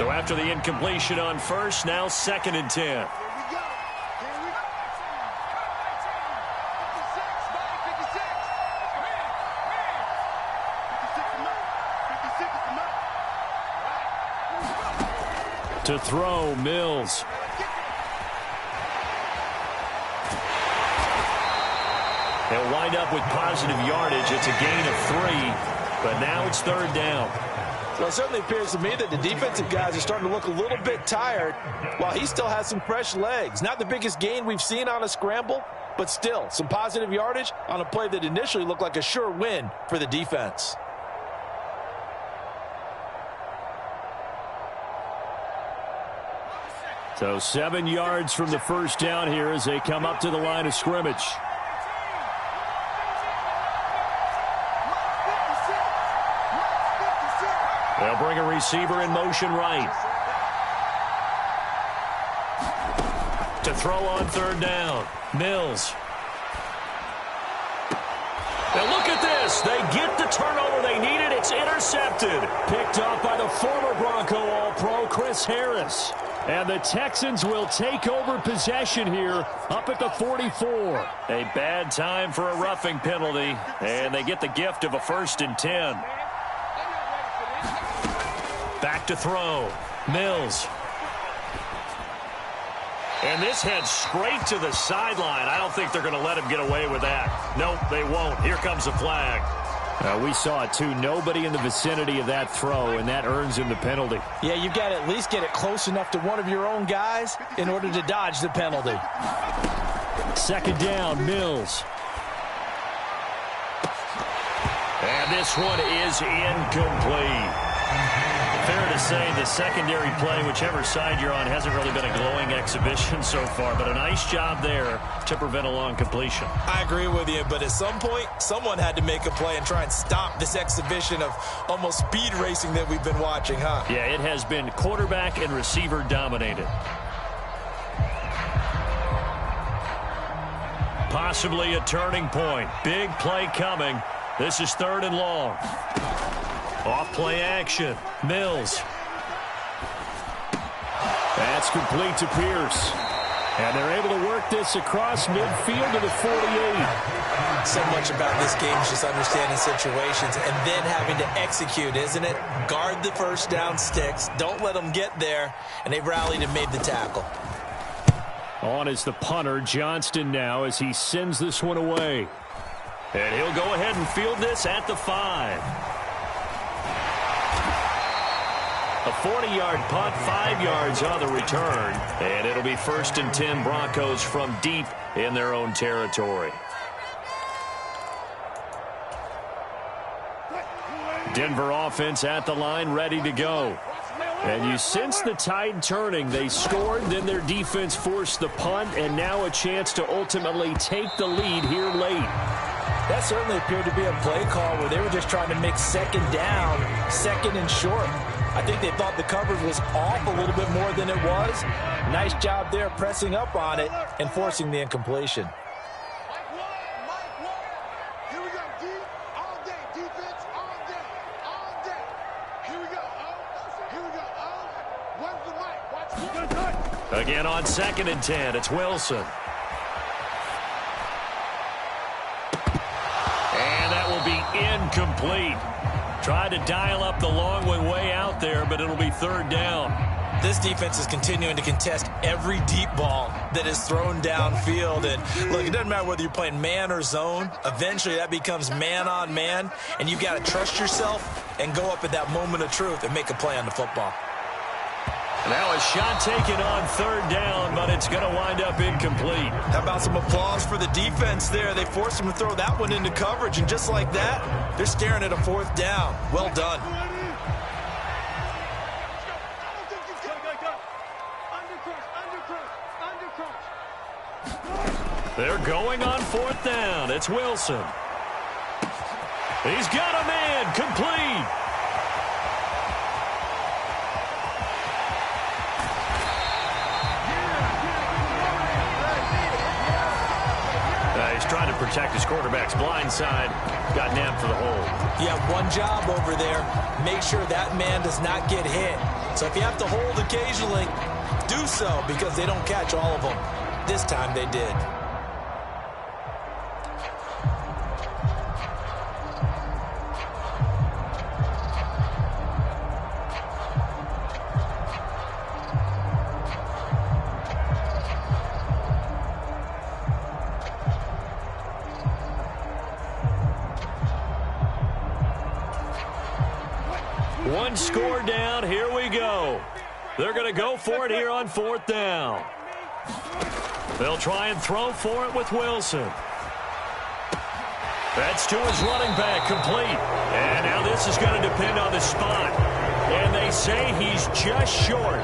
So after the incompletion on first, now 2nd and 10. To throw, Mills. They'll wind up with positive yardage. It's a gain of 3, but now it's 3rd down. Well, it certainly appears to me that the defensive guys are starting to look a little bit tired while he still has some fresh legs. Not the biggest gain we've seen on a scramble, but still some positive yardage on a play that initially looked like a sure win for the defense. So 7 yards from the first down here as they come up to the line of scrimmage. They'll bring a receiver in motion right. To throw on 3rd down, Mills. Now look at this. They get the turnover they needed. It's intercepted. Picked up by the former Bronco All-Pro, Chris Harris. And the Texans will take over possession here up at the 44. A bad time for a roughing penalty, and they get the gift of a 1st and 10. Back to throw. Mills. And this heads straight to the sideline. I don't think they're going to let him get away with that. Nope, they won't. Here comes a flag. We saw it, too. Nobody in the vicinity of that throw, and that earns him the penalty. Yeah, you've got to at least get it close enough to one of your own guys in order to dodge the penalty. 2nd down, Mills. And this one is incomplete. Fair to say the secondary play, whichever side you're on, hasn't really been a glowing exhibition so far, but a nice job there to prevent a long completion. I agree with you, but at some point, someone had to make a play and try and stop this exhibition of almost speed racing that we've been watching, huh? Yeah, it has been quarterback and receiver dominated. Possibly a turning point. Big play coming. This is 3rd and long. Off play action. Mills. That's complete to Pierce. And they're able to work this across midfield to the 48. So much about this game is just understanding situations and then having to execute, isn't it? Guard the first down sticks. Don't let them get there. And they rallied and made the tackle. On is the punter, Johnston, now as he sends this one away. And he'll go ahead and field this at the 5. A 40-yard punt, 5 yards on the return. And it'll be 1st and 10 Broncos from deep in their own territory. Denver offense at the line, ready to go. And you sense the tide turning. They scored, then their defense forced the punt, and now a chance to ultimately take the lead here late. That certainly appeared to be a play call where they were just trying to make 2nd down, 2nd and short. I think they thought the coverage was off a little bit more than it was. Nice job there pressing up on it and forcing the incompletion. Here we go, D. All day. Defense, all day. All day. Here we go, O. Here we go, O. Where's the mic? Watch this. Again on 2nd and 10, it's Wilson. And that will be incomplete. Tried to dial up the long one way out there, but it'll be 3rd down. This defense is continuing to contest every deep ball that is thrown downfield. And look, it doesn't matter whether you're playing man or zone. Eventually that becomes man on man, and you've got to trust yourself and go up at that moment of truth and make a play on the football. Now a shot taken on 3rd down, but it's going to wind up incomplete. How about some applause for the defense there? They forced him to throw that one into coverage, and just like that, they're staring at a 4th down. Well done. They're going on 4th down. It's Wilson. He's got a man, complete. He's trying to protect his quarterback's blind side. Got nabbed for the hold. You have one job over there. Make sure that man does not get hit. So if you have to hold occasionally, do so, because they don't catch all of them. This time they did. One score down. Here we go. They're going to go for it here on 4th down. They'll try and throw for it with Wilson. That's to his running back, complete. And now this is going to depend on the spot. And they say he's just short.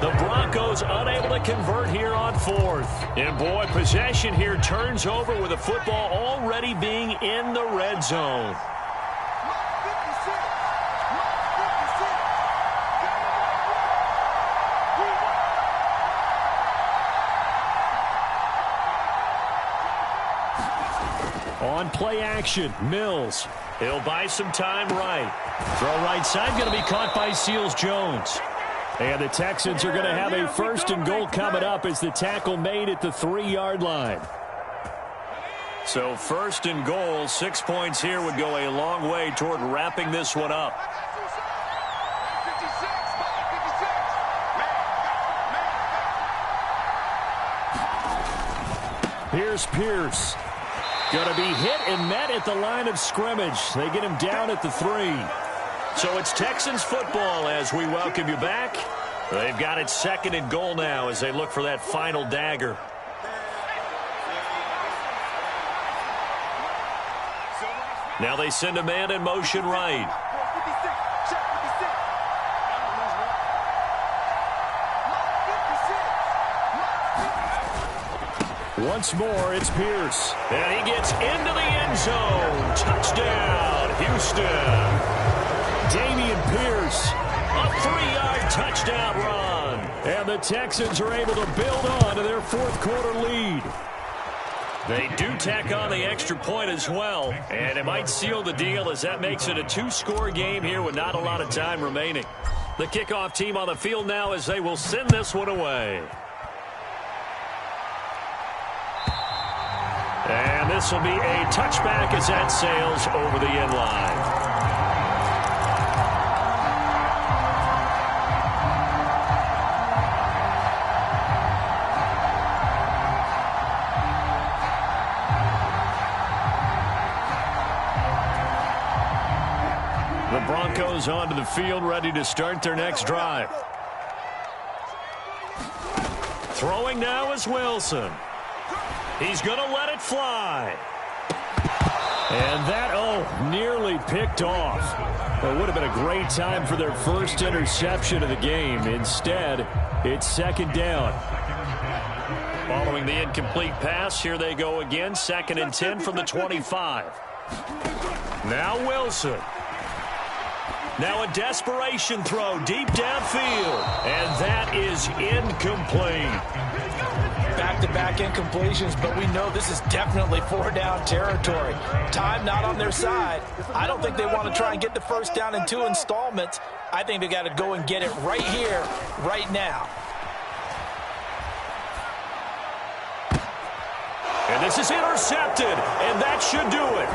The Broncos unable to convert here on 4th. And boy, possession here turns over with the football already being in the red zone. On play action, Mills. He'll buy some time right. Throw right side, going to be caught by Seals-Jones. And the Texans are going to have a 1st and goal coming up as the tackle made at the 3-yard line. So 1st and goal, 6 points here would go a long way toward wrapping this one up. Here's Pierce. Going to be hit and met at the line of scrimmage. They get him down at the 3. So it's Texans football as we welcome you back. They've got it 2nd and goal now as they look for that final dagger. Now they send a man in motion right. Once more, it's Pierce. And he gets into the end zone. Touchdown, Houston. Damian Pierce, a 3-yard touchdown run. And the Texans are able to build on to their 4th quarter lead. They do tack on the extra point as well. And it might seal the deal as that makes it a 2-score game here with not a lot of time remaining. The kickoff team on the field now as they will send this one away. And this will be a touchback as that sails over the end line. The Broncos onto the field, ready to start their next drive. Throwing now is Wilson. He's going to let it fly. And that, nearly picked off. It would have been a great time for their first interception of the game. Instead, it's 2nd down. Following the incomplete pass, here they go again. 2nd and 10 from the 25. Now Wilson. Now a desperation throw deep downfield. And that is incomplete. Back-to-back incompletions, but we know this is definitely 4-down territory. Time not on their side. I don't think they want to try and get the 1st down in 2 installments. I think they got to go and get it right here, right now. And this is intercepted, and that should do it.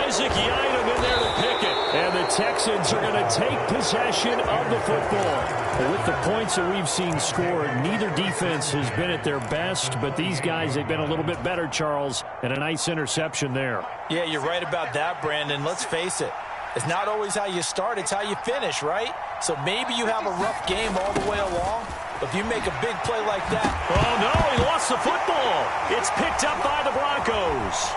Isaac Yiadom in there to pick it. And the Texans are going to take possession of the football. With the points that we've seen scored, neither defense has been at their best, but these guys have been a little bit better, Charles, and a nice interception there. Yeah, you're right about that, Brandon. Let's face it. It's not always how you start, it's how you finish, right? So maybe you have a rough game all the way along, but if you make a big play like that... Oh, no, he lost the football. It's picked up by the Broncos.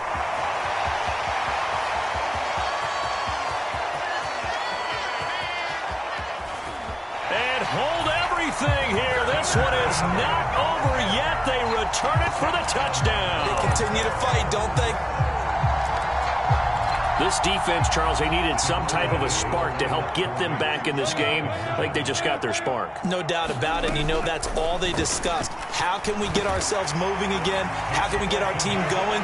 And hold everything here. This one is not over yet. They return it for the touchdown. They continue to fight, don't they? This defense, Charles, they needed some type of a spark to help get them back in this game. I think they just got their spark. No doubt about it. And you know that's all they discussed. How can we get ourselves moving again? How can we get our team going?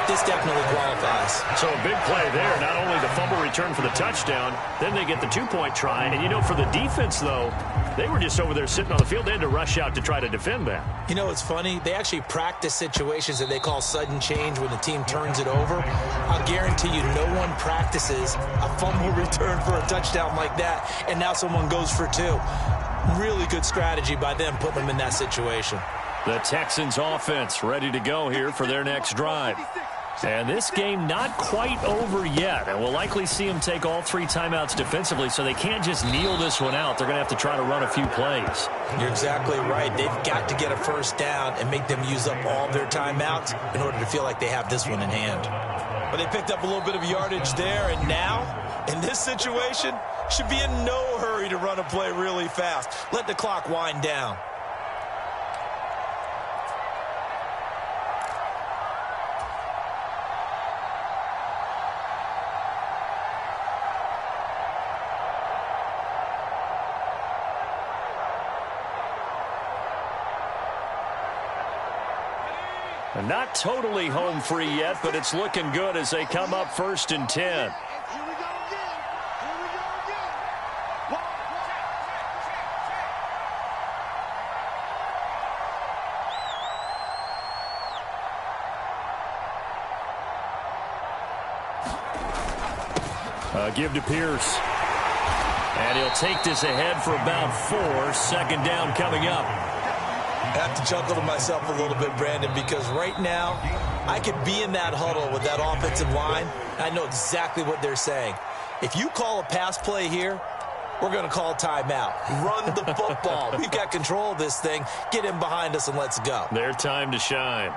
this definitely qualifies. So a big play there, not only the fumble return for the touchdown, then they get the two-point try. And, you know, for the defense, though, they were just over there sitting on the field. They had to rush out to try to defend that. You know, it's funny. They actually practice situations that they call sudden change when the team turns it over. I'll guarantee you no one practices a fumble return for a touchdown like that, and now someone goes for two. Really good strategy by them putting them in that situation. The Texans offense ready to go here for their next drive. And this game not quite over yet. And we'll likely see them take all 3 timeouts defensively, so they can't just kneel this one out. They're going to have to try to run a few plays. You're exactly right. They've got to get a first down and make them use up all their timeouts in order to feel like they have this one in hand. But they picked up a little bit of yardage there, and now, in this situation, should be in no hurry to run a play really fast. Let the clock wind down. Not totally home free yet, but it's looking good as they come up 1st and 10. Give to Pierce. And he'll take this ahead for about 4. 2nd down coming up. I have to chuckle to myself a little bit, Brandon, because right now I could be in that huddle with that offensive line. I know exactly what they're saying. If you call a pass play here, we're going to call a timeout. Run the football. We've got control of this thing. Get in behind us and let's go. Their time to shine.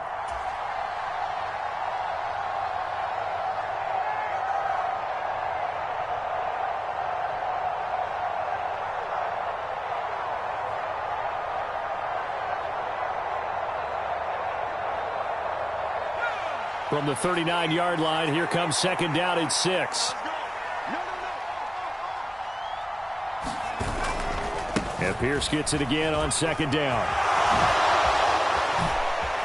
From the 39-yard line, here comes 2nd down and 6. And Pierce gets it again on 2nd down.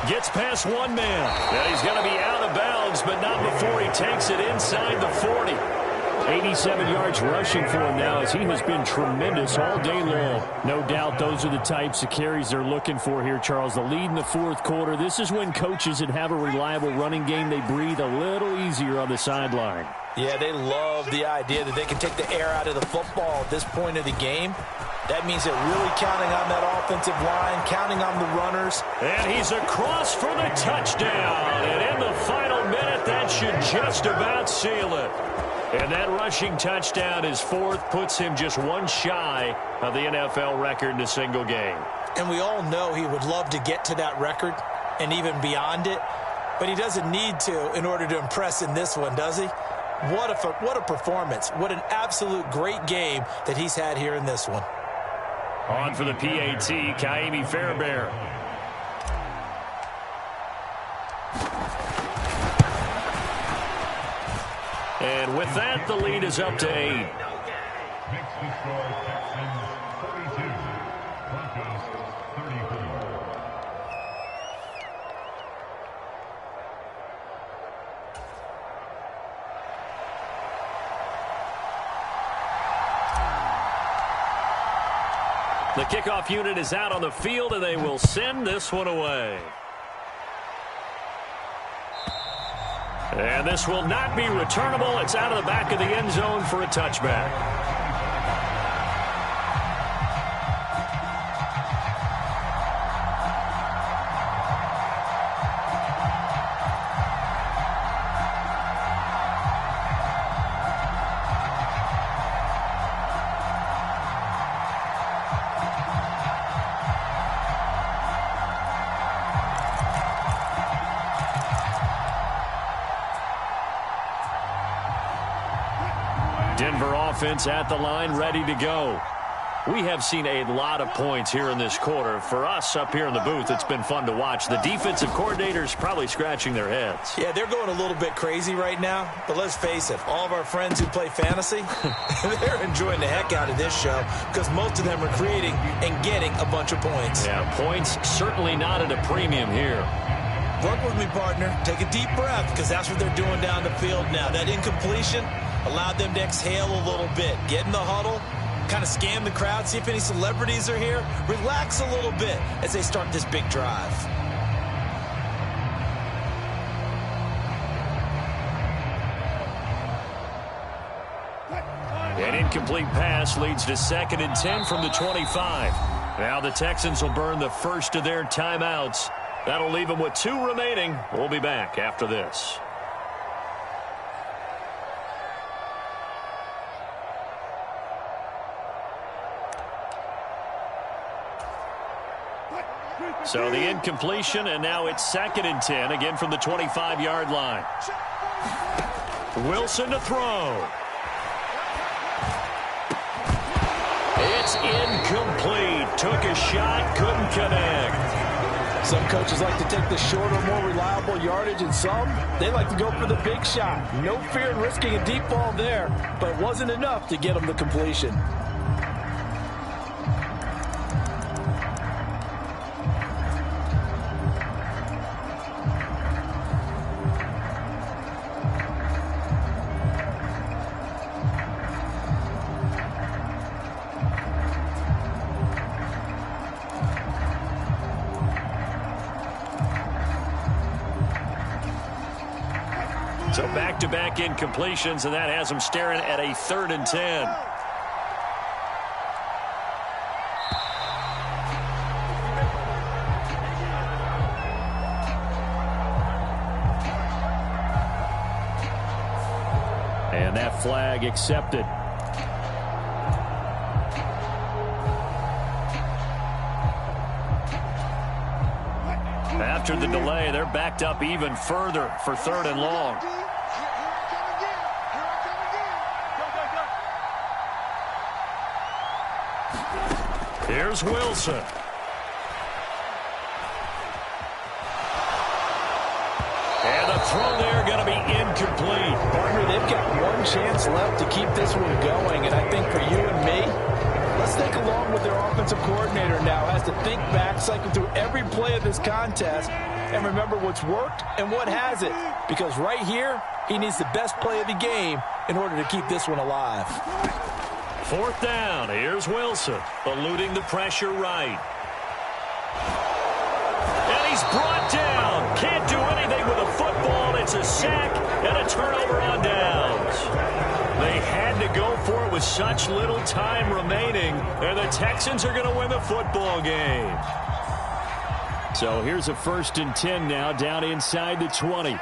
Gets past one man. And he's going to be out of bounds, but not before he takes it inside the 40. 87 yards rushing for him now as he has been tremendous all day long. No doubt those are the types of carries they're looking for here, Charles. The lead in the 4th quarter. This is when coaches that have a reliable running game, they breathe a little easier on the sideline. Yeah, they love the idea that they can take the air out of the football at this point of the game. That means they're really counting on that offensive line, counting on the runners. And he's across for the touchdown. And in the final minute, that should just about seal it. And that rushing touchdown, his 4th, puts him just one shy of the NFL record in a single game. And we all know he would love to get to that record and even beyond it, but he doesn't need to in order to impress in this one, does he? What a performance. What an absolute great game that he's had here in this one. On for the PAT, Kaimi Fairbairn. And with that, the lead is up to 8. Makes the score Texans 32, Broncos 34. The kickoff unit is out on the field, and they will send this one away. And this will not be returnable. It's out of the back of the end zone for a touchback. Denver offense at the line, ready to go. We have seen a lot of points here in this quarter. For us up here in the booth, it's been fun to watch. The defensive coordinators probably scratching their heads. Yeah, they're going a little bit crazy right now. But let's face it, all of our friends who play fantasy, they're enjoying the heck out of this show because most of them are creating and getting a bunch of points. Yeah, points certainly not at a premium here. Work with me, partner. Take a deep breath, because that's what they're doing down the field now. That incompletion allowed them to exhale a little bit. Get in the huddle, kind of scan the crowd, see if any celebrities are here. Relax a little bit as they start this big drive. An incomplete pass leads to 2nd and 10 from the 25. Now the Texans will burn the first of their timeouts. That'll leave them with 2 remaining. We'll be back after this. So the incompletion, and now it's 2nd and 10, again from the 25-yard line. Wilson to throw. It's incomplete. Took a shot, couldn't connect. Some coaches like to take the shorter, more reliable yardage, and some, they like to go for the big shot. No fear in risking a deep ball there, but it wasn't enough to get them the completion. So back-to-back incompletions, and that has them staring at a 3rd and 10. And that flag accepted. After the delay, they're backed up even further for 3rd and long. Here's Wilson. And the throw there going to be incomplete. Partner, they've got one chance left to keep this one going, and I think for you and me, let's think along with their offensive coordinator now has to think back, cycle through every play of this contest, and remember what's worked and what hasn't. Because right here, he needs the best play of the game in order to keep this one alive. 4th down. Here's Wilson, eluding the pressure right. And he's brought down. Can't do anything with a football. It's a sack and a turnover on downs. They had to go for it with such little time remaining, and the Texans are going to win the football game. So here's a 1st and 10 now, down inside the 20.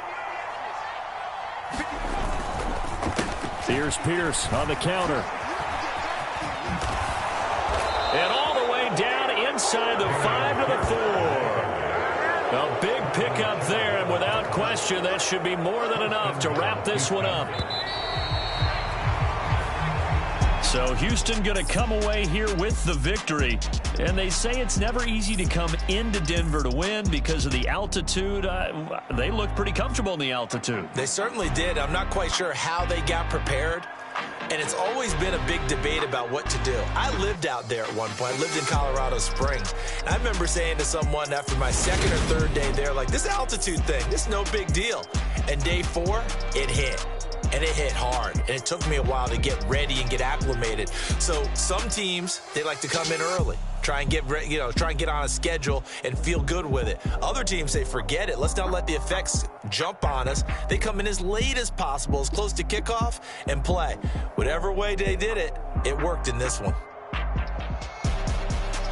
Here's Pierce on the counter. And all the way down inside the 5 to the 4. A big pickup there, and without question, that should be more than enough to wrap this one up. So Houston going to come away here with the victory. And they say it's never easy to come into Denver to win because of the altitude. They look pretty comfortable in the altitude. They certainly did. I'm not quite sure how they got prepared. And it's always been a big debate about what to do. I lived out there at one point. I lived in Colorado Springs. And I remember saying to someone after my 2nd or 3rd day there, like, this altitude thing, this is no big deal. And day 4, it hit. And it hit hard. And it took me a while to get ready and get acclimated. So some teams, they like to come in early. Try and get on a schedule and feel good with it. Other teams say, forget it. Let's not let the effects jump on us. They come in as late as possible, as close to kickoff, and play. Whatever way they did it, it worked in this one.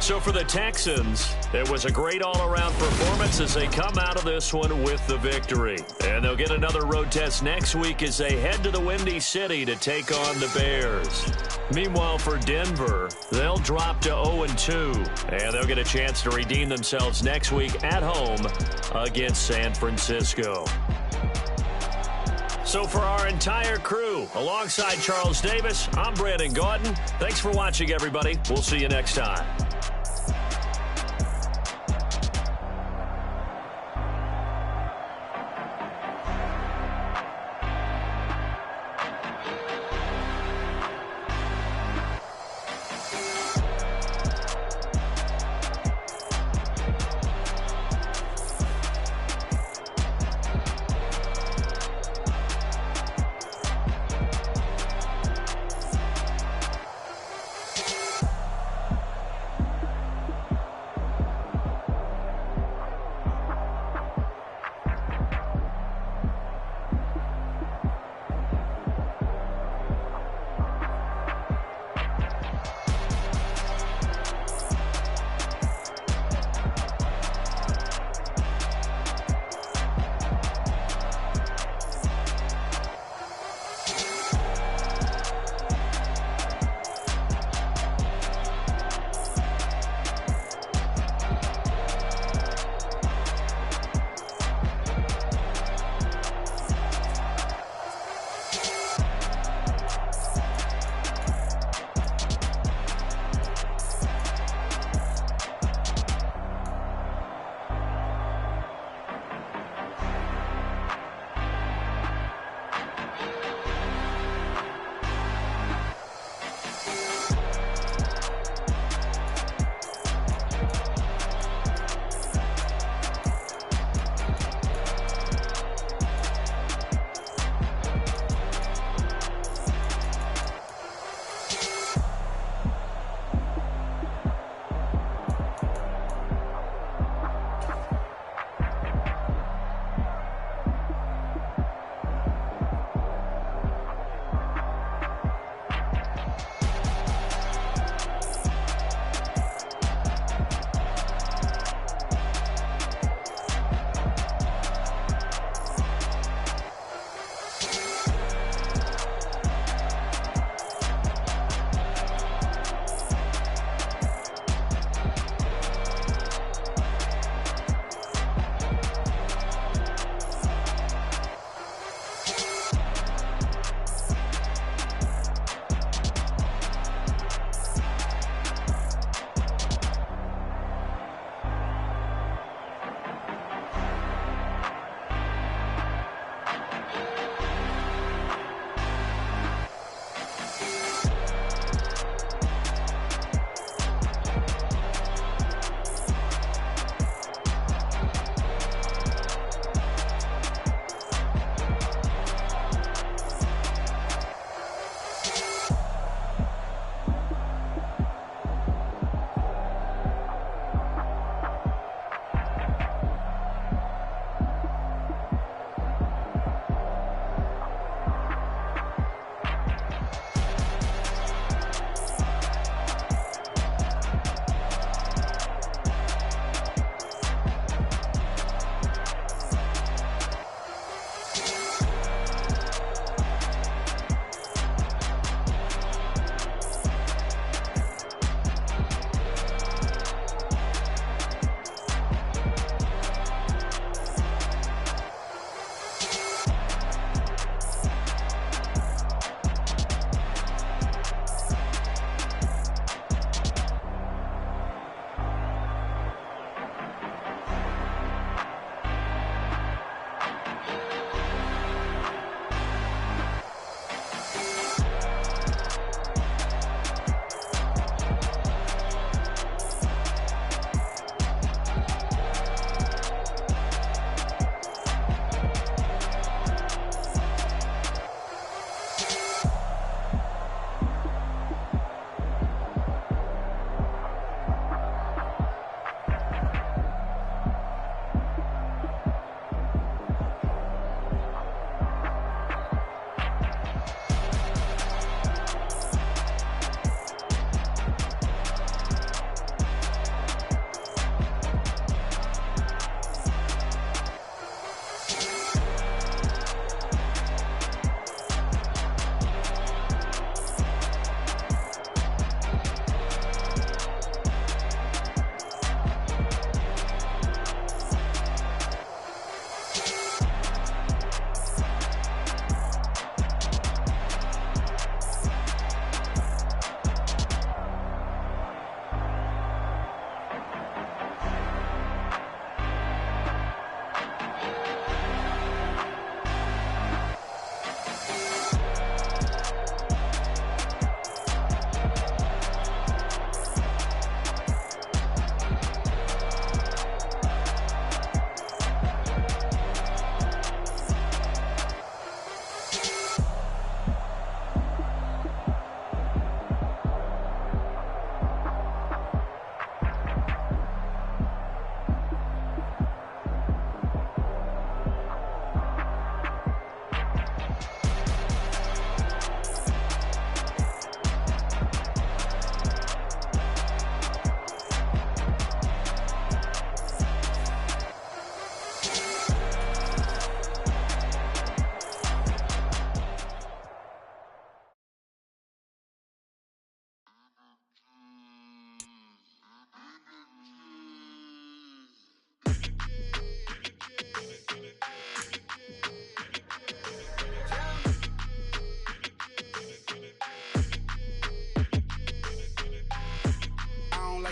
So for the Texans, it was a great all-around performance as they come out of this one with the victory. And they'll get another road test next week as they head to the Windy City to take on the Bears. Meanwhile, for Denver, they'll drop to 0-2, and they'll get a chance to redeem themselves next week at home against San Francisco. So for our entire crew, alongside Charles Davis, I'm Brandon Gaudin. Thanks for watching, everybody. We'll see you next time.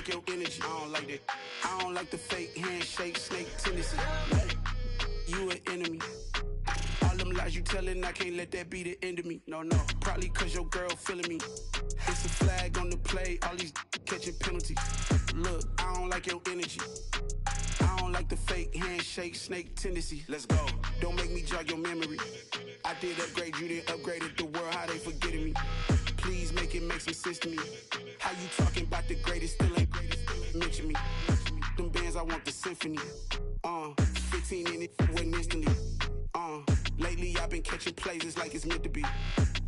like your energy. I don't like that. I don't like the fake handshake, snake tendency. You an enemy. All them lies you telling, I can't let that be the end of me. No, probably cause your girl feeling me. It's a flag on the play, all these catching penalties. Look, I don't like your energy. I don't like the fake handshake, snake tendency. Let's go. Don't make me jog your memory. I did upgrade, you didn't upgrade it. The world, how they forgetting me. Please make it make some sense to me. How you talking about the greatest, still ain't greatest, mention me. Them bands, I want the symphony. 15 in it, went instantly. Lately I've been catching plays, it's like it's meant to be.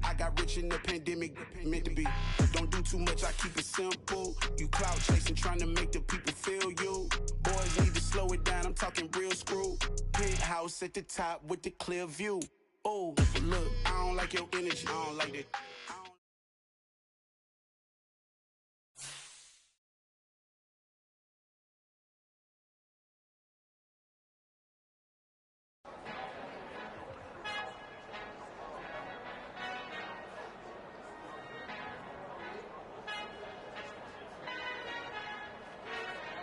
I got rich in the pandemic, meant to be. Don't do too much, I keep it simple. You clout chasing, trying to make the people feel you. Boys need to slow it down, I'm talking real screw. Penthouse at the top with the clear view. Oh, look, I don't like your energy, I don't like that.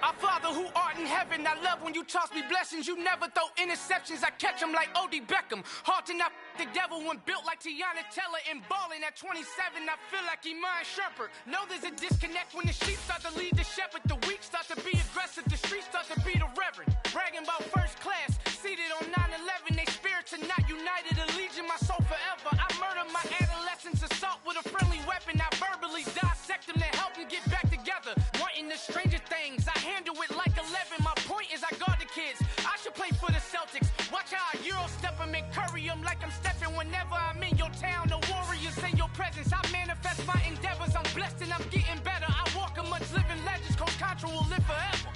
Our Father who art in heaven, I love when you toss me blessings. You never throw interceptions, I catch them like O.D. Beckham. Hard to knock the devil when built like Tiana Teller and balling at 27. I feel like Iman Shumpert. Know there's a disconnect when the sheep start to lead the shepherd. The weak start to be aggressive, the streets start to be the reverend. Bragging about first class, seated on 9/11. They spirits are not united, allegiance my soul forever. I murder my adolescence, assault with a friendly weapon. I verbally dissect them to help them get back together. Wanting the stranger things, I handle it like 11. My point is I guard the kids. I should play for the Celtics. Watch how I Euro step them and curry them like I'm stepping. Whenever I'm in your town, the Warriors in your presence. I manifest my endeavors. I'm blessed and I'm getting better. I walk amongst living legends. Coach Contra will live forever.